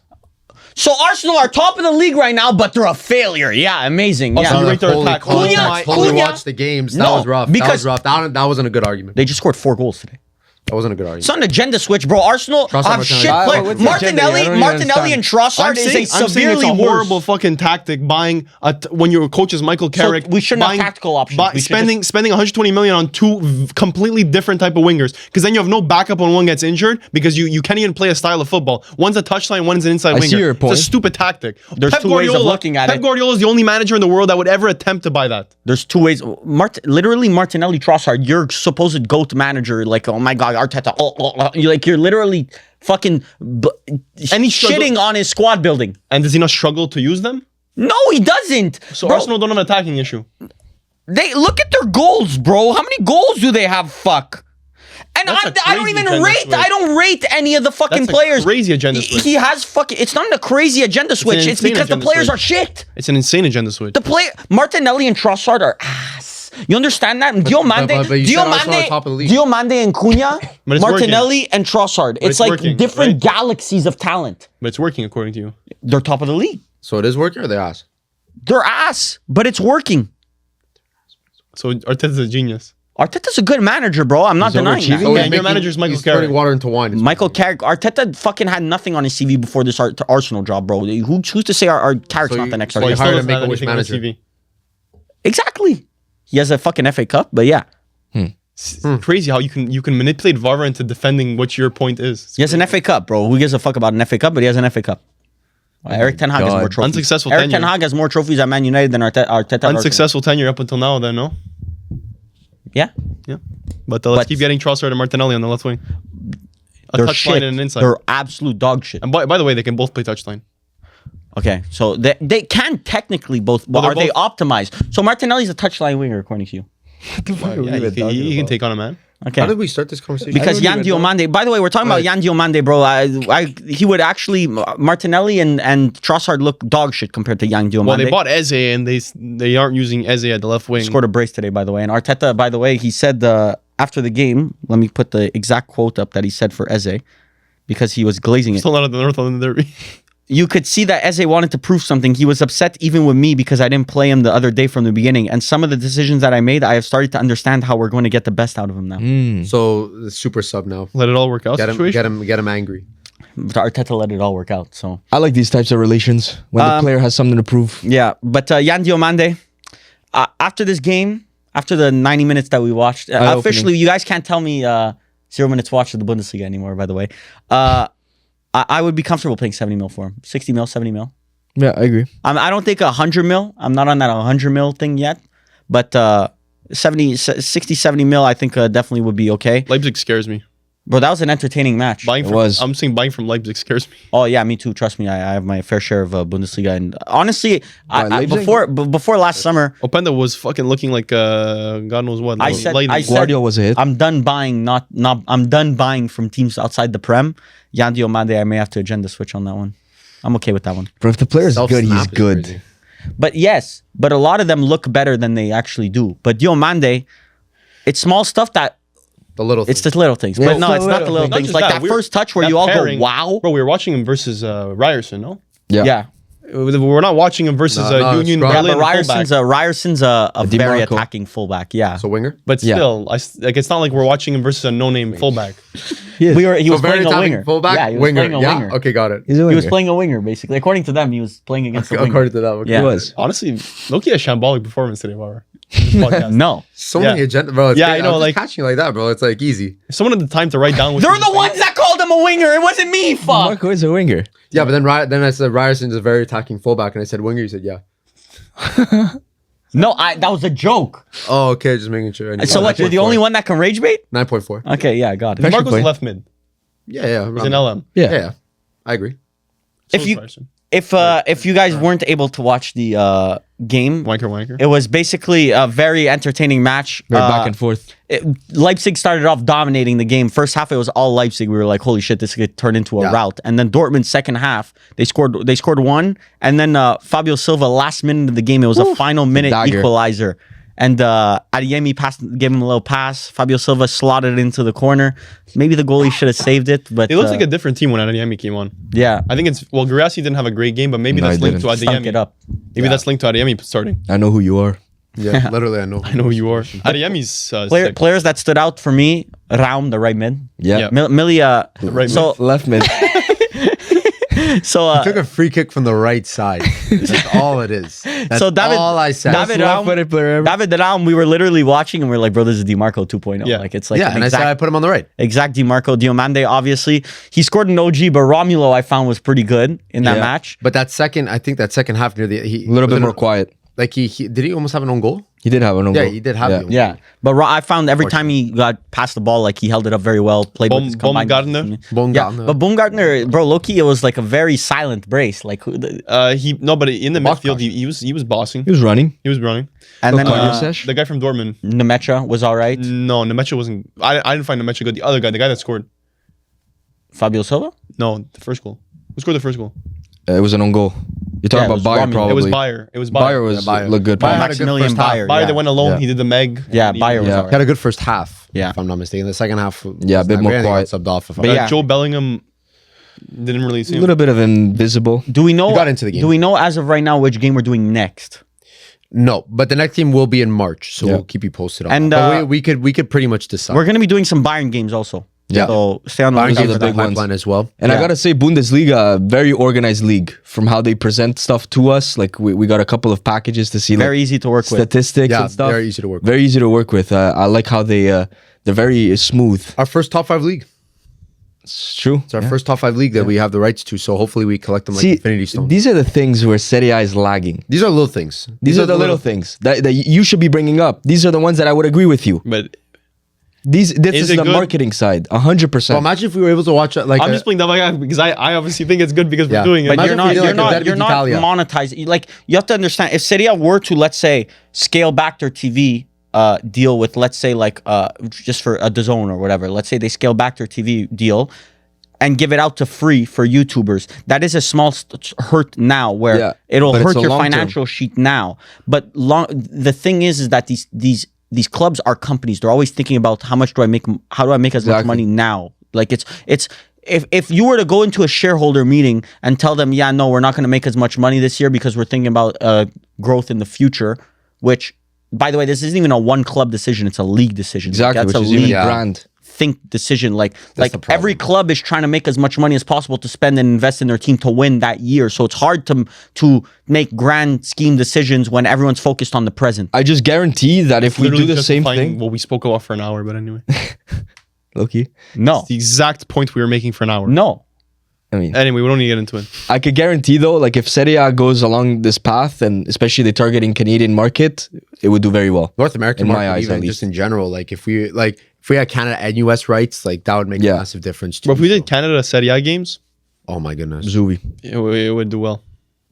So Arsenal are top of the league right now, but they're a failure. Yeah, amazing. Also, Yeah. you rate their Holy attack. context, Cunha- totally Cunha- watch the games. That No, was rough. because- That wasn't a good argument. They just scored 4 goals today. That wasn't a good argument. It's not an agenda switch, bro. Arsenal Trossard, have Martinelli. shit What's players. the agenda? I don't even Martinelli and Trossard is a I'm saying severely it's a horrible worse. fucking tactic buying when your coach is Michael Carrick. we shouldn't have tactical options. We should Spending 120 million on two completely different type of wingers because then you have no backup when one gets injured because you can't even play a style of football. One's a touchline, one's an inside I winger. see your point. It's a stupid tactic. There's two ways of looking at Pep it. Guardiola is the only manager in the world that would ever attempt to buy that. There's 2 ways. Literally, Martinelli, Trossard, your supposed GOAT manager, like, oh my God, Arteta. You're literally fucking shitting on his squad building. And does he not struggle to use them? No, he doesn't. So Bro, Arsenal don't have an attacking issue. they look at their goals, bro. How many goals do they have? Fuck. And That's a I don't crazy even agenda rate. switch. I don't rate any of the fucking That's a players. crazy agenda switch. He has fucking. It's not a crazy agenda switch. It's insane because the agenda players switch. are shit. It's an insane agenda switch. The Martinelli and Trossard are ass. You understand that? but you said Arsenal are top of the league. Diomande and Cunha, But it's Martinelli and Trossard. It's it's like working, different right? galaxies of talent. But it's working according to you. They're top of the league. So it is working or they ass? They're ass, but it's working. So Arteta's a genius. Arteta's a good manager, bro. I'm not denying that. Yeah, and your manager's Michael He's turning Carrick. water into wine. It's Michael Carrick, Arteta fucking had nothing on his CV before this Arsenal job, bro. Who's to say our Carrick's So not you- the next so Well, you he Arteta? still hired doesn't a have Make-A-Wish anything on his manager. CV. Exactly. He has a fucking FA Cup, but yeah. It's crazy how you can manipulate Varvar into defending what your point is. He has an FA Cup, bro. Who gives a fuck about an FA Cup? But he has an FA Cup. Eric Ten Hag has God. more trophies. Unsuccessful Eric tenure. Ten Hag has more trophies at Man United than Arteta. at Arsenal. Unsuccessful tenure up until now, then no. Yeah. Yeah, but let's But- keep getting Trossard and Martinelli on the left wing. A They're touchline shit. and an inside. They're absolute dog shit. And by the way, they can both play touchline. Okay, so they can technically both, but Well, are they're they optimized? So Martinelli's a touchline winger, according to you. Yeah, he can take on a man. Okay. How did we start this conversation? Because Yan Diomande, by the way, we're talking about Yan Diomande, bro. He would actually, Martinelli and Trossard look dog shit compared to Yan Diomande. Well, they bought Eze and they aren't using Eze at the left wing. Scored a brace today, by the way. And Arteta, by the way, he said after the game, let me put the exact quote up that he said for Eze, because he was glazing it. Still not at the North London Derby. You could see that Eze wanted to prove something. He was upset even with me because I didn't play him the other day from the beginning. And some of the decisions that I made, I have started to understand how we're going to get the best out of him now. So the super sub now. Let it all work out. Get situation. him angry. But Arteta let it all work out. So I like these types of relations when the player has something to prove. yeah, but Yan Diomande, after this game, after the 90 minutes that we watched, officially, you guys can't tell me 0 minutes watch of the Bundesliga anymore, by the way. I would be comfortable paying 70 mil for him. 60 mil, 70 mil. Yeah, I agree. I don't think 100 mil. I'm not on that 100 mil thing yet. But 60, 70 mil, I think definitely would be okay. Leipzig scares me. Bro, that was an entertaining match. I'm saying buying from Leipzig scares me. Oh yeah, me too. Trust me, I have my fair share of Bundesliga, and honestly, Leipzig? before last summer, Openda was fucking looking like God knows what. I said Guardiola was a hit. I'm done buying. I'm done buying from teams outside the Prem. Yandi Omade, I may have to agenda switch on that one. I'm okay with that one. But if the player's good, he's Self-snap is good. crazy. But yes, but a lot of them look better than they actually do. But Diomande, it's small stuff that. The little It's things. the little things. Yeah, But it's no, the it's not the little little things. things. Not Like just that that, first touch where that you all pairing- go, wow. Bro, we were watching him versus Ryerson, no? Yeah. We're not watching him versus No, Union it's Yeah, Berlin but fullback. Ryerson's a very DiMarco. attacking fullback. Yeah. So winger. But Yeah. still, like it's not like we're watching him versus a no-name fullback. He was So very playing a attacking winger. fullback. Yeah, he was winger. playing a Yeah. winger. Okay, got it. He's a He winger. was playing a winger, basically. According to them, he was playing against a winger. According to that. Okay. Yeah. He was. Honestly, Loki had a shambolic performance today, Varvar. No. So Yeah. many agenda, bro. It's Yeah, crazy. I know, I'm just like- catching you like that, bro. It's like easy. If someone had the time to write down what They're he was the ones that called him a winger. It wasn't me. Fuck. Marco is a winger. Yeah, but then I said Ryerson's a very attacking fullback, and I said winger. You said yeah. No, that was a joke. Oh, okay. Just making sure. So what? You're the only one that can rage bait? 9.4. Okay, yeah, got it. Actually Marco's play. left mid. Yeah. He's an LM. Yeah. Yeah. I agree. If you if you guys weren't able to watch the game, Wanker. it was basically a very entertaining match. Very back and forth. Leipzig started off dominating the game. First half, it was all Leipzig. We were like, "Holy shit, this could turn into a rout." And then Dortmund second half, they scored one, and then Fabio Silva last minute of the game, it was a final minute Dagger. equalizer. And Adeyemi gave him a little pass. Fabio Silva slotted it into the corner. Maybe the goalie should have saved it, but It looks like a different team when Adeyemi came on. yeah, I think Guirassy didn't have a great game, but maybe No, that's he linked to didn't. stunk it Adeyemi. up. Maybe that's linked to Adeyemi starting. I know who you are. Yeah, literally, I know. I know who you are. Adeyemi's sick. Players that stood out for me: Raum, the right mid. Yeah. Yeah. Mili, right so Left mid. so Took a free kick from the right side. That's all it is. That's So David- all I said. David Raum, left-footed player ever. David Raum, we were literally watching and we are like, bro, this is DiMarco 2.0. Yeah. Like it's like yeah, an and I said I exact, put him on the right. exact DiMarco. Diomande, obviously, he scored an OG, but Romulo I found was pretty good in that Yeah. match. But I think that second half near the A little bit more quiet. Like he did he almost have an own goal? He did have an own Yeah, goal. he did have the own Yeah, but I found every time he got past the ball, like he held it up very well. Played with his combined. Baumgartner? Baumgartner. Yeah, but Baumgartner, bro, Loki, it was like a very silent brace. Like, But in the Box midfield, he was bossing. He was running. He was running. and then Contentious. The guy from Dortmund. Nemecha was all right. No, Nemecha wasn't. I didn't find Nemecha good. The other guy, the guy that scored. Fabio Silva. No, the first goal. Who scored the first goal? It was an own goal. You're talking Yeah, it about was Bayer, Romulo. probably. It was Bayer. It was Bayer Bayer. was Bayer. looked good. Bayer Bayer. had a good Maximilian first half. Bayer. Bayer yeah. that went alone. Yeah. He did the Meg. Yeah, He- Bayer was Yeah, all he had right. a good first half. Yeah. if I'm not mistaken. The second half, Yeah, a bit more quiet. Subbed off. But yeah. Joe Bellingham didn't really see A him. little bit of invisible. Do we know? He got into the game. Do we know as of right now which game we're doing next? No, but the next game will be in March, so Yeah. we'll keep you posted on. And, that. But we could pretty much decide. We're gonna be doing some Bayern games also. Yeah. So stay on the Bayern lookout games for in the the big ones. pipeline as well. And I Yeah. gotta say, Bundesliga, a very organized league from how they present stuff to us. Like we got a couple of packages to see Very like easy to work with. statistics Yeah, and stuff. very easy to work with. Very easy to work with. I like how they're very smooth. Our first top 5 league. It's true. It's our first top 5 league that we have the rights to. So hopefully we collect them like See, Infinity Stones. these are the things where Serie A is lagging. These are little things. These are the little things that you should be bringing up. These are the ones that I would agree with you. But This is it the good? marketing side, 100%. Well, imagine if we were able to watch it like I'm just playing that guy because I obviously think it's good because Yeah. we're doing it. But Imagine you're if we not, did you're like a not, Derby you're not d'Italia. monetizing. Like you have to understand, if Serie A were to, let's say, scale back their TV deal with, let's say, like just for a DAZN or whatever. Let's say they scale back their TV deal and give it out to free for YouTubers. That is a small hurt now, where Yeah, it'll but it's hurt a your long term. financial sheet now. But the thing is that these clubs are companies. They're always thinking about how do I make as much Exactly. money now. Like it's if you were to go into a shareholder meeting and tell them, yeah, no, we're not going to make as much money this year because we're thinking about growth in the future, which, by the way, this isn't even a one club decision; it's a league decision. exactly, That's which a is even league grand. think decision. Like the problem. every club is trying to make as much money as possible to spend and invest in their team to win that year. So it's hard to make grand scheme decisions when everyone's focused on the present. I just guarantee that if we do Literally the same justifying thing, what we spoke about for an hour, but anyway, Loki. No, the exact point we were making for an hour. no. I mean, Anyway, we don't need to get into it. I could guarantee though, like if Serie A goes along this path, and especially they targeting Canadian market, it would do very well. North American In my market, eyes, even at just least. in general. Like if we like if we had Canada and US rights, like that would make a massive difference too. But if we did Canada Serie A games, oh my goodness, Zuvi. it would do well.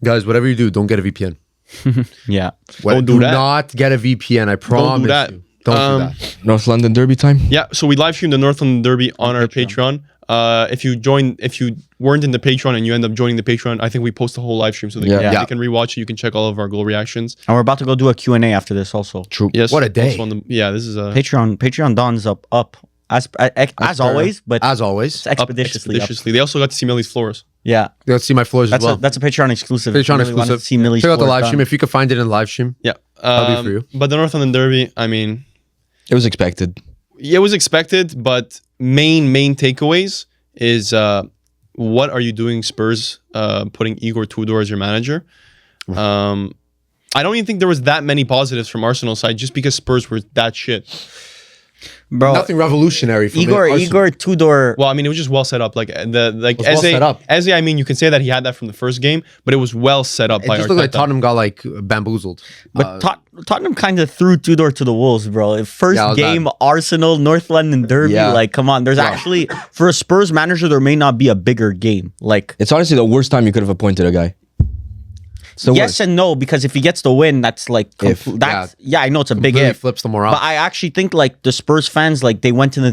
Guys, whatever you do, don't get a VPN. Yeah. Don't do that. Not get a VPN. I promise that. you. Don't do that. North London Derby time. Yeah, so we live streamed the North London Derby on our Patreon. If you weren't in the Patreon and you end up joining the Patreon, I think we post the whole live stream so they can rewatch it. You can check all of our goal reactions. And we're about to go do a Q&A after this also. True. Yes. What a day. This is a Patreon Dawn's up as always, but as always, expeditiously. They also got to see Mili's floors. Yeah. Let's see my floors as well. That's a Patreon exclusive. Patreon If you really wanted exclusive. to see Mili's Check out the floors live done. stream if you can find it in the live stream. Yeah. That'll be for you. But the North London Derby, I mean, It was expected. it was expected, but main takeaways is what are you doing, Spurs, putting Igor Tudor as your manager? I don't even think there was that many positives from Arsenal's side just because Spurs were that shit. Bro, Nothing revolutionary from Igor Tudor. Well, I mean, it was just well set up. Like was well set up. Eze, I mean, you can say that he had that from the first game, but it was well set up It by just looked like Arteta. Tottenham got like bamboozled. But Tottenham kind of threw Tudor to the wolves, bro. First Yeah, it was game, Arsenal, North London Derby. Yeah. Like, come on. There's actually, for a Spurs manager, there may not be a bigger game. Like, It's honestly the worst time you could have appointed a guy. It's the yes worst. and no, because if he gets the win, that's like, I know it's a big Completely if. flips the morale. But I actually think like the Spurs fans, like they went into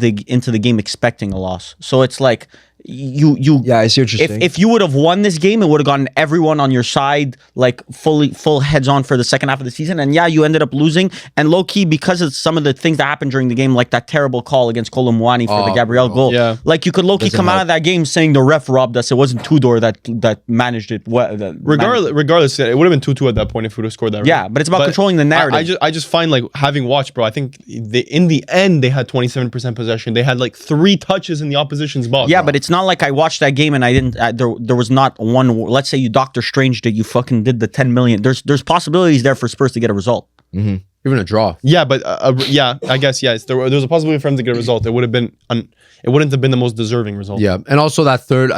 the game expecting a loss. So it's like you Yeah, I see what you're saying. if you would have won this game, it would have gotten everyone on your side, like full heads on for the second half of the season. And yeah, you ended up losing. And low key, because of some of the things that happened during the game, like that terrible call against Kolomwani for the Gabriel goal. Yeah. Like you could low key come out of that game saying the ref robbed us. It wasn't Tudor that managed it. Regardless, it would have been 2-2 at that point if we would have scored that. Yeah, but it's about controlling the narrative. I just find like having watched, bro. I think in the end they had 27% possession. They had like 3 touches in the opposition's box. Yeah, but it's not like I watched that game and I didn't. There was not one. Let's say you Doctor Strange did. You fucking did the 10 million. There's possibilities there for Spurs to get a result. Even a draw. Yeah, but I guess yes. There was a possibility for them to get a result. It would have been. It wouldn't have been the most deserving result. Yeah, and also that third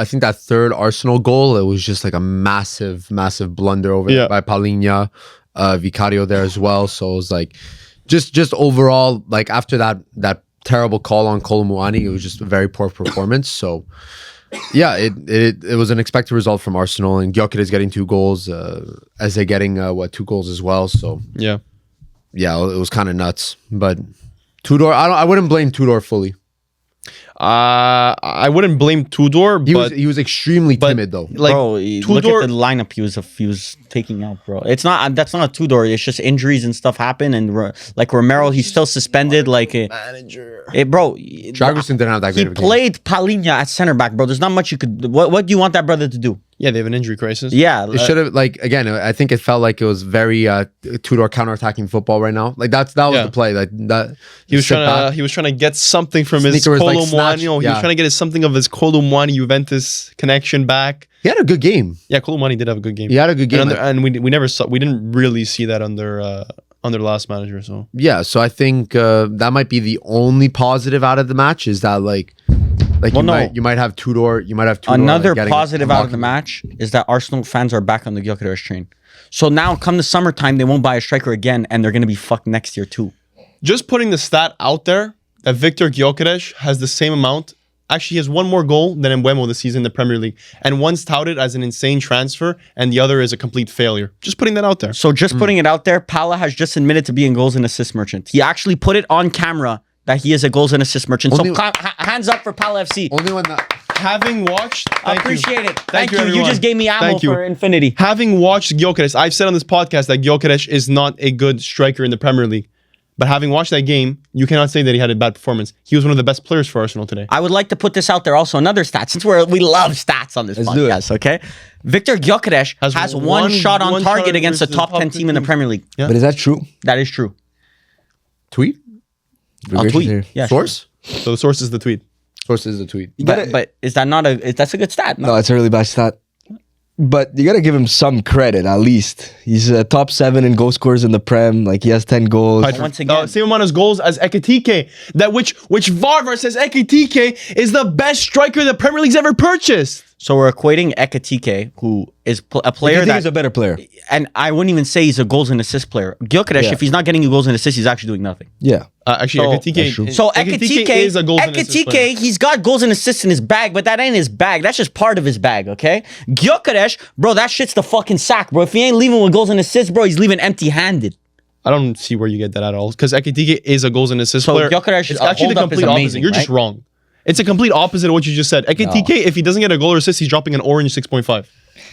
Arsenal goal, it was just like a massive blunder over there by Palinha, Vicario there as well. So it was like, just overall, like after that terrible call on Kolomwani, it was just a very poor performance. So yeah, it was an expected result from Arsenal, and Gyökeres is getting 2 goals, as they're getting 2 goals as well. So Yeah. it was kind of nuts. But Tudor, I wouldn't blame Tudor fully. I wouldn't blame Tudor, but He was extremely timid though. like Bro, look at the lineup he was taking out, bro. That's not a Tudor. It's just injuries and stuff happen, and like Romero, he's still suspended. Like manager, bro. Dragusin didn't have that great He of a game. played Palinha at center back, bro. There's not much you could. What do you want that brother to do? yeah, they have an injury crisis. Yeah, It should have again. I think it felt like it was very Tudor counterattacking football right now. Like that was the play. Like that He was trying to get something from his Sneaker was, like, Kolomwani. snatched. He was Yeah. trying to get something of his Kolomwani Juventus connection back. He had a good game. Yeah, Kolomwani did have a good game. He had a good game. and we didn't really see that under the last manager. So Yeah, so I think that might be the only positive out of the match is that you might have Tudor. Another getting positive out of the match is that Arsenal fans are back on the Gyökeres train. So now, come the summertime, they won't buy a striker again, and they're going to be fucked next year too. just putting the stat out there that Victor Gyökeres has the same amount. Actually, he has 1 more goal than Mbeumo this season in the Premier League, and one's touted as an insane transfer, and the other is a complete failure. Just putting that out there. So just putting it out there, Pala has just admitted to being goals and assist merchant. He actually put it on camera that he is a goals and assist merchant. Only- So hands up for Pala FC. Only one that Having watched, I appreciate it. Thank you. You everyone. just gave me ammo Thank you. for infinity. Having watched Gyökeres, I've said on this podcast that Gyökeres is not a good striker in the Premier League. But having watched that game, you cannot say that he had a bad performance. He was one of the best players for Arsenal today. I would like to put this out there also. Another stat, since we love stats on this Let's do it. podcast, okay? Victor Gyökeres has one shot on target against a top 10 team in the Premier League. Yeah. But is that true? That is true. tweet I'll Great to tweet. hear. Yeah, sure. source. So the source is the tweet. Source is the tweet. But is that not that's a good stat? No, it's a really bad stat. But you gotta give him some credit at least. He's a top 7 in goal scorers in the Prem. Like he has 10 goals. Once again, Same amount of goals as Ekitike. That which Varvar says Ekitike is the best striker the Premier League's ever purchased. So we're equating Ekitike, who is a player that is a better player. and I wouldn't even say he's a goals and assist player. Gyökeres, Yeah. if he's not getting you goals and assists, he's actually doing nothing. Yeah. Actually, So- Ekitike, That's true. So Ekitike is a goals and assist player. Ekitike, he's got goals and assists in his bag, but that ain't his bag. That's just part of his bag, okay? Gyökeres, bro, that shit's the fucking sack, bro. If he ain't leaving with goals and assists, bro, he's leaving empty-handed. I don't see where you get that at all. Because Ekitike is a goals and assist So player. Gyökeres, It's actually the hold-up is complete opposite. amazing, You're just right? wrong. It's a complete opposite of what you just said. Ekitike, if he doesn't get a goal or assist, he's dropping an orange 6.5.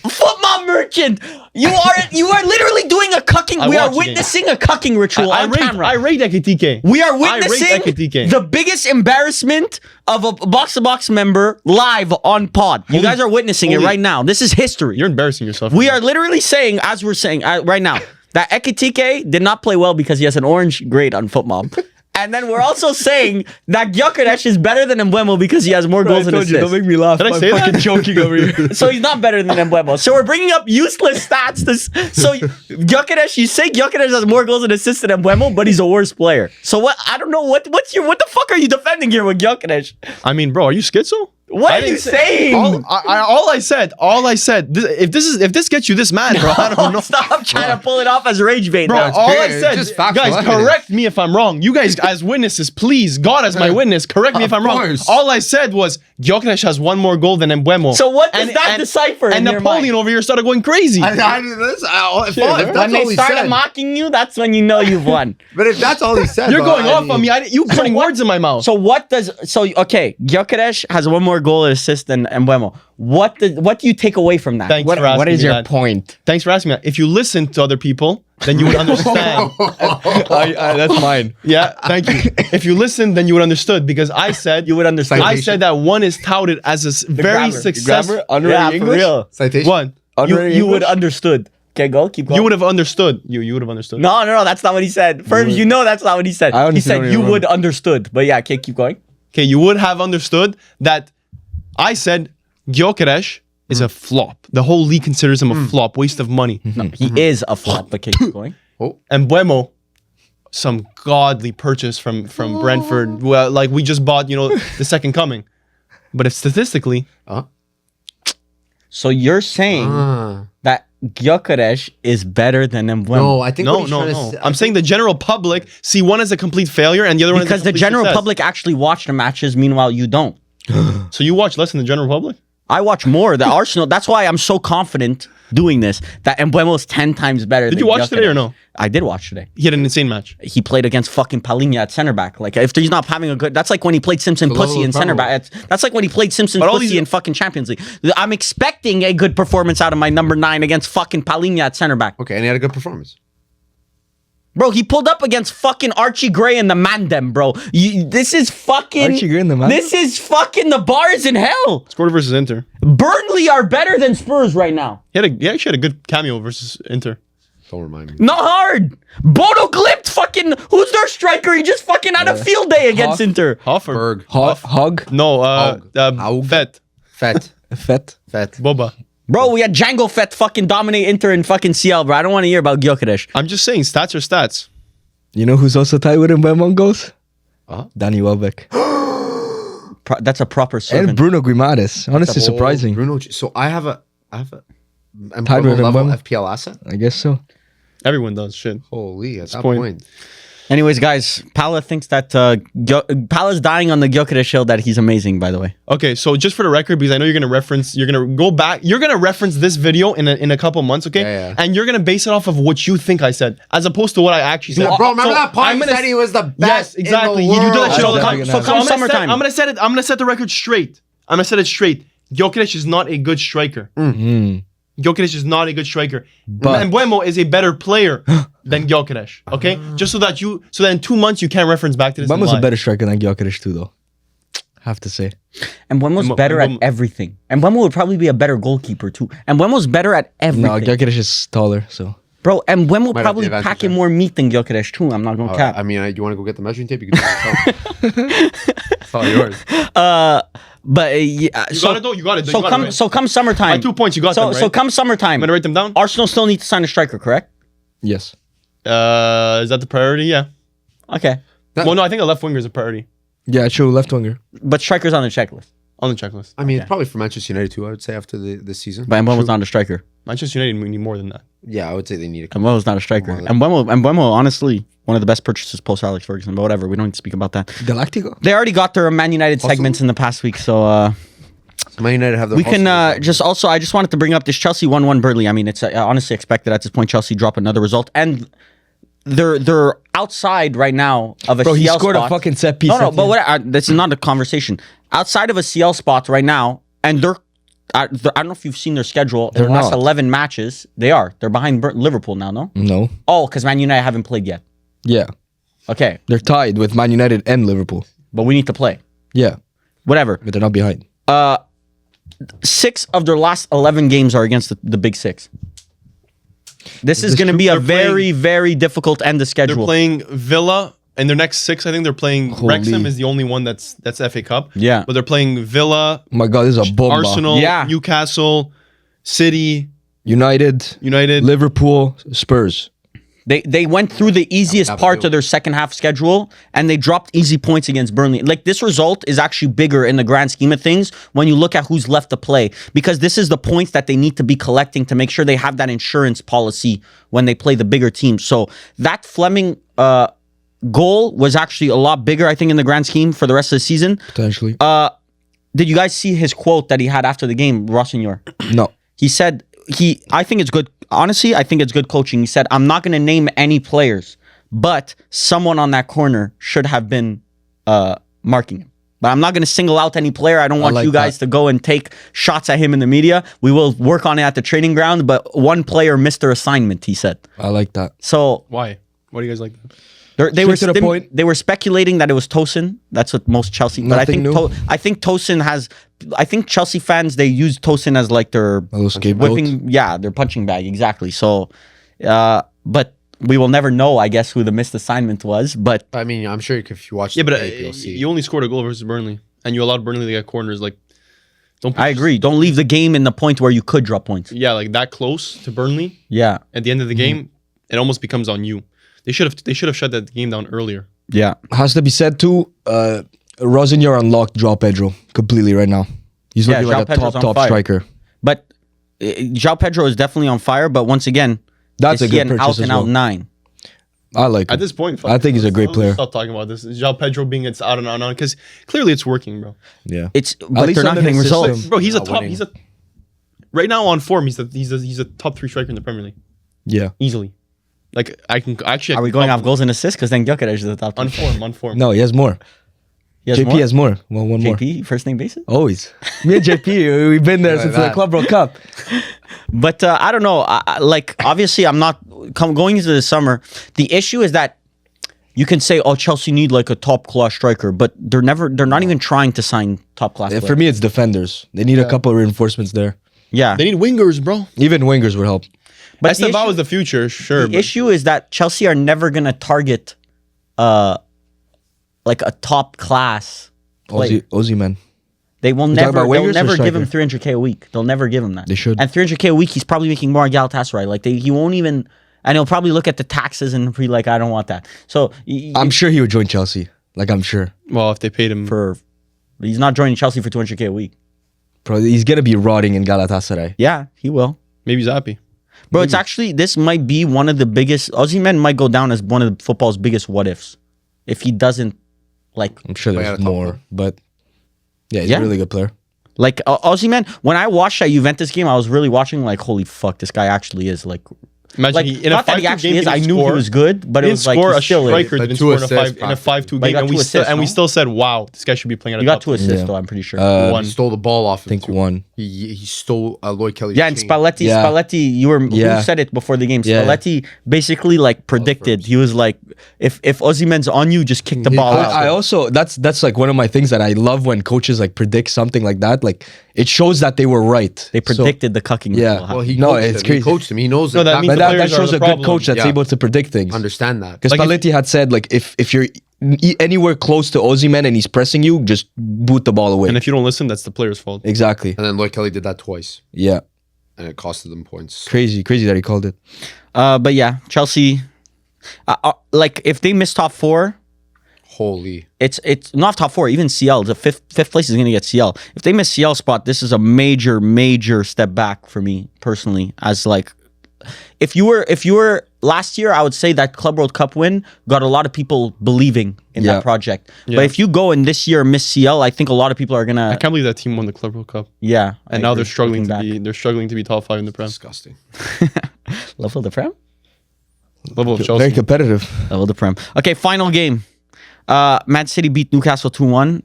Football merchant, you are literally doing a cucking. We are watch the game. witnessing a cucking ritual on camera. I rate Ekitike. We are I rate witnessing Ekitike. the biggest embarrassment of a box-to-box member live on pod. You guys are witnessing it right now. This is history. You're embarrassing yourself. We are literally saying, as we're saying right now, that Ekitike did not play well because he has an orange grade on FootMob. And then we're also saying that Gyökeres is better than Mbeumo because he has more goals and assists. don't make me laugh. Did I say that? Joking over here. So he's not better than Mbeumo. So we're bringing up useless stats. So Gyökeres, you say Gyökeres has more goals and assists than Mbeumo, but he's a worse player. So what? I don't know what the fuck are you defending here with Gyökeres? I mean, bro, are you schizo? What I are you didn't say- saying? all I said, if this gets you this mad, bro, I don't know. Stop trying to pull it off as rage bait. Bro, now. all I clear. said, Just factual guys, evidence. correct me if I'm wrong. You guys, as witnesses, please, God as my witness, correct me if I'm wrong. course. All I said was Gyökeres has one more goal than Mbeumo. So what does that decipher And in your Napoleon mind? over here started going crazy. If that's When all they he started said, mocking you, that's when you know you've won. but if that's all he said, You're bro, going I off mean- on me. You putting words in my mouth. So Gyökeres has one more goal and assist than Mbeumo. What do you take away from that? Thanks for asking What is me your that. point? Thanks for asking me that. If you listen to other people, then you would understand. That's mine. Yeah, thank you. If you listen, then you would understood because I said You would understand. I said that one is touted as a very grammar. successful. Yeah, for real. Citation. One. You would understood. Okay, keep going. You would have understood. You would have understood. No, that's not what he said. Ferms, you know that's not what he said. I He honestly said don't you even would understood. But yeah, okay, keep going. Okay, you would have understood that I said Gyökeres is a flop. The whole league considers him a flop, waste of money. He is a flop, but okay, keep going. And Mbeumo, some godly purchase from Brentford. Well, like we just bought, the second coming. But if statistically, So you're saying that Gyökeres is better than Mbeumo. No, I think what he's trying to no. say- I'm saying the general public see one as a complete failure and the other one as a because the complete general success. public actually watch the matches, meanwhile you don't. So you watch less than the general public? I watch more. The Arsenal. That's why I'm so confident doing this. That Mbeumo is 10 times better. Did than you watch today or Gyökeres. no? I did watch today. He had an insane match. He played against fucking Palinha at center back. Like if he's not having a good, that's like when he played Simpson The level Pussy of in center problem. back. That's like when he played Simpson But all Pussy these- in fucking Champions League. I'm expecting a good performance out of my number 9 against fucking Palinha at center back. Okay, and he had a good performance. Bro, he pulled up against fucking Archie Gray and the Mandem, bro. This is fucking Archie Gray and the Mandem? This is fucking the bar is in hell. Scored versus Inter. Burnley are better than Spurs right now. He actually had a good cameo versus Inter. Don't remind me. Not hard. Bodo Glimt, fucking, who's their striker? He just fucking had a field day against Inter. Hoffer. Berg. Hog. No, Haug. Fett. Fett. Fett. Fett. Boba. Bro, we had Django Fett fucking dominate Inter and fucking CL, bro. I don't want to hear about Gyökeres. I'm just saying, stats are stats. You know who's also tied with him by one goals? Danny Welbeck. That's a proper And servant. Bruno Guimaraes. Honestly, surprising. Bruno. So I have a Tied with level Mbeumo? FPL asset. I guess so. Everyone does shit. Holy, at that point. point. Anyways, guys, Pala thinks that Pala's dying on the Gyökeres hill that he's amazing, by the way. Okay, so just for the record, because I know you're gonna go back, you're gonna reference this video in a couple months, okay? Yeah. And you're gonna base it off of what you think I said, as opposed to what I actually said. Yeah, bro, remember So that point I'm you gonna- said he was the Yes, best exactly. in the You do that world. shit all the So time. come So I'm gonna summertime. I'm gonna set the record straight. I'm gonna set it straight. Gyökeres is not a good striker. Gyökeres is not a good striker. But- Mbeumo is a better player than Gyökeres. Okay, just so that in 2 months you can't reference back to this. and Mbeumo's a lie. better striker than Gyökeres too, though. Have to say. And Mbeumo's better at everything. And Mbeumo would probably be a better goalkeeper, too. And Mbeumo's better at No, everything. Gyökeres is taller, so. Bro, and Mbeumo Might have probably the advantage packing there. more meat than Gyökeres, too. I'm not going to cap. I mean, you want to go get the measuring tape? You can do it yourself. It's all yours. But yeah, You got it though. You got it. So you got come, it, right? so come summertime. By 2 points, you got so them, right? so come summertime. I'm gonna write them down. Arsenal still need to sign a striker, correct? Yes. Is that the priority? Yeah. Okay, Well, no, I think a left winger is a priority. Yeah, true. Left winger. but strikers on the checklist. On the checklist. I mean, it's probably for Manchester United too. I would say after this season. But Mbeumo's not a striker. Manchester United need more than that. Yeah, I would say they need a. Mbeumo's not a striker. And Mbeumo, honestly, one of the best purchases post Alex Ferguson. But whatever, we don't need to speak about that. Galactico. They already got their Man United segments in the past week, so Man United have the. we can I just wanted to bring up this Chelsea 1-1 Burnley. I mean, it's honestly expected at this point Chelsea drop another result, and they're outside right now of a Bro, CL he scored spot. a fucking set piece. No, but this is not a conversation. Outside of a CL spot right now, and they're I don't know if you've seen their schedule. They're in the last not. 11 matches, they are. They're behind Liverpool now, no? No. Oh, because Man United haven't played yet. Yeah. Okay, They're tied with Man United and Liverpool. but we need to play. Yeah. Whatever. But they're not behind. 6 of their last 11 games are against the big 6. This is going to be a They're very, very difficult end of They're schedule. playing Villa, and their next 6, I think they're playing. Holy. Wrexham is the only one that's FA Cup. Yeah. But they're playing Villa, Oh my God, this is a bomba. Arsenal, Yeah. Newcastle, City, United, Liverpool, Spurs. They went through the easiest That would part do. of their second half schedule, and they dropped easy points against Burnley. Like, this result is actually bigger in the grand scheme of things when you look at who's left to play, because this is the points that they need to be collecting to make sure they have that insurance policy when they play the bigger teams. So that Fleming goal was actually a lot bigger, I think, in the grand scheme for the rest of the season. Potentially. Did you guys see his quote that he had after the game, Rossignol? No. He said, I think it's good. Honestly, I think it's good coaching. He said, I'm not going to name any players, but someone on that corner should have been marking him. But I'm not going to single out any player. I don't want like you guys to go and take shots at him in the media. We will work on it at the training ground, but one player missed their assignment, he said. I like that. So Why? Why do you guys like that? they were Straight to the point. They were speculating that it was Tosin. That's what most Chelsea. But I Nothing think new. I think Tosin has. I think Chelsea fans, they use Tosin as like their A little scapegoat. whipping. Yeah, their punching bag exactly. So, but we will never know, I guess, who the missed assignment was. But I mean, I'm sure if you watch. Yeah, the but tape, you'll see. you only scored a goal versus Burnley, and you allowed Burnley to get corners. Like, don't. I agree. Don't leave the game in the point where you could drop points. Yeah, like that close to Burnley Yeah, at the end of the game, it almost becomes on you. They should have shut that game down earlier. yeah. Has to be said too, Rossignol unlocked João Pedro completely right now. He's Yeah, looking João like a Pedro's on top fire. striker. But João Pedro is definitely on fire. But once again, That's is a he good an purchase out and as out well. 9? I like At him. this point, I think he's a great let's player. Stop talking about this. João Pedro being it's out and on because clearly it's working, bro. Yeah. It's but least they're not under getting the results. system. Bro, he's a Not top. winning. He's a right now on form. He's a top 3 striker in the Premier League Yeah. easily. Like I can actually. Are we going off goals and assists? Because then Gyökeres is the top. On form. No, he has more. He has JP more? has more. Well, one more. JP first name basis. Always. Me and JP, we've been there since the that. club broke up. But I don't know. Like, obviously, I'm not going into the summer. The issue is that you can say, "Oh, Chelsea need like a top class striker," but they're not even trying to sign top class. For me, it's defenders. They need a couple of reinforcements there. yeah. They need wingers, bro. Even wingers would help. But the Estevao issue, is the future, sure. the issue is that Chelsea are never gonna target, like a top class player. Ozzy, man. They will talking never. about They'll wingers or never give him striker? 300K a week. They'll never give him that. They should. And 300K a week, he's probably making more at Galatasaray. Like he won't even. And he'll probably look at the taxes and be like, I don't want that. So I'm sure he would join Chelsea. Like, I'm sure. Well, if they paid him he's not joining Chelsea for 200K a week. Bro, he's going to be rotting in Galatasaray. Yeah, he will. maybe he's happy. Bro, it's actually, this might be one of the biggest, Osimhen might go down as one of the football's biggest what ifs. If he doesn't, like, I'm sure Way out there's of top more. one. But, yeah, he's Yeah. a really good player. like Osimhen, when I watched that Juventus game, I was really watching like, holy fuck, this guy actually is like, Imagine he, in a not that he 5-2 actually game, is, I knew he was good, but He it didn't was like, score he a still is. striker. Like Didn't two score in assists, a 5-2 But he game, got and we two still assists, and we no? still said, "Wow, this guy should be playing at a He got top 2 assists Yeah. though, I'm pretty sure. one." He stole the ball off him. I think too. one. He stole Lloyd Kelly's Yeah, and chain. Spalletti, who Yeah. said it before the game? Yeah. Spalletti basically like predicted. He was like, if Osimhen's on you, just kick the ball out. I also that's like one of my things that I love when coaches like predict something like that. Like it shows that they were right. They So- predicted the cucking. Yeah. will happen. Well, he No, coached it's him. crazy. He coached him. He knows No, that means but the that players are shows the a good problem. coach that's Yeah. able to predict things. understand that. Because Like if- Spalletti had said like if you're anywhere close to Osimhen and he's pressing you, just boot the ball away. And if you don't listen, that's the player's fault. Exactly. And then Lloyd Kelly did that twice, Yeah. and it costed them points. Crazy that he called it. But yeah, Chelsea, like if they miss top 4, Holy. It's not top 4, even CL. The fifth place is going to get CL. If they miss CL spot, this is a major step back for me personally. As like, if you were last year, I would say that Club World Cup win got a lot of people believing in that project. Yeah. But if you go in this year miss CL, I think a lot of people are gonna. I can't believe that team won the Club World Cup. Yeah, And now they're struggling to be top 5 in the Prem. Disgusting. Level of the Prem. Level of Chelsea. Very competitive. Level of the Prem. Okay, final game. Man City beat Newcastle 2-1.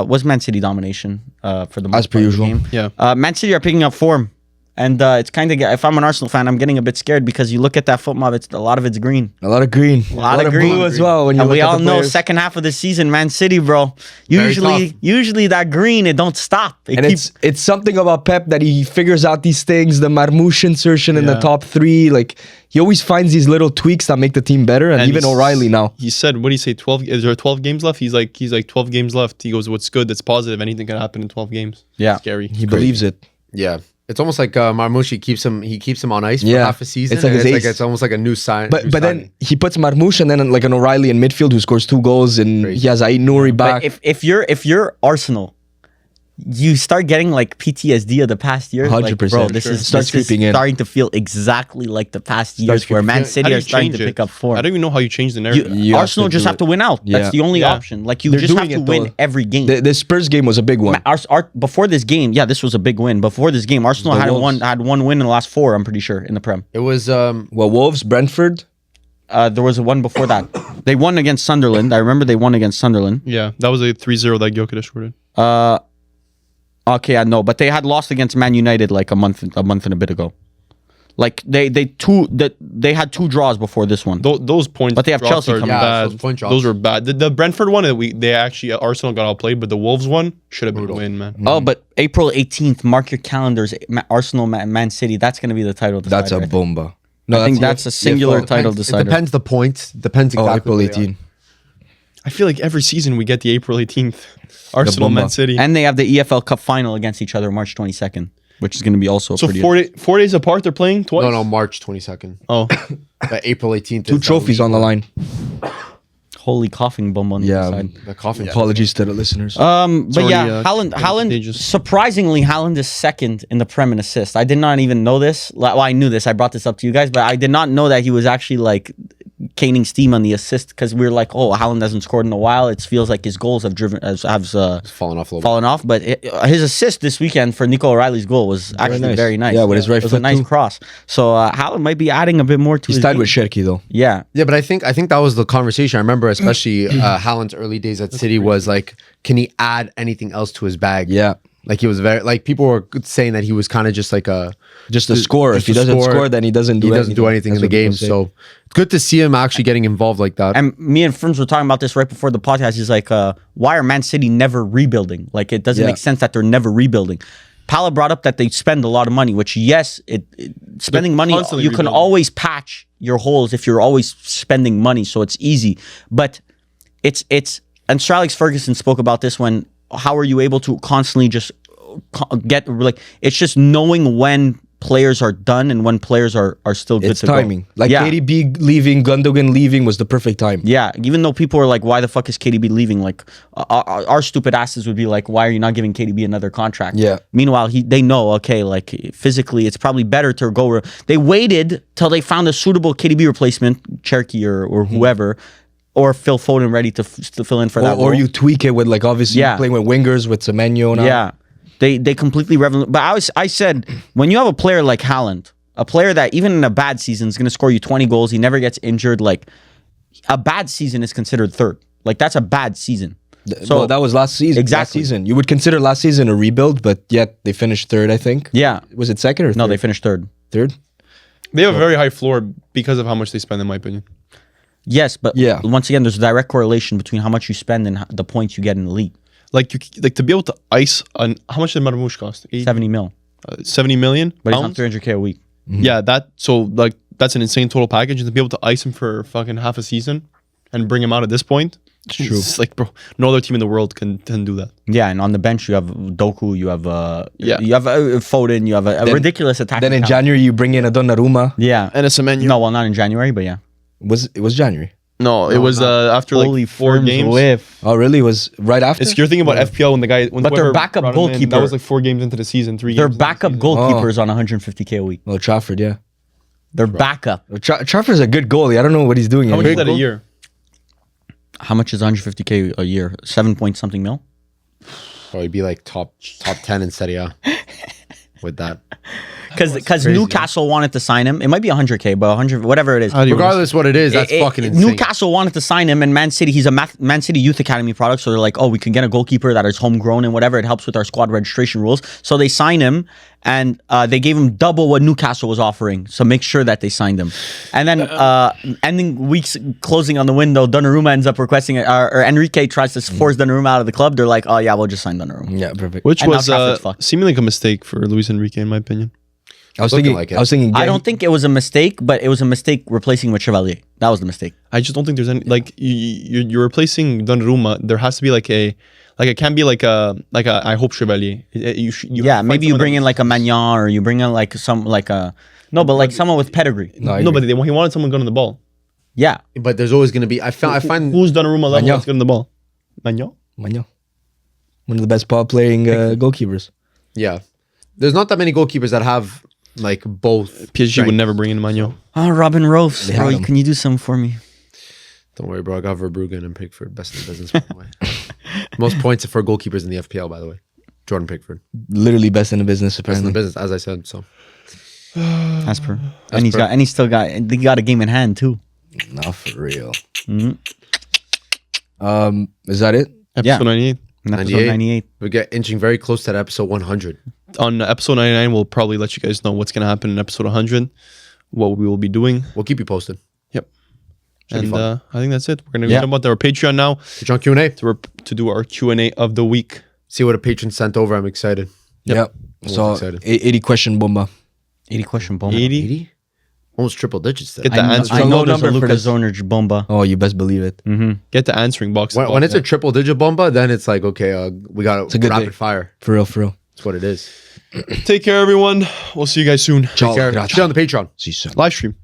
Was Man City domination for the most per part of the usual. game. Yeah. Man City are picking up form. And it's kind of, if I'm an Arsenal fan, I'm getting a bit scared because you look at that foot mob, a lot of it's green. A lot of green. A lot of green. blue as well. When you And look we at all the know players. second half of the season, Man City, bro. Very Usually that green, it don't stop. And it's something about Pep that he figures out these things, the Marmouche insertion in the Yeah. top 3. Like, he always finds these little tweaks that make the team better. And even he's- O'Reilly now. He said, what do you say, 12? Is there 12 games left? He's like 12 games left. He goes, what's good, that's positive. Anything can happen in 12 games. Yeah. Scary. He believes it. Yeah. It's almost like Marmouche keeps him on ice for Yeah. half a season. It's like and his ace. it's almost like a new sign. But then he puts Marmouche and then like an O'Reilly in midfield who scores 2 goals, and Crazy. he has Ait Nouri back. But if you're Arsenal, you start getting like PTSD of the past years. Like, 100%. bro, this Sure. is Starts this is creeping in. starting to feel exactly like the past years where Man How City do are you starting to change pick it? up form. I don't even know how you change the narrative. You have Arsenal to just do have it. to win out. Yeah. That's the only Yeah. option. Like you They're just have doing to it, win though. every game. The Spurs game was a big one. Before this game, yeah, this was a big win. Before this game, Arsenal The had Wolves. one win in the last 4. I'm pretty sure in the Prem. it was Well, Wolves, Brentford. There was one before that. They won against Sunderland. I remember they won against Sunderland. Yeah, that was a 3-0 that Gyökeres scored. Okay, I know, but they had lost against Man United like a month and a bit ago. Like they had 2 draws before this one. Those points, But they have drops Chelsea are coming. Yeah, bad. those point drops. Those were bad. The Brentford one, they actually Arsenal got outplayed, but the Wolves one should have been a win, man. Oh, but April 18th, mark your calendars. Arsenal, Man City. That's going to be the title decider. That's a I think. bomba. No, I think that's a singular title It decider. depends the points. Depends Oh, exactly. April what they are. 18. I feel like every season we get the April 18th. Arsenal, bomba. Man City. And they have the EFL Cup final against each other March 22nd, which is going to be also So pretty. 4 days apart, they're playing twice? No, March 22nd. Oh, But April 18th. 2 trophies on the line. Holy coughing bomb on the Yeah. other side. The coffin. Apologies to the listeners. But already, yeah, Haaland. contagious. Surprisingly, Haaland is second in the Prem in assists. I did not even know this. Well, I knew this. I brought this up to you guys, but I did not know that he was actually like caning steam on the assist because we were like, oh, Haaland hasn't scored in a while. It feels like his goals have Fallen off a little fallen off. But his assist this weekend for Nico O'Reilly's goal was actually nice. very nice. Yeah, with his right it was a foot nice too. cross. So Haaland might be adding a bit more to He's his tied game. with Cherki though. Yeah. Yeah, but I think that was the conversation. I remember, especially Haaland's early days at City was like, can he add anything else to his bag? Yeah. Like he was very like people were saying that he was kind of just like Just a scorer. just If he a doesn't scorer. score, then he doesn't do anything in That's the what game. people say. So it's good to see him actually getting involved like that. And me and Ferms were talking about this right before the podcast. He's like, why are Man City never rebuilding? Like, it doesn't Yeah. make sense that they're never rebuilding. Pala brought up that they spend a lot of money, which yes, spending money, constantly you can rebuilding. always patch your holes if you're always spending money, so it's easy. But it's and Sir Alex Ferguson spoke about this when how are you able to constantly just get like it's just knowing when players are done and when players are still good It's to timing. go. Like yeah. KDB leaving, Gundogan leaving was the perfect time. Yeah, even though people are like, why the fuck is KDB leaving? Like, our stupid asses would be like, why are you not giving KDB another contract? Yeah. Meanwhile, they know, okay, like physically, it's probably better to go. They waited till they found a suitable KDB replacement, Cherki or whoever, or Phil Foden ready to fill in for that. Or role. you tweak it with like obviously Yeah. playing with wingers with Semenyo now. Yeah, they completely But I said when you have a player like Haaland, a player that even in a bad season is going to score you 20 goals, he never gets injured. Like a bad season is considered third. Like that's a bad season. So that was last season. Exactly. Last season. You would consider last season a rebuild, but yet they finished third, I think. Yeah. Was it second or third? No, they finished third. Third? they have a very high floor because of how much they spend, in my opinion. Yes, but Yeah. once again, there's a direct correlation between how much you spend and the points you get in the league. Like to be able to ice on how much did Marmouche cost? 70 mil. 70 million But he's on pounds? 300K a week. Yeah, that's an insane total package, and to be able to ice him for fucking half a season and bring him out at this point, true. It's like, bro, no other team in the world can do that. Yeah, and on the bench you have Doku, you have Yeah. you have Foden, you have a ridiculous attack. Then in January you bring in a Donnarumma. yeah, And a Semenyo. no, well not in January, but yeah, It was January. No, it was after Holy like 4 Ferms games. whiff. Oh, really? It was right after? You're thinking about FPL when the guy. When But their whoever backup brought him in, goalkeeper- that was like 4 games into the season, 3 Their games. into the backup season. goalkeeper's on 150K a week. Well, Trafford, yeah. Their backup. Trafford's a good goalie. I don't know what he's doing. How much anymore. is that a year? How much is 150K a year? 7 point something mil? Probably be like top 10 in Serie A with that. Because Newcastle wanted to sign him. It might be 100K, but 100, whatever it is. Regardless what it is, that's fucking insane. Newcastle wanted to sign him, and Man City, he's a Man City Youth Academy product, so they're like, oh, we can get a goalkeeper that is homegrown and whatever. It helps with our squad registration rules. So they sign him, and they gave him double what Newcastle was offering. So make sure that they signed him. And then ending weeks closing on the window, Donnarumma ends up requesting it, or Enrique tries to force Donnarumma out of the club. They're like, oh yeah, we'll just sign Donnarumma. Yeah, perfect. Which And now was Trafford's fucked. seemingly like a mistake for Luis Enrique, in my opinion. I was Looking thinking. like it. I was thinking. I don't think it was a mistake, but it was a mistake replacing with Chevalier. That was the mistake. I just don't think there's any like you're replacing Donnarumma. There has to be like it can't be like a I hope Chevalier. You Yeah, maybe you bring in like a Magnan, or you bring in like like someone with pedigree. no, but he wanted someone good on the ball. Yeah. But there's always going to be. I find Who's Donnarumma level Magnan. that's good on the ball? Magnan? Magnan. One of the best ball playing goalkeepers. yeah. There's not that many goalkeepers that have like both. PSG would strengths. never bring in Magnan. Oh, Robin Rose, They bro, had him. can you do something for me? Don't worry, bro. I got Verbruggen and Pickford, best in the business. By the way. Most points for goalkeepers in the FPL, by the way. Jordan Pickford, Literally best in the business, best in the apparently. business, as I said. So As per. And he's still got a game in hand too. Not for real. Mhm. Is that it? Episode 98. In episode 98. we get inching very close to that episode 100. On episode 99, we'll probably let you guys know what's going to happen in episode 100, what we will be doing. We'll keep you posted. Yep. Should be And fun. I think that's it. We're going to jump onto our Patreon now Patreon Q&A. to do our Q&A of the week. See what a patron sent over. I'm excited. Yep. Almost So excited. 80 question bomba. 80 question bomba. 80? 80? Almost triple digits there. Get the answer. I know There's a number for the Lucas. zoner bomba. Oh, you best believe it. Get the answering box. When it's a triple digit bomba, then it's like, okay, we got a good rapid day. fire. For real, for real. That's what it is. Take care, everyone. We'll see you guys soon. Ciao. Take care. Grazie. Stay on the Patreon. See you soon. Live stream.